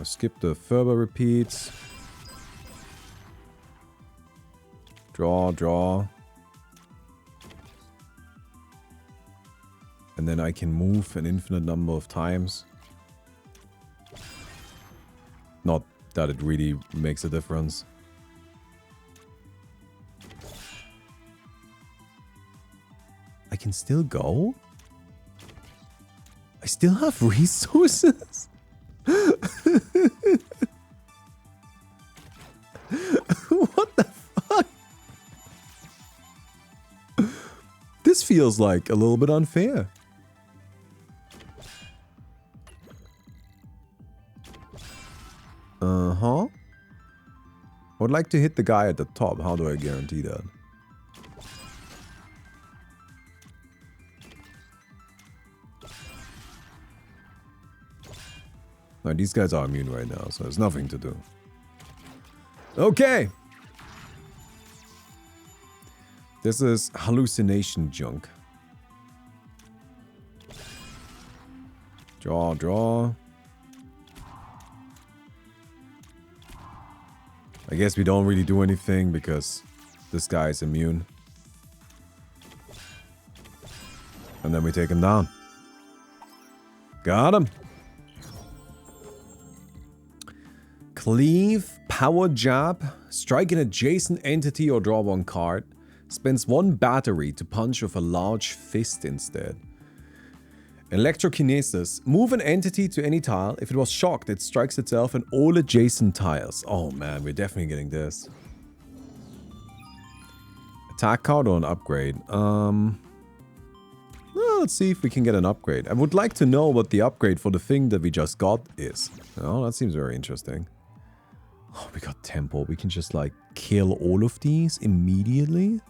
Skip the further repeats. Draw, draw. And then I can move an infinite number of times. Not that it really makes a difference. I can still go? I still have resources? What the fuck? This feels like a little bit unfair. Uh-huh. I would like to hit the guy at the top. How do I guarantee that? No, these guys are immune right now, so there's nothing to do. Okay. This is hallucination junk. Draw, draw. I guess we don't really do anything because this guy is immune. And then we take him down. Got him. Cleave, power jab, strike an adjacent entity or draw one card. Spends one battery to punch with a large fist instead. Electrokinesis. Move an entity to any tile. If it was shocked, it strikes itself and all adjacent tiles. Oh man, we're definitely getting this. Attack card or an upgrade? Well, let's see if we can get an upgrade. I would like to know what the upgrade for the thing that we just got is. Oh, that seems very interesting. Oh, we got tempo. We can just like kill all of these immediately.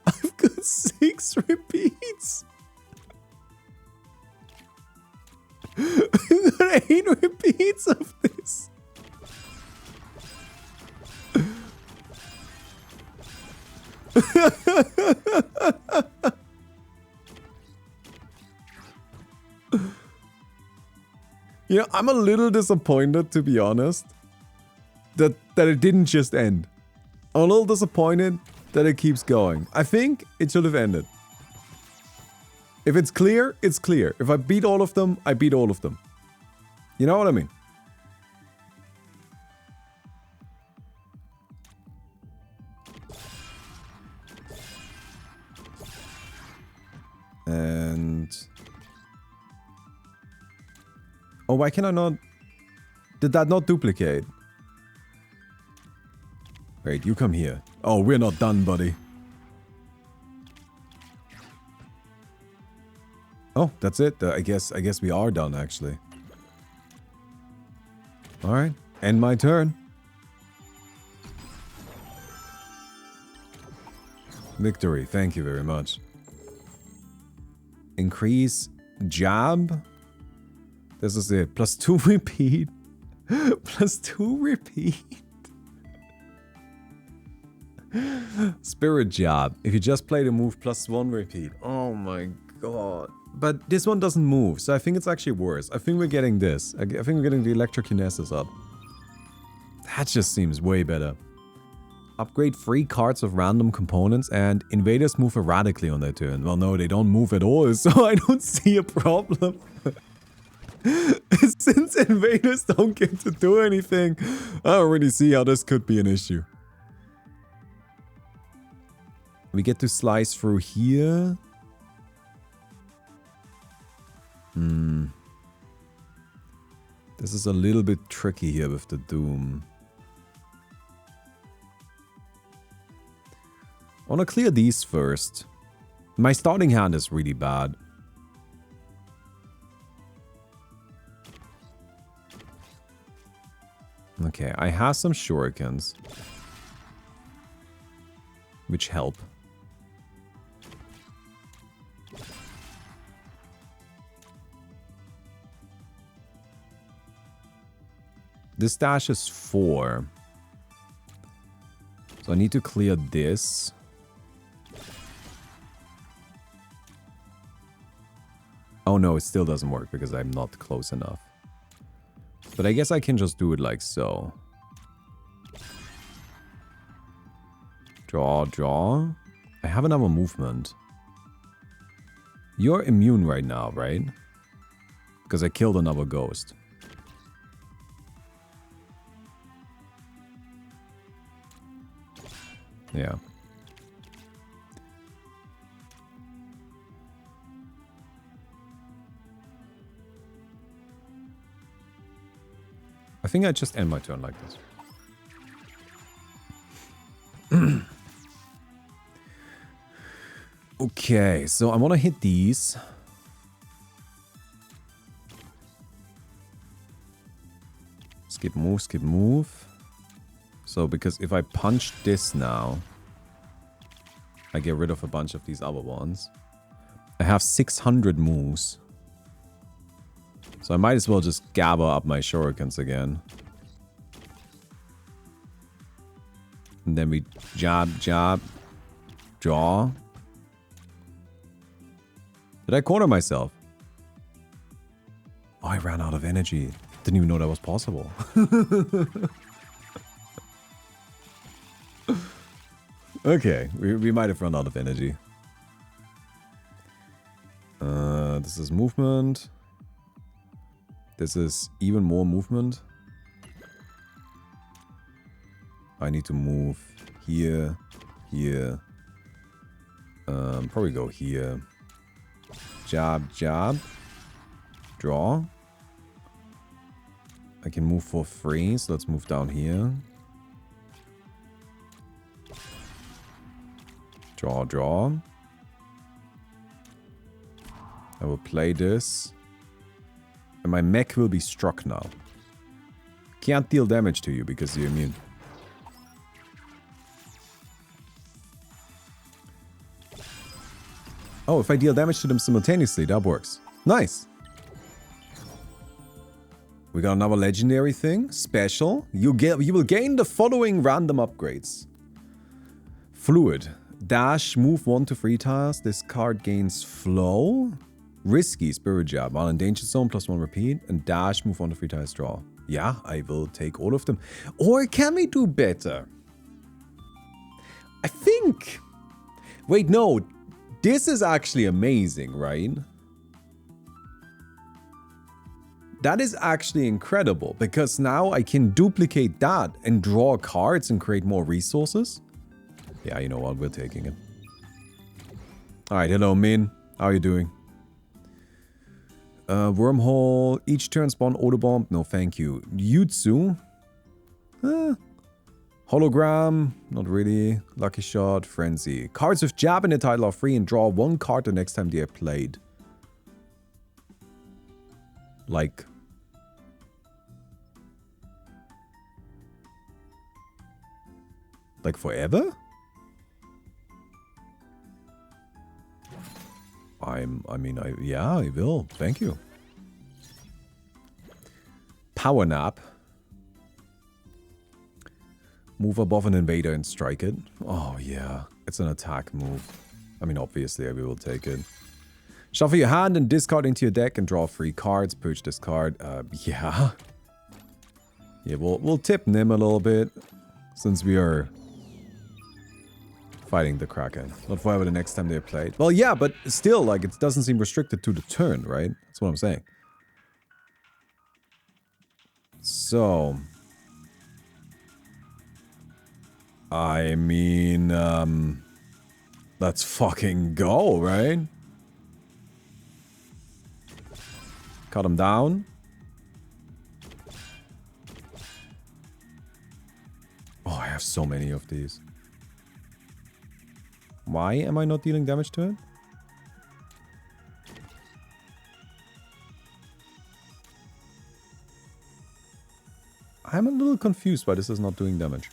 I've got 6 repeats. I've got 8 repeats of this. You know, I'm a little disappointed, to be honest, that it didn't just end. I'm a little disappointed that it keeps going. I think it should have ended. If it's clear, it's clear. If I beat all of them, I beat all of them. You know what I mean? And... oh, why can I not... did that not duplicate? Wait, you come here. Oh, we're not done, buddy. Oh, that's it. I guess we are done, actually. Alright, end my turn. Victory, thank you very much. Increase jab. This is it. +2 repeat. +2 repeat. Spirit jab. If you just play the move, +1 repeat. Oh my god. But this one doesn't move, so I think it's actually worse. I think we're getting this. I think we're getting the electrokinesis up. That just seems way better. Upgrade 3 cards of random components and invaders move erratically on their turn. Well, no, they don't move at all, so I don't see a problem. Since invaders don't get to do anything, I don't really see how this could be an issue. We get to slice through here. This is a little bit tricky here with the Doom. I want to clear these first. My starting hand is really bad. Okay, I have some shurikens, which help. This dash is 4. So I need to clear this. Oh no, it still doesn't work because I'm not close enough. But I guess I can just do it like so. Draw, draw. I have another movement. You're immune right now, right? Because I killed another ghost. Yeah. I think I just end my turn like this. Okay, so I want to hit these. Skip move, skip move. So, because if I punch this now, I get rid of a bunch of these other ones. I have 600 moves. So I might as well just gather up my shurikens again. And then we jab, jab, draw. Did I corner myself? Oh, I ran out of energy. Didn't even know that was possible. Okay, we might have run out of energy. This is movement. This is even more movement. I need to move here, here. Probably go here. Jab, jab. Draw. I can move for free, so let's move down here. Draw, draw. I will play this. And my mech will be struck now. Can't deal damage to you because you're immune. Oh, if I deal damage to them simultaneously, that works. Nice. We got another legendary thing. Special. You will gain the following random upgrades. Fluid. Dash, move 1 to 3 tiles. This card gains flow. Risky, spirit jab. While in danger zone, +1 repeat. And dash, move 1 to 3 tiles, draw. Yeah, I will take all of them. Or can we do better? I think... Wait, no. This is actually amazing, right? That is actually incredible, because now I can duplicate that and draw cards and create more resources. Yeah, you know what? We're taking it. Alright, hello, Min. How are you doing? Wormhole. Each turn spawn Autobomb. No, thank you. Jutsu. Hologram. Not really. Lucky Shot. Frenzy. Cards with jab in the title are free and draw 1 card the next time they are played. Like... Like forever? Yeah, I will. Thank you. Power Nap. Move above an invader and strike it. Oh, yeah. It's an attack move. I mean, obviously, I will take it. Shuffle your hand and discard into your deck and draw 3 cards. Purge this card. Yeah. Yeah, we'll tip Nim a little bit. Since we are... fighting the Kraken. Not forever the next time they played. Well, yeah, but still, like, it doesn't seem restricted to the turn, right? That's what I'm saying. So... I mean, let's fucking go, right? Cut him down. Oh, I have so many of these. Why am I not dealing damage to it? I'm a little confused why this is not doing damage.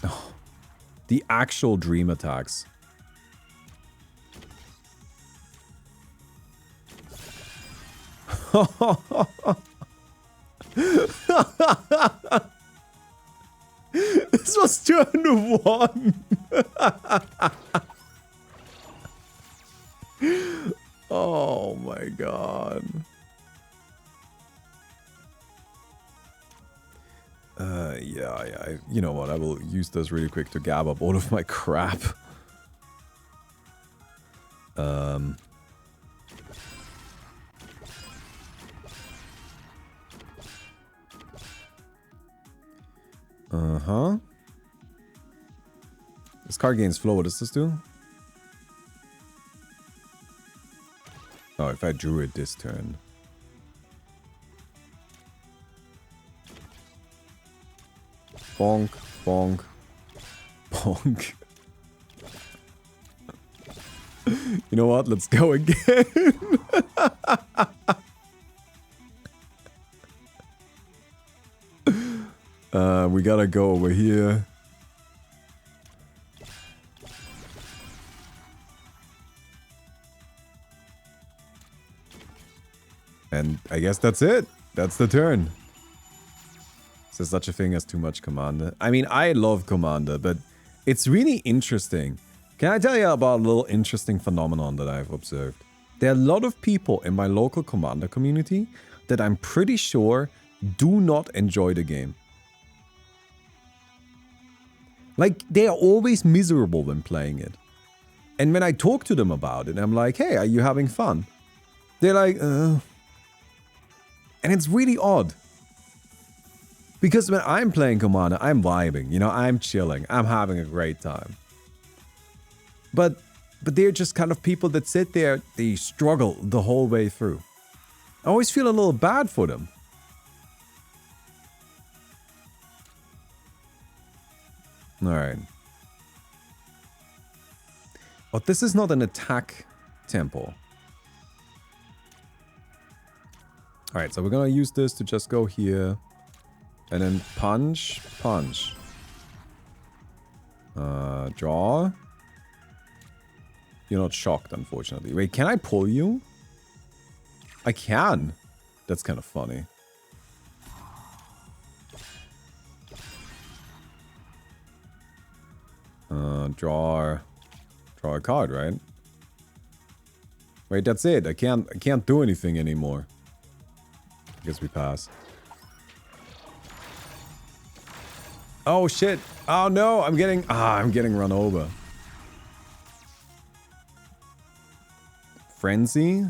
Oh, the actual dream attacks. This was turn 1. Oh my god. Yeah, you know what, I will use this really quick to gab up all of my crap. Uh-huh. This card gains flow, what does this do? Oh, if I drew it this turn. Bonk, bonk, bonk. You know what? Let's go again. We gotta go over here. And I guess that's it. That's the turn. Is there such a thing as too much Commander? I mean, I love Commander, but it's really interesting. Can I tell you about a little interesting phenomenon that I've observed? There are a lot of people in my local Commander community that I'm pretty sure do not enjoy the game. Like, they are always miserable when playing it. And when I talk to them about it, I'm like, hey, are you having fun? They're like, And it's really odd. Because when I'm playing Commander, I'm vibing, you know, I'm chilling, I'm having a great time. But they're just kind of people that sit there, they struggle the whole way through. I always feel a little bad for them. Alright. But this is not an attack tempo. Alright, so we're gonna use this to just go here. And then punch, punch. Draw. You're not shocked, unfortunately. Wait, can I pull you? I can. That's kind of funny. Draw a card, right? Wait, that's it. I can't do anything anymore. I guess we pass. Oh shit. Oh no, I'm getting run over. Frenzy.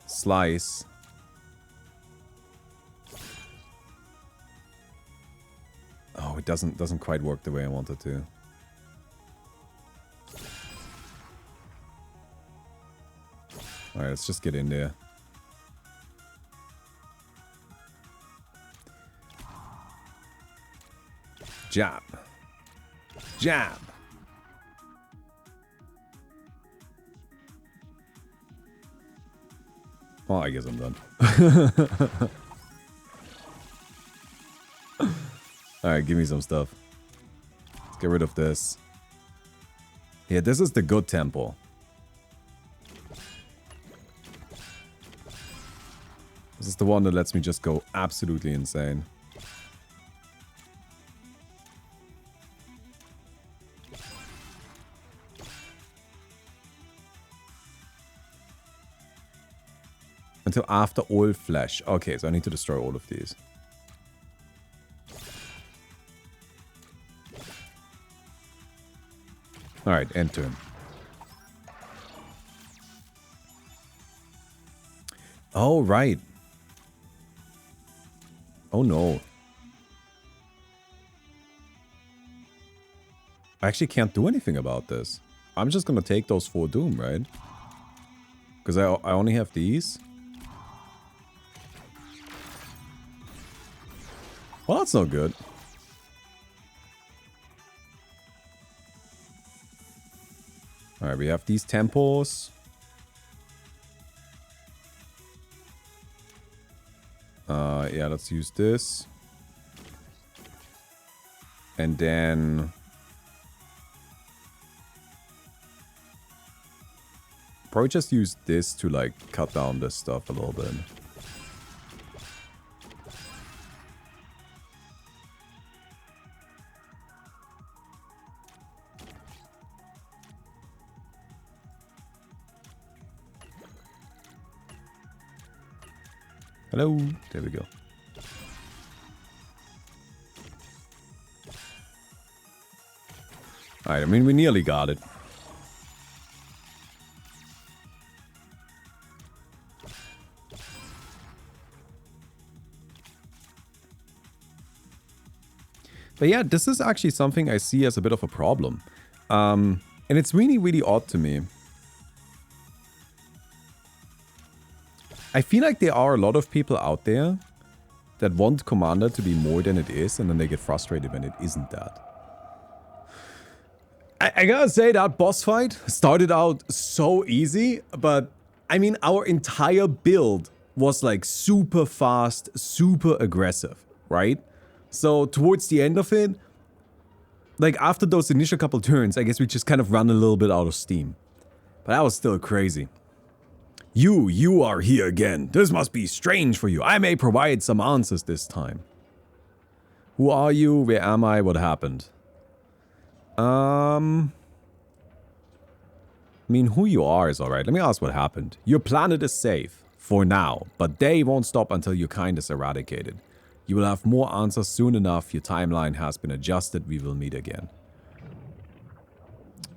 Slice. Oh, it doesn't quite work the way I wanted to. Alright, let's just get in there. Jab. Jab. Well, I guess I'm done. Alright, give me some stuff. Let's get rid of this. Yeah, this is the good tempo. This is the one that lets me just go absolutely insane. Until after all flesh. Okay, so I need to destroy all of these. Alright, end turn. Oh, right. Oh, no. I actually can't do anything about this. I'm just gonna take those 4 doom, right? Because I only have these. Well, that's no good. Alright, we have these tempos. Yeah, let's use this. And then... probably just use this to, like, cut down this stuff a little bit. Hello. There we go. Alright, I mean, we nearly got it. But yeah, this is actually something I see as a bit of a problem. And it's really, really odd to me. I feel like there are a lot of people out there that want Commander to be more than it is, and then they get frustrated when it isn't that. I gotta say, that boss fight started out so easy, but I mean, our entire build was like super fast, super aggressive, right? So towards the end of it, like after those initial couple turns, I guess we just kind of ran a little bit out of steam. But that was still crazy. You are here again. This must be strange for you. I may provide some answers this time. Who are you? Where am I? What happened? I mean, who you are is alright. Let me ask what happened. Your planet is safe. For now. But they won't stop until your kind is eradicated. You will have more answers soon enough. Your timeline has been adjusted. We will meet again.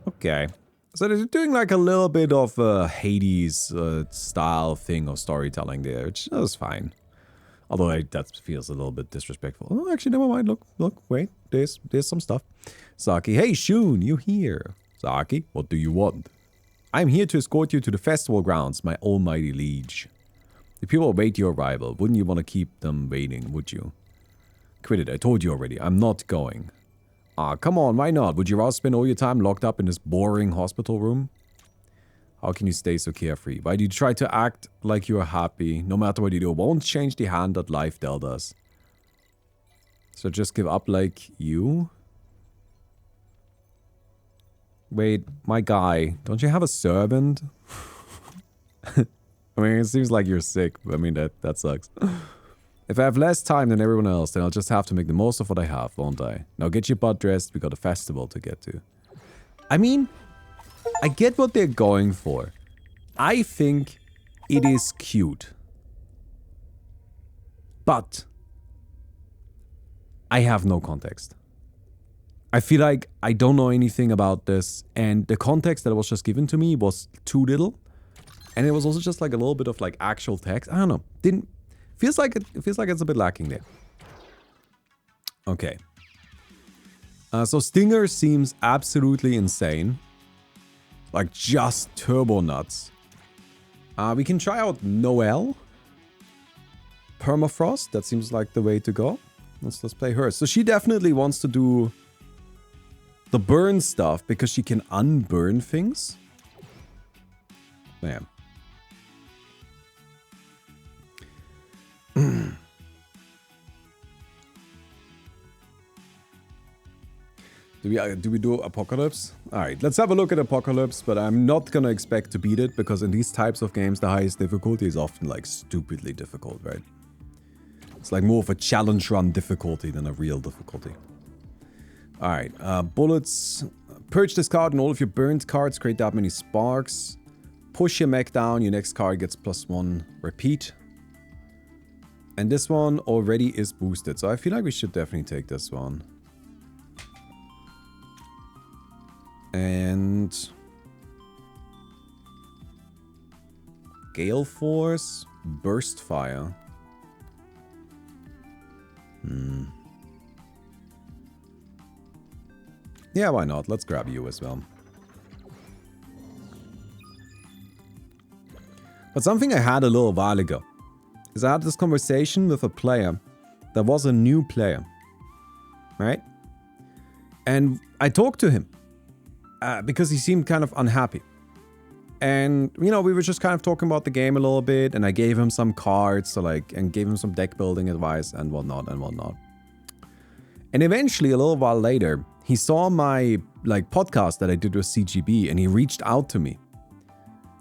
Okay. So they're doing like a little bit of a Hades style thing of storytelling there, which is fine. Although that feels a little bit disrespectful. Oh, actually, never mind. Look, wait. There's some stuff. Saki, hey, Shun, you here? Saki, what do you want? I'm here to escort you to the festival grounds, my almighty liege. The people await your arrival. Wouldn't you want to keep them waiting, would you? Quit it, I told you already. I'm not going. Ah, come on, why not? Would you rather spend all your time locked up in this boring hospital room? How can you stay so carefree? Why do you try to act like you are happy? No matter what you do, it won't change the hand that life dealt us. So just give up like you? Wait, my guy, don't you have a servant? I mean, it seems like you're sick, but I mean, that sucks. If I have less time than everyone else, then I'll just have to make the most of what I have, won't I? Now get your butt dressed, we got a festival to get to. I mean, I get what they're going for. I think it is cute. But I have no context. I feel like I don't know anything about this, and the context that was just given to me was too little. And it was also just like a little bit of like actual text. I don't know. Feels like it's a bit lacking there. Okay. So Stinger seems absolutely insane. Like just turbo nuts. We can try out Noelle. Permafrost. That seems like the way to go. Let's play her. So she definitely wants to do the burn stuff because she can unburn things. Damn. Do we do Apocalypse? Alright, let's have a look at Apocalypse, but I'm not gonna expect to beat it, because in these types of games, the highest difficulty is often, like, stupidly difficult, right? It's like more of a challenge run difficulty than a real difficulty. Alright, bullets. Purge this card and all of your burnt cards, create that many sparks. Push your mech down, your next card gets +1. Repeat. And this one already is boosted, so I feel like we should definitely take this one. And Gale Force, Burst Fire. Yeah, why not? Let's grab you as well. But something I had a little while ago is I had this conversation with a player that was a new player, right? And I talked to him. Because he seemed kind of unhappy. And, you know, we were just kind of talking about the game a little bit, and I gave him some cards, so like, and gave him some deck building advice and whatnot and whatnot. And eventually, a little while later, he saw my, like, podcast that I did with CGB, and he reached out to me.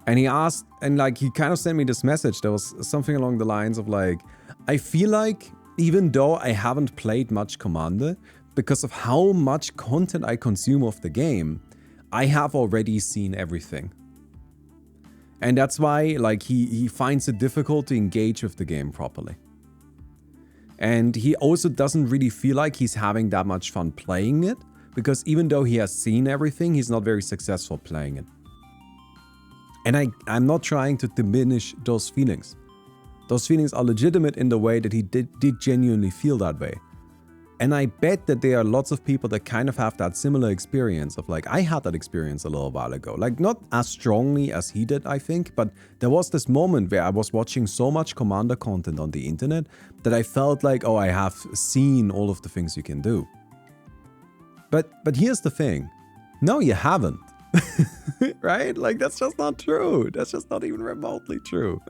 And he asked, and like, he kind of sent me this message that was something along the lines of like, I feel like, even though I haven't played much Commander, because of how much content I consume of the game, I have already seen everything. And that's why, like, he finds it difficult to engage with the game properly. And he also doesn't really feel like he's having that much fun playing it, because even though he has seen everything, he's not very successful playing it. And I'm not trying to diminish those feelings. Those feelings are legitimate in the way that he did genuinely feel that way. And I bet that there are lots of people that kind of have that similar experience of like, I had that experience a little while ago. Like not as strongly as he did, I think, but there was this moment where I was watching so much Commander content on the internet that I felt like, oh, I have seen all of the things you can do. But here's the thing. No, you haven't. Right? Like, that's just not true. That's just not even remotely true.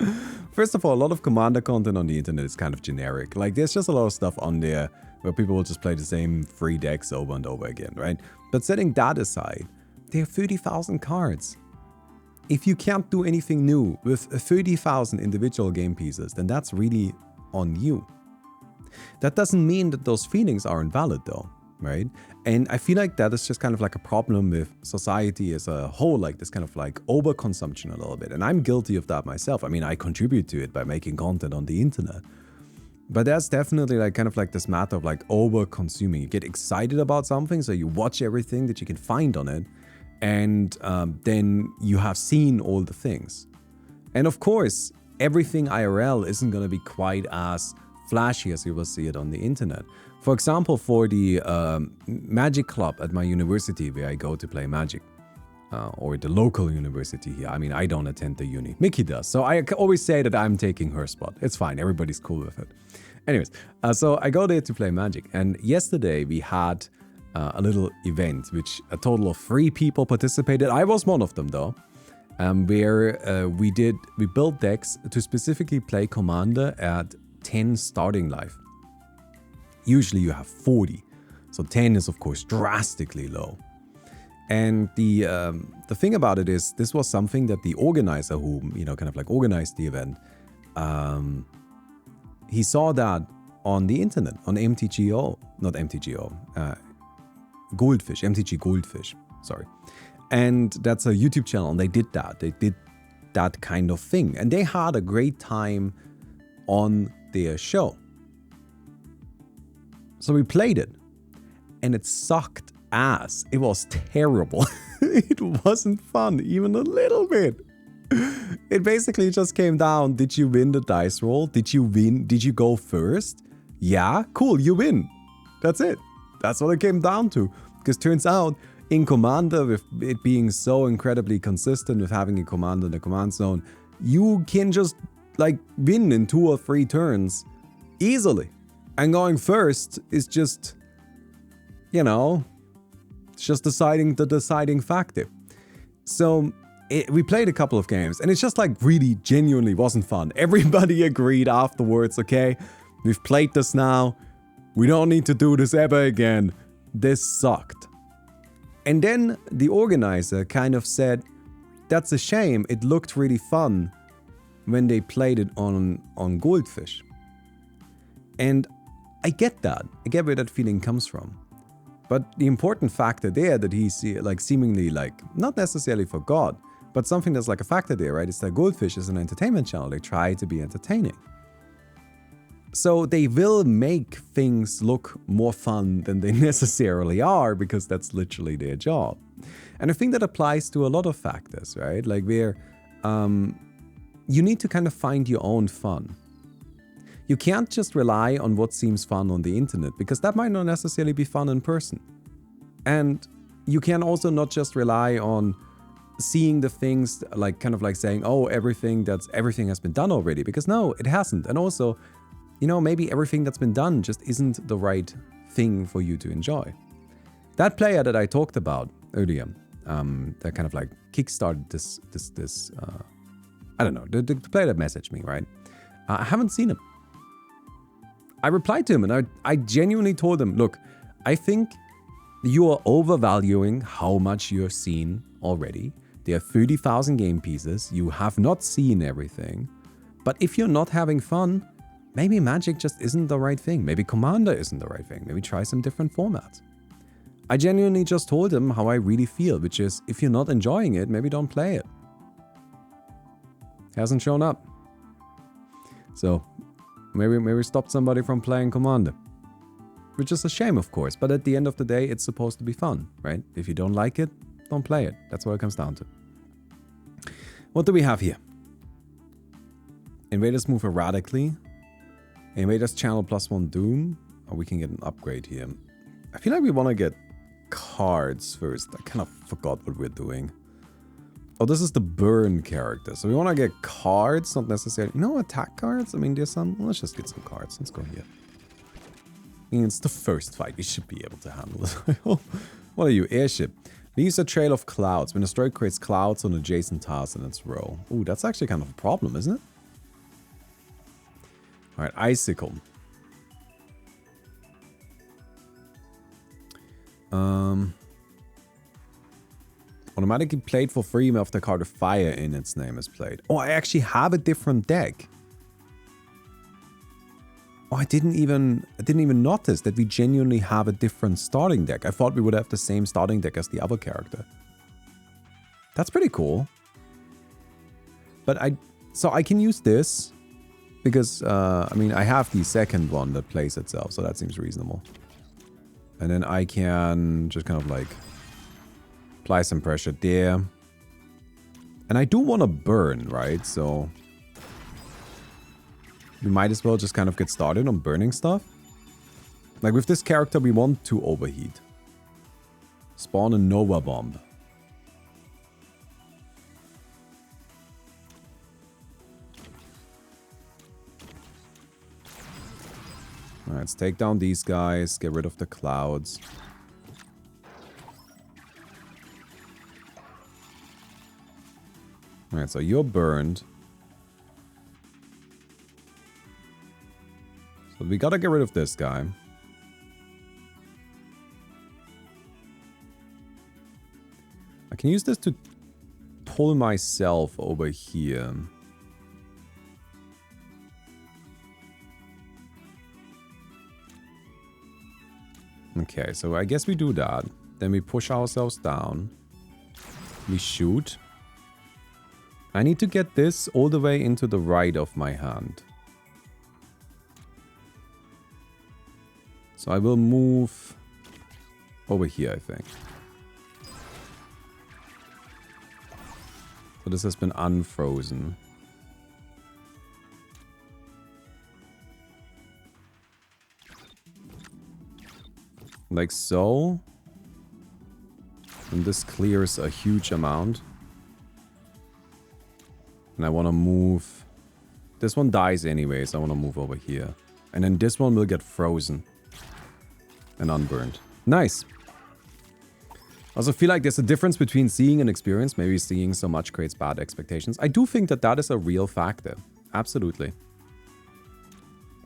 First of all, a lot of Commander content on the internet is kind of generic. Like, there's just a lot of stuff on there where people will just play the same 3 decks over and over again, right? But setting that aside, there are 30,000 cards. If you can't do anything new with 30,000 individual game pieces, then that's really on you. That doesn't mean that those feelings are invalid though, right? And I feel like that is just kind of like a problem with society as a whole, like this kind of like overconsumption a little bit. And I'm guilty of that myself. I mean, I contribute to it by making content on the internet. But that's definitely like kind of like this matter of like over-consuming. You get excited about something, so you watch everything that you can find on it, and then you have seen all the things. And of course, everything IRL isn't going to be quite as flashy as you will see it on the internet. For example, for the Magic Club at my university where I go to play Magic, or the local university here. I mean, I don't attend the uni. Mickey does. So I always say that I'm taking her spot. It's fine. Everybody's cool with it. Anyways, so I go there to play Magic. And yesterday we had a little event, which a total of 3 people participated. I was one of them though, where we built decks to specifically play Commander at 10 starting life. Usually you have 40. So 10 is of course drastically low. And the thing about it is, this was something that the organizer who, you know, kind of like organized the event, he saw that on the internet, on MTGO, not MTGO, Goldfish, MTG Goldfish, sorry. And that's a YouTube channel, and they did that. They did that kind of thing. And they had a great time on their show. So we played it, and it sucked ass. It was terrible. It wasn't fun, even a little bit. It basically just came down, did you win the dice roll? Did you win? Did you go first? Yeah, cool, you win. That's it. That's what it came down to. Because turns out, in Commander, with it being so incredibly consistent with having a commander in the command zone, you can just like win in 2 or 3 turns easily. And going first is just, you know, it's just the deciding factor. So we played a couple of games, and it's just like really genuinely wasn't fun. Everybody agreed afterwards, okay, we've played this now. We don't need to do this ever again. This sucked. And then the organizer kind of said, that's a shame. It looked really fun when they played it on Goldfish. And I get that. I get where that feeling comes from. But the important factor there that he seemingly like, not necessarily forgot, but something that's like a factor there, right? Is that Goldfish is an entertainment channel. They try to be entertaining. So they will make things look more fun than they necessarily are, because that's literally their job. And I think that applies to a lot of factors, right? Like where you need to kind of find your own fun. You can't just rely on what seems fun on the internet, because that might not necessarily be fun in person. And you can also not just rely on seeing the things like kind of like saying, oh, everything has been done already, because no, it hasn't. And also, you know, maybe everything that's been done just isn't the right thing for you to enjoy. That player that I talked about earlier, that kind of like kickstarted this I don't know, the player that messaged me, right? I haven't seen him. I replied to him, and I genuinely told him, look, I think you are overvaluing how much you have seen already. There are 30,000 game pieces. You have not seen everything. But if you're not having fun, maybe Magic just isn't the right thing. Maybe Commander isn't the right thing. Maybe try some different formats. I genuinely just told him how I really feel, which is, if you're not enjoying it, maybe don't play it. Hasn't shown up. So, maybe we stopped somebody from playing Commander. Which is a shame, of course. But at the end of the day, it's supposed to be fun, right? If you don't like it, don't play it. That's what it comes down to. What do we have here? Invaders move erratically. Invaders channel +1 Doom. Oh, we can get an upgrade here. I feel like we want to get cards first. I kind of forgot what we're doing. Oh, this is the burn character. So we want to get cards, not necessarily... You know, attack cards? I mean, there's some... Let's just get some cards. Let's go here. I mean, it's the first fight. We should be able to handle it. What are you? Airship. Leaves a trail of clouds. When a destroyed creates clouds on adjacent tiles in its row. Ooh, that's actually kind of a problem, isn't it? Alright, Icicle. Automatically played for free if the card of fire in its name is played. Oh, I actually have a different deck. Oh, I didn't even notice that we genuinely have a different starting deck. I thought we would have the same starting deck as the other character. That's pretty cool. But so I can use this because I mean I have the second one that plays itself, so that seems reasonable. And then I can just kind of like apply some pressure there. And I do want to burn, right? So we might as well just kind of get started on burning stuff. Like with this character, we want to overheat. Spawn a Nova Bomb. Alright, let's take down these guys, get rid of the clouds. Alright, so you're burned. So we gotta get rid of this guy. I can use this to pull myself over here. Okay, so I guess we do that. Then we push ourselves down. We shoot. I need to get this all the way into the right of my hand. So I will move over here, I think. So this has been unfrozen. Like so. And this clears a huge amount. And I want to move... This one dies anyways. I want to move over here. And then this one will get frozen. And unburned. Nice. I also feel like there's a difference between seeing and experience. Maybe seeing so much creates bad expectations. I do think that that is a real factor. Absolutely.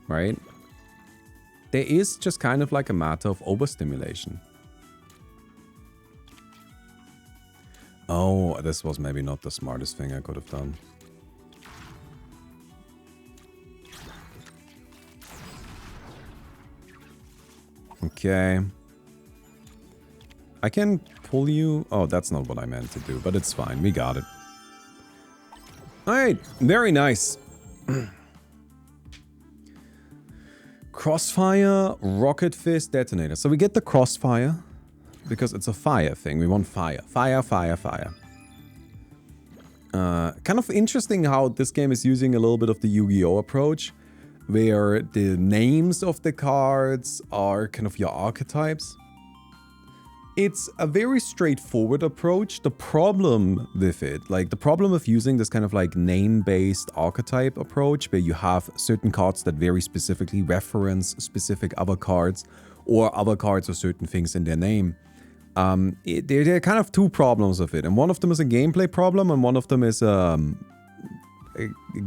Right? There is just kind of like a matter of overstimulation. Oh, this was maybe not the smartest thing I could have done. Okay. I can pull you... Oh, that's not what I meant to do, but it's fine. We got it. Alright, very nice. Crossfire, Rocket Fist, Detonator. So we get the Crossfire because it's a fire thing. We want fire. Fire, fire, fire. Kind of interesting how this game is using a little bit of the Yu-Gi-Oh! Approach, where the names of the cards are kind of your archetypes. It's a very straightforward approach. The problem with it, like the problem of using this kind of like name-based archetype approach, where you have certain cards that very specifically reference specific other cards, or other cards or certain things in their name. There are kind of two problems of it, and one of them is a gameplay problem, and one of them is a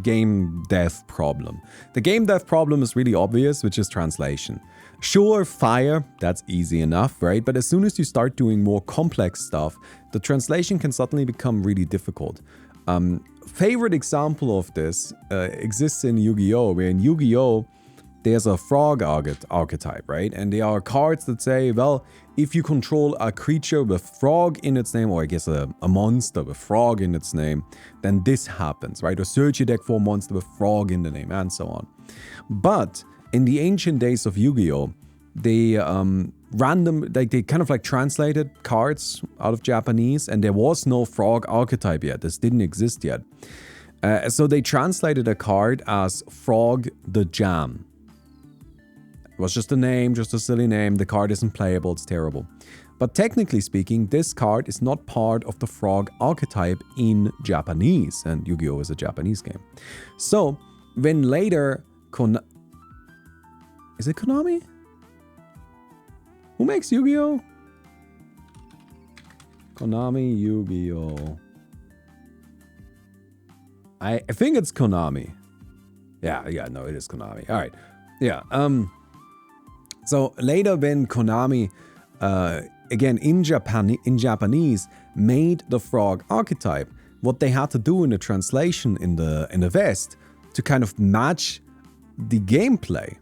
game dev problem. The game dev problem is really obvious, which is translation. Sure, fire, that's easy enough, right? But as soon as you start doing more complex stuff, the translation can suddenly become really difficult. Favorite example of this exists in Yu-Gi-Oh! Where in Yu-Gi-Oh! there's a frog archetype, right? And there are cards that say, well, if you control a creature with frog in its name, or I guess a monster with frog in its name, then this happens, right? Or search your deck for a monster with frog in the name, and so on. But in the ancient days of Yu-Gi-Oh!, they they kind of like translated cards out of Japanese, and there was no frog archetype yet. This didn't exist yet. So they translated a card as Frog the Jam. It was just a name, just a silly name. The card isn't playable, it's terrible. But technically speaking, this card is not part of the frog archetype in Japanese, and Yu-Gi-Oh! Is a Japanese game. So, when later is it Konami? Who makes Yu-Gi-Oh? Konami Yu-Gi-Oh! I think it's Konami. Yeah, no, it is Konami. All right. Yeah. So later when Konami, again in Japanese, made the frog archetype, what they had to do in the translation in the West to kind of match the gameplay,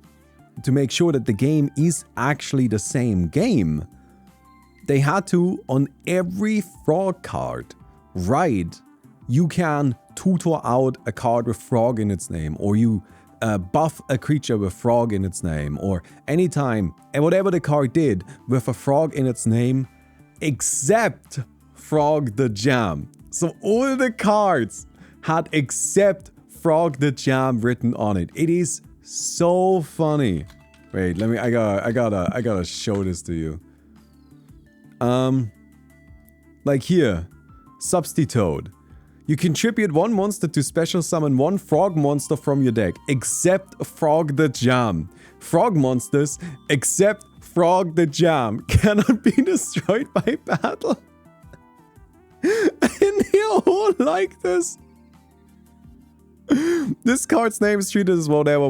to make sure that the game is actually the same game, they had to, on every frog card, write, you can tutor out a card with frog in its name, or you buff a creature with frog in its name, or anytime, and whatever the card did with a frog in its name, except Frog the Jam. So all the cards had except Frog the Jam written on it. It is so funny. Wait, let me, I gotta show this to you. Like here, Substitute. You contribute one monster to special summon one frog monster from your deck, except Frog the Jam. Frog monsters, except Frog the Jam, cannot be destroyed by battle. And they all like this. This card's name is treated as whatever.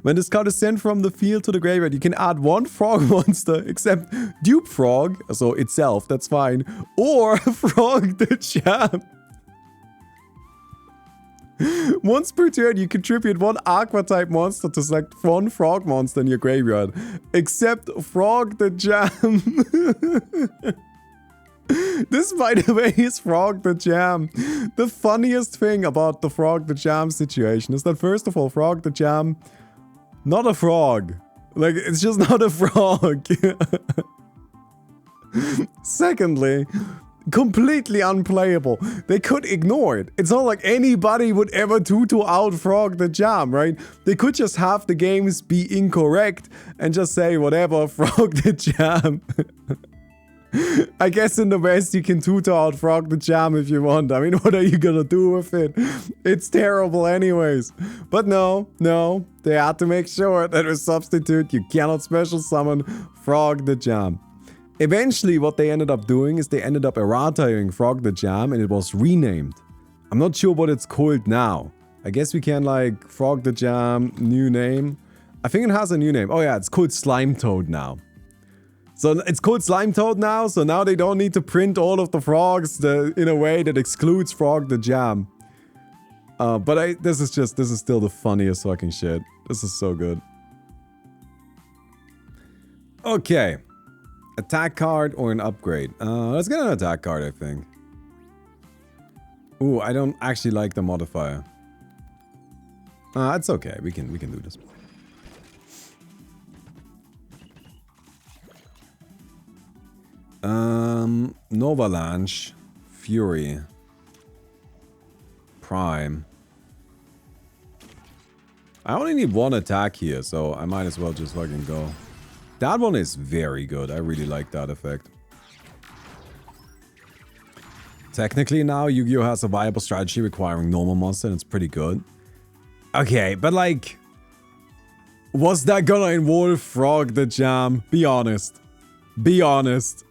When this card is sent from the field to the graveyard, you can add one frog monster, except Dupe Frog, so itself, that's fine, or Frog the Jam. Once per turn, you contribute one Aqua-type monster to select one frog monster in your graveyard, except Frog the Jam. This, by the way, is Frog the Jam. The funniest thing about the Frog the Jam situation is that, first of all, Frog the Jam, not a frog. Like, it's just not a frog. Secondly, completely unplayable. They could ignore it. It's not like anybody would ever tutor out Frog the Jam, right? They could just have the games be incorrect and just say whatever, Frog the Jam. I guess in the West you can tutor out Frog the Jam if you want. I mean, what are you gonna do with it? It's terrible anyways. But no, they had to make sure that with Substitute you cannot special summon Frog the Jam. Eventually what they ended up doing is they ended up errataing Frog the Jam, and it was renamed. I'm not sure what it's called now. I guess we can, like, Frog the Jam, new name. I think it has a new name. Oh yeah, it's called Slime Toad now. So it's called Slime Toad now, so now they don't need to print all of the frogs in a way that excludes Frog the Jam. But this is still the funniest fucking shit. This is so good. Okay. Attack card or an upgrade? Let's get an attack card, I think. Ooh, I don't actually like the modifier. It's okay. We can do this. Novalanche, Fury, Prime. I only need one attack here, so I might as well just fucking go. That one is very good. I really like that effect. Technically now, Yu-Gi-Oh! Has a viable strategy requiring normal monster, and it's pretty good. Okay, but like, was that gonna involve Frog the Jam? Be honest. Be honest.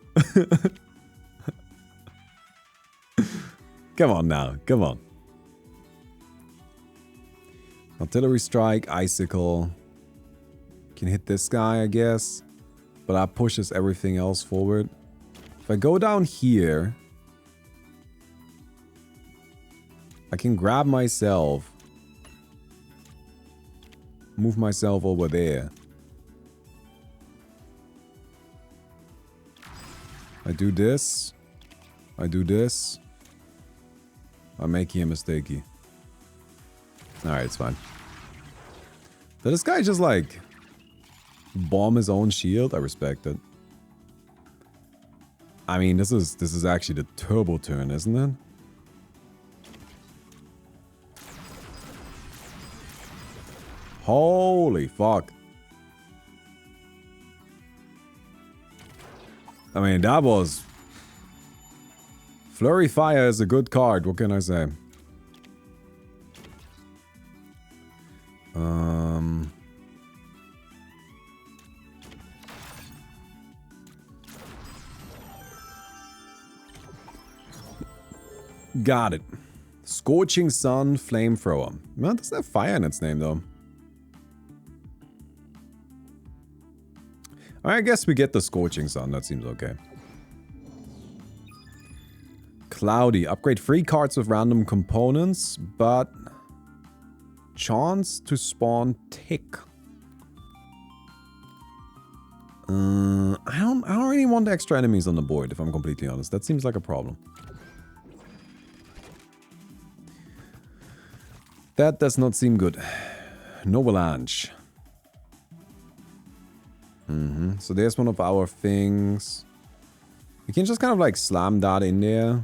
Come on now, come on. Artillery Strike, Icicle. Can hit this guy, I guess. But that pushes everything else forward. If I go down here, I can grab myself move myself over there. I do this. I do this. I'm making a mistake. Alright, it's fine. Did this guy just like bomb his own shield? I respect it. I mean, this is actually the turbo turn, isn't it? Holy fuck. I mean, that was... Flurry Fire is a good card, what can I say? Got it. Scorching Sun Flamethrower. Well, it doesn't have fire in its name, though. I guess we get the Scorching Sun. That seems okay. Cloudy. Upgrade 3 cards with random components, but... chance to spawn Tick. I don't really want extra enemies on the board, if I'm completely honest. That seems like a problem. That does not seem good. Novalanche. So there's one of our things. We can just kind of like slam that in there.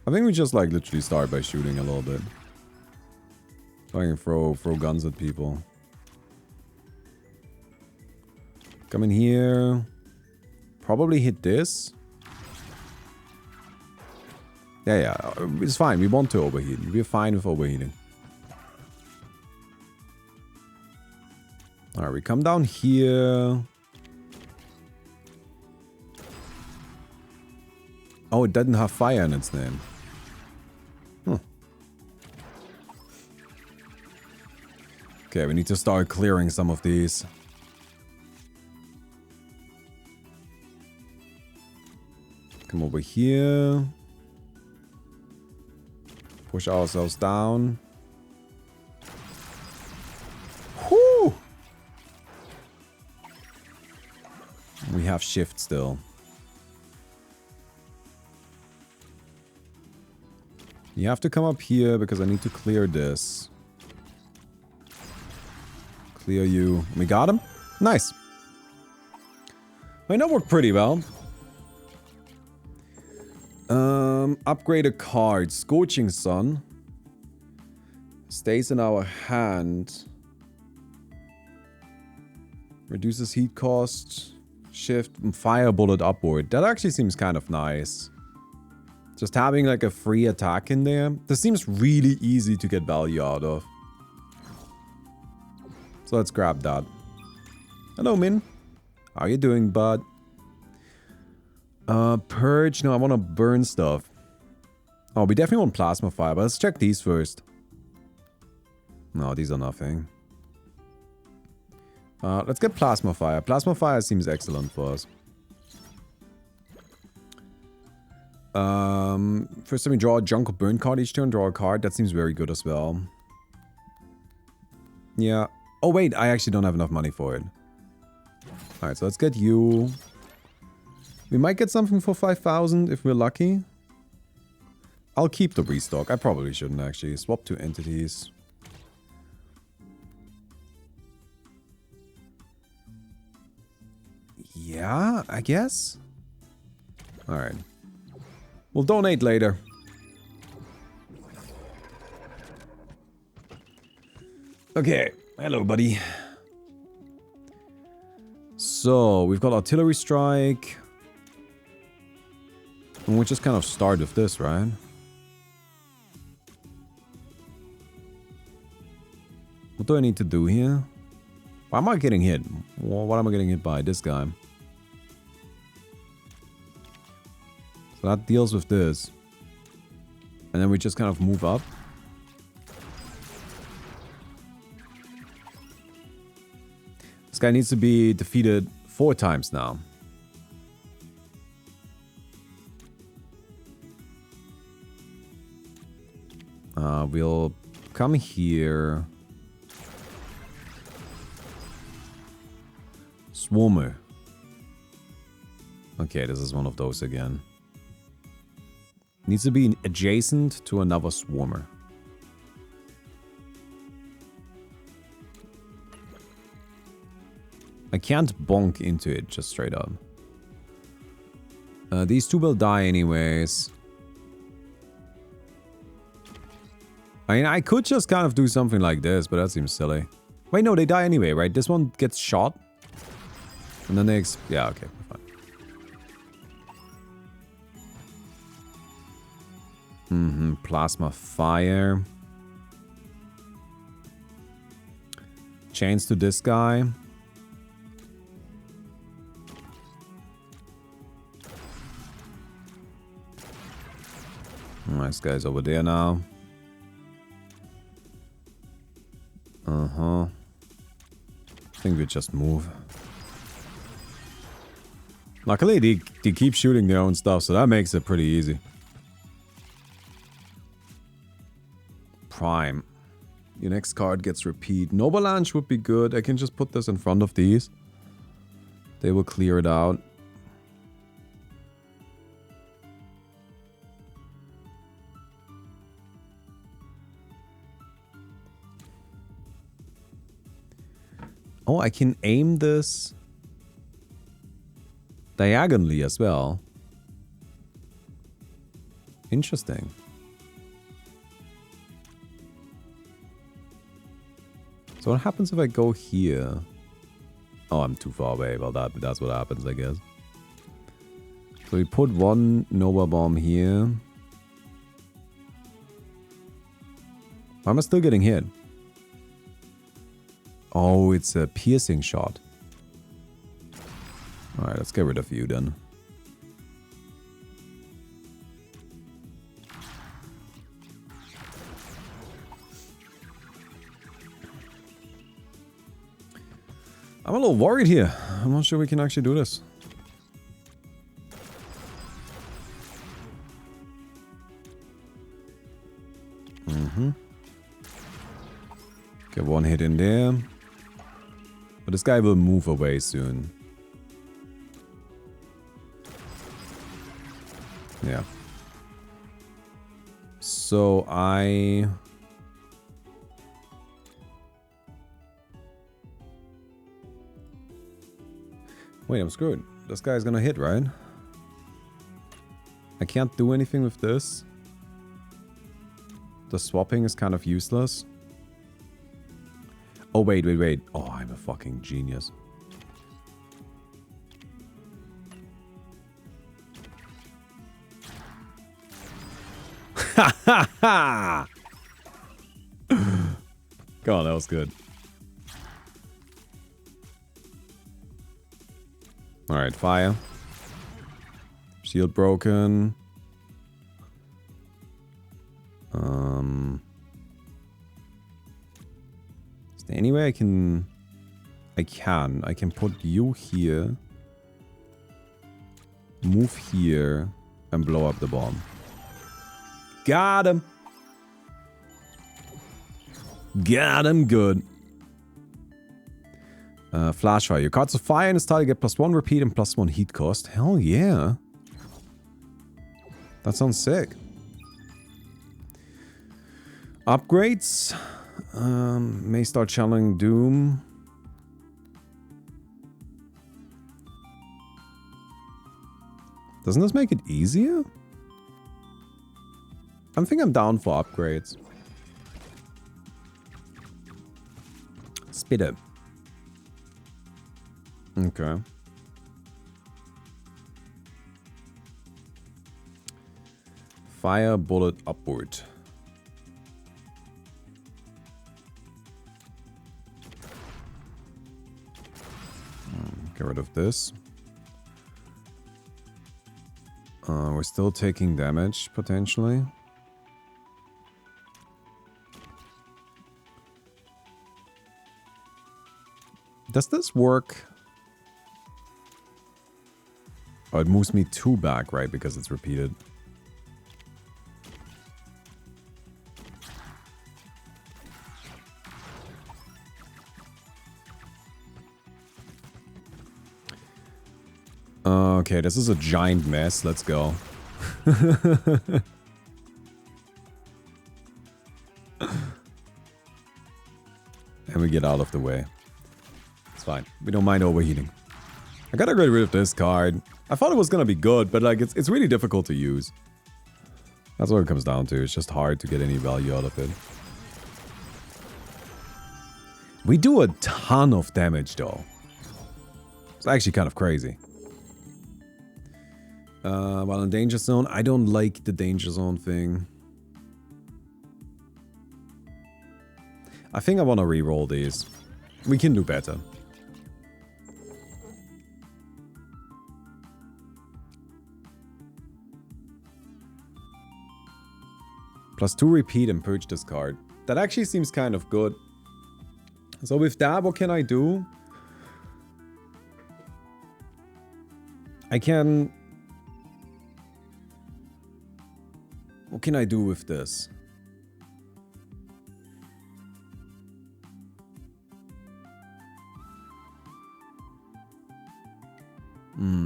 I think we just like literally start by shooting a little bit. So I can throw guns at people. Come in here. Probably hit this. Yeah, it's fine. We want to overheat. We're fine with overheating. Alright, we come down here. Oh, it doesn't have fire in its name. Okay, we need to start clearing some of these. Come over here. Push ourselves down. Whoo! We have shift still. You have to come up here because I need to clear this. Clear you. We got him? Nice. I mean, that worked pretty well. Upgrade a card. Scorching Sun. Stays in our hand. Reduces heat cost. Shift. Fire bullet upward. That actually seems kind of nice. Just having like a free attack in there. This seems really easy to get value out of. So let's grab that. Hello, Min. How are you doing, bud? Purge. No, I want to burn stuff. Oh, we definitely want Plasma Fire, but let's check these first. No, these are nothing. Let's get Plasma Fire. Plasma Fire seems excellent for us. First time we draw a junk or burn card each turn, draw a card. That seems very good as well. Yeah. Oh, wait. I actually don't have enough money for it. Alright, so let's get you. We might get something for 5,000 if we're lucky. I'll keep the restock. I probably shouldn't actually. Swap 2 entities. Yeah, I guess. Alright. We'll donate later. Okay. Hello, buddy. So, we've got Artillery Strike. And we'll just kind of start with this, right? What do I need to do here? Why am I getting hit? What am I getting hit by? This guy. So that deals with this. And then we just kind of move up. This guy needs to be defeated 4 times now. We'll come here. Swarmer. Okay, this is one of those again. Needs to be adjacent to another Swarmer. I can't bonk into it just straight up. These two will die anyways. I mean, I could just kind of do something like this, but that seems silly. Wait, no, they die anyway, right? This one gets shot. And then they... yeah, okay, fine. Plasma fire. Chains to this guy. This guy's over there now. I think we just move. Luckily, they keep shooting their own stuff, so that makes it pretty easy. Prime. Your next card gets repeat. Novalanche would be good. I can just put this in front of these. They will clear it out. Oh, I can aim this diagonally as well. Interesting. So what happens if I go here? Oh, I'm too far away. Well, that's what happens, I guess. So we put one Nova Bomb here. Why am I still getting hit? Oh, it's a piercing shot. Alright, let's get rid of you then. I'm a little worried here. I'm not sure we can actually do this. Get one hit in there. But this guy will move away soon. Yeah. So I... Wait, I'm screwed. This guy's gonna hit, right? I can't do anything with this. The swapping is kind of useless. Oh, wait. Oh, I'm a fucking genius. Ha ha ha! God, that was good. Alright, fire. Shield broken. Is there any way I can... I can put you here. Move here. And blow up the bomb. Got him! Got him good. Flash fire. Your cards of fire in this tile get +1 repeat and +1 heat cost. Hell yeah. That sounds sick. Upgrades. May start channeling Doom. Doesn't this make it easier? I think I'm down for upgrades. Spitter. Okay. Fire bullet upward. Get rid of this. We're still taking damage, potentially. Does this work? Oh, it moves me 2 back, right? Because it's repeated. Okay, this is a giant mess. Let's go. And we get out of the way. It's fine. We don't mind overheating. I gotta get rid of this card. I thought it was gonna be good, but like it's really difficult to use. That's what it comes down to. It's just hard to get any value out of it. We do a ton of damage though. It's actually kind of crazy. While in danger zone, I don't like the danger zone thing. I think I want to re-roll these. We can do better. +2 repeat and purge this card. That actually seems kind of good. So with that, what can I do? I can... What can I do with this?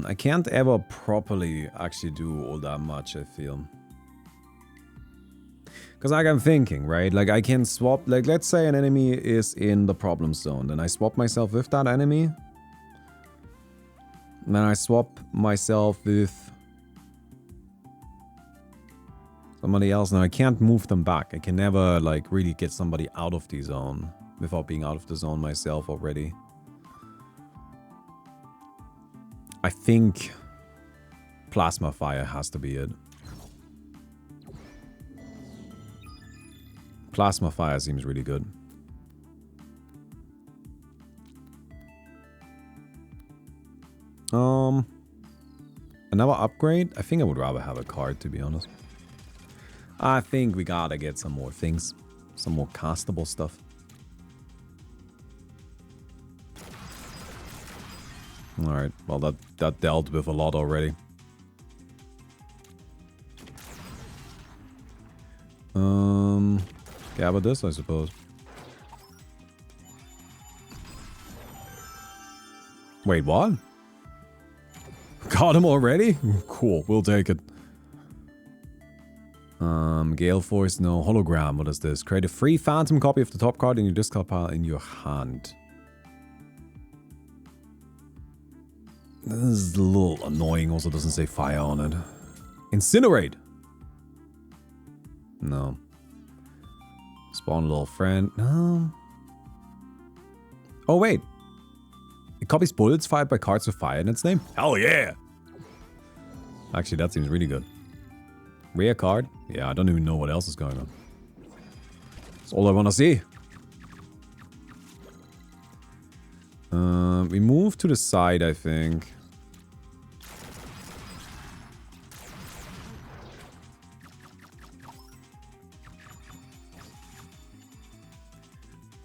I can't ever properly actually do all that much, I feel. Because like I'm thinking, right? Like I can swap, like let's say an enemy is in the problem zone. Then I swap myself with that enemy. And then I swap myself with somebody else. Now I can't move them back. I can never like really get somebody out of the zone without being out of the zone myself already. I think Plasma Fire has to be it. Plasma Fire seems really good. Another upgrade? I think I would rather have a card, to be honest. I think we gotta get some more things. Some more castable stuff. Alright, well that dealt with a lot already. Yeah, but this, I suppose. Wait, what? Got him already? Cool, we'll take it. Gale Force, no. Hologram, what is this? Create a free phantom copy of the top card in your discard pile in your hand. This is a little annoying, also doesn't say fire on it. Incinerate! No. Spawn a little friend. No. Oh, wait. It copies bullets fired by cards with fire in its name? Hell yeah! Actually, that seems really good. Rare card? Yeah, I don't even know what else is going on. That's all I want to see. We move to the side, I think.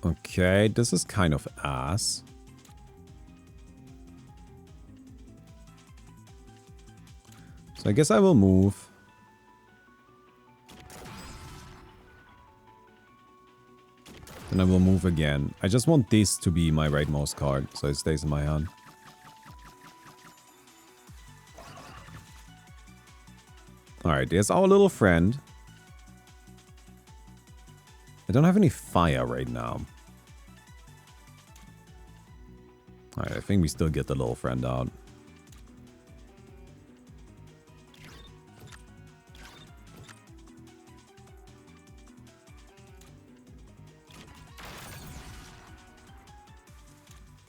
Okay, this is kind of ass. So I guess I will move. Then I will move again. I just want this to be my rightmost card, so it stays in my hand. Alright, there's our little friend. I don't have any fire right now. Alright, I think we still get the little friend out.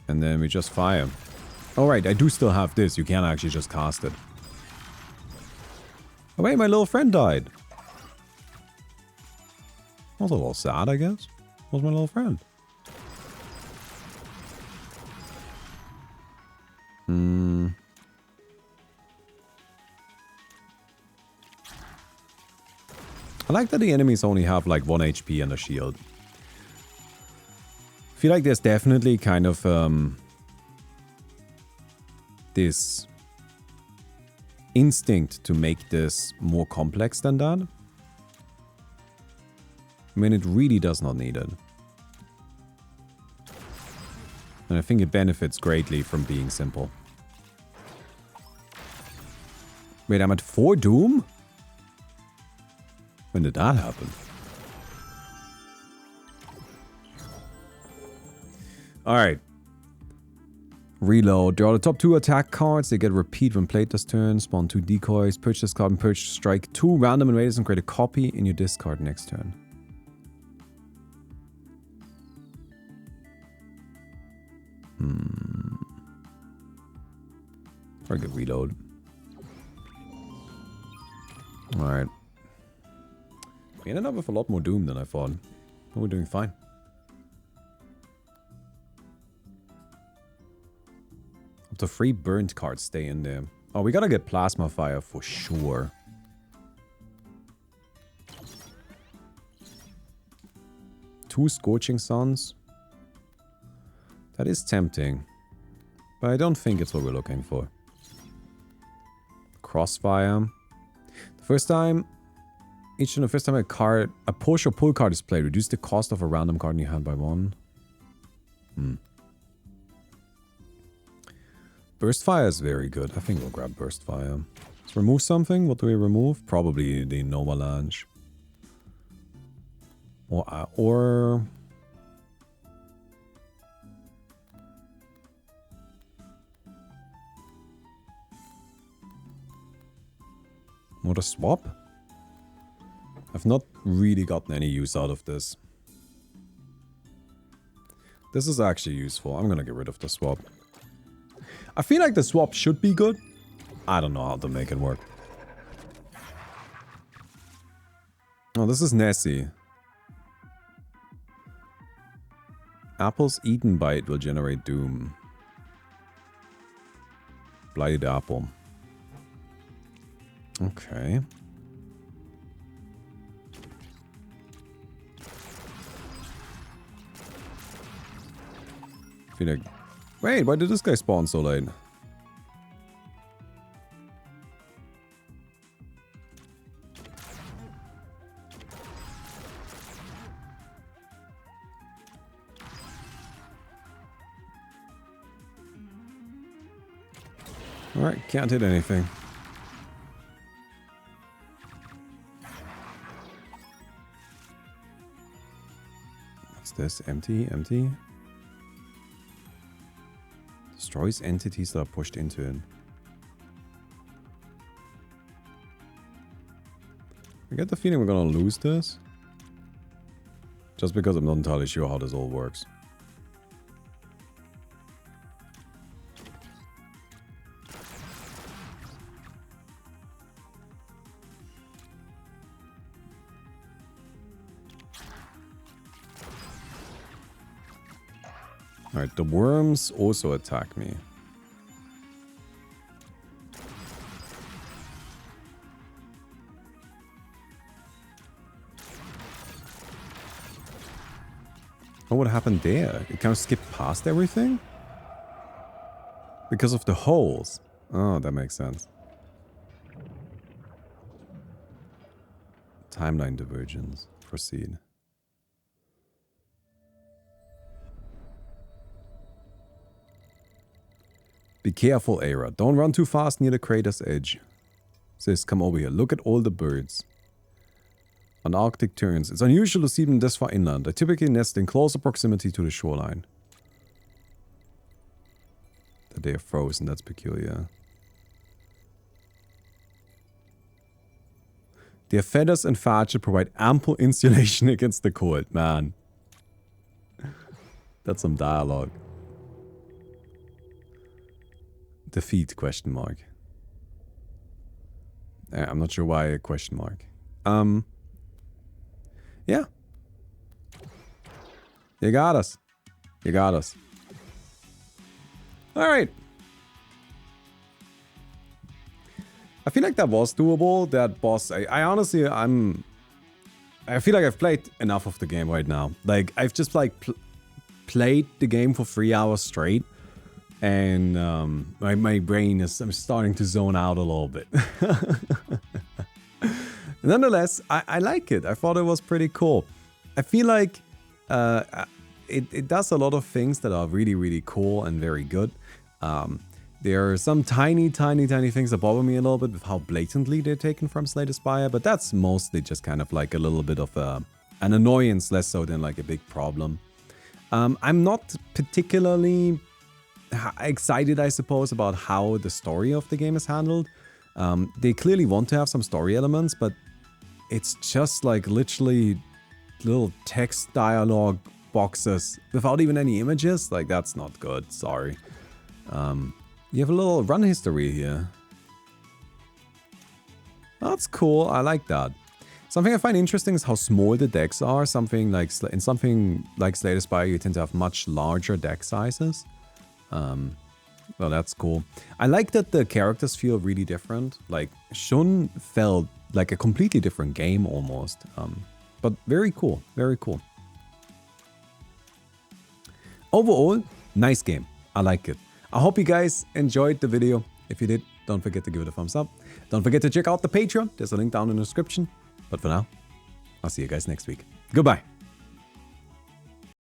And then we just fire. Oh right, I do still have this. You can't actually just cast it. Oh wait, my little friend died. That was a little sad, I guess. Where's my little friend? I like that the enemies only have like 1 HP and a shield. I feel like there's definitely kind of this instinct to make this more complex than that. I mean, it really does not need it. And I think it benefits greatly from being simple. Wait, I'm at 4 Doom? When did that happen? Alright. Reload. Draw the top 2 attack cards. They get repeat when played this turn. Spawn 2 decoys. Purge this card and purge strike 2 random invaders and create a copy in your discard next turn. Very good reload. Alright. We ended up with a lot more Doom than I thought. But we're doing fine. Up to 3 burnt cards stay in there. Oh, we gotta get Plasma Fire for sure. Two Scorching Suns. That is tempting. But I don't think it's what we're looking for. Crossfire. The first time a push or pull card is played, reduce the cost of a random card in your hand by 1. Burst Fire is very good. I think we'll grab Burst Fire. Let's remove something. What do we remove? Probably the Novalanche. Or a swap? I've not really gotten any use out of this. This is actually useful. I'm gonna get rid of the swap. I feel like the swap should be good. I don't know how to make it work. Oh, this is Nessie. Apples eaten by it will generate Doom. Blighted Apple. Okay. I feel like... Wait, why did this guy spawn so late? Alright, can't hit anything. What's this? Empty? Empty? Destroys entities that are pushed into it. I get the feeling we're gonna lose this. Just because I'm not entirely sure how this all works. Alright, the worms also attack me. Oh, what happened there? It kind of skipped past everything? Because of the holes. Oh, that makes sense. Timeline divergence. Proceed. Be careful, Aira. Don't run too fast near the crater's edge. Sis, come over here. Look at all the birds. On Arctic terns, it's unusual to see them this far inland. They typically nest in closer proximity to the shoreline. That they are frozen, that's peculiar. Their feathers and fur provide ample insulation against the cold. Man. That's some dialogue. Defeat, question mark. I'm not sure why a question mark. Yeah. You got us. You got us. Alright. I feel like that was doable, that boss. I honestly, I feel like I've played enough of the game right now. Like, I've just like played the game for 3 hours straight. And my brain is starting to zone out a little bit. Nonetheless, I like it. I thought it was pretty cool. I feel like it does a lot of things that are really, really cool and very good. There are some tiny things that bother me a little bit with how blatantly they're taken from Slay the Spire, but that's mostly just kind of like a little bit of an annoyance, less so than like a big problem. I'm not particularly excited, I suppose, about how the story of the game is handled. They clearly want to have some story elements, but it's just like literally little text dialogue boxes without even any images. Like, that's not good, sorry. You have a little run history here. That's cool, I like that. Something I find interesting is how small the decks are. Something like Slay the Spire, you tend to have much larger deck sizes. Well, that's cool. I like that the characters feel really different. Like, Shun felt like a completely different game almost. But very cool, very cool. Overall, nice game. I like it. I hope you guys enjoyed the video. If you did, don't forget to give it a thumbs up. Don't forget to check out the Patreon. There's a link down in the description. But for now, I'll see you guys next week. Goodbye.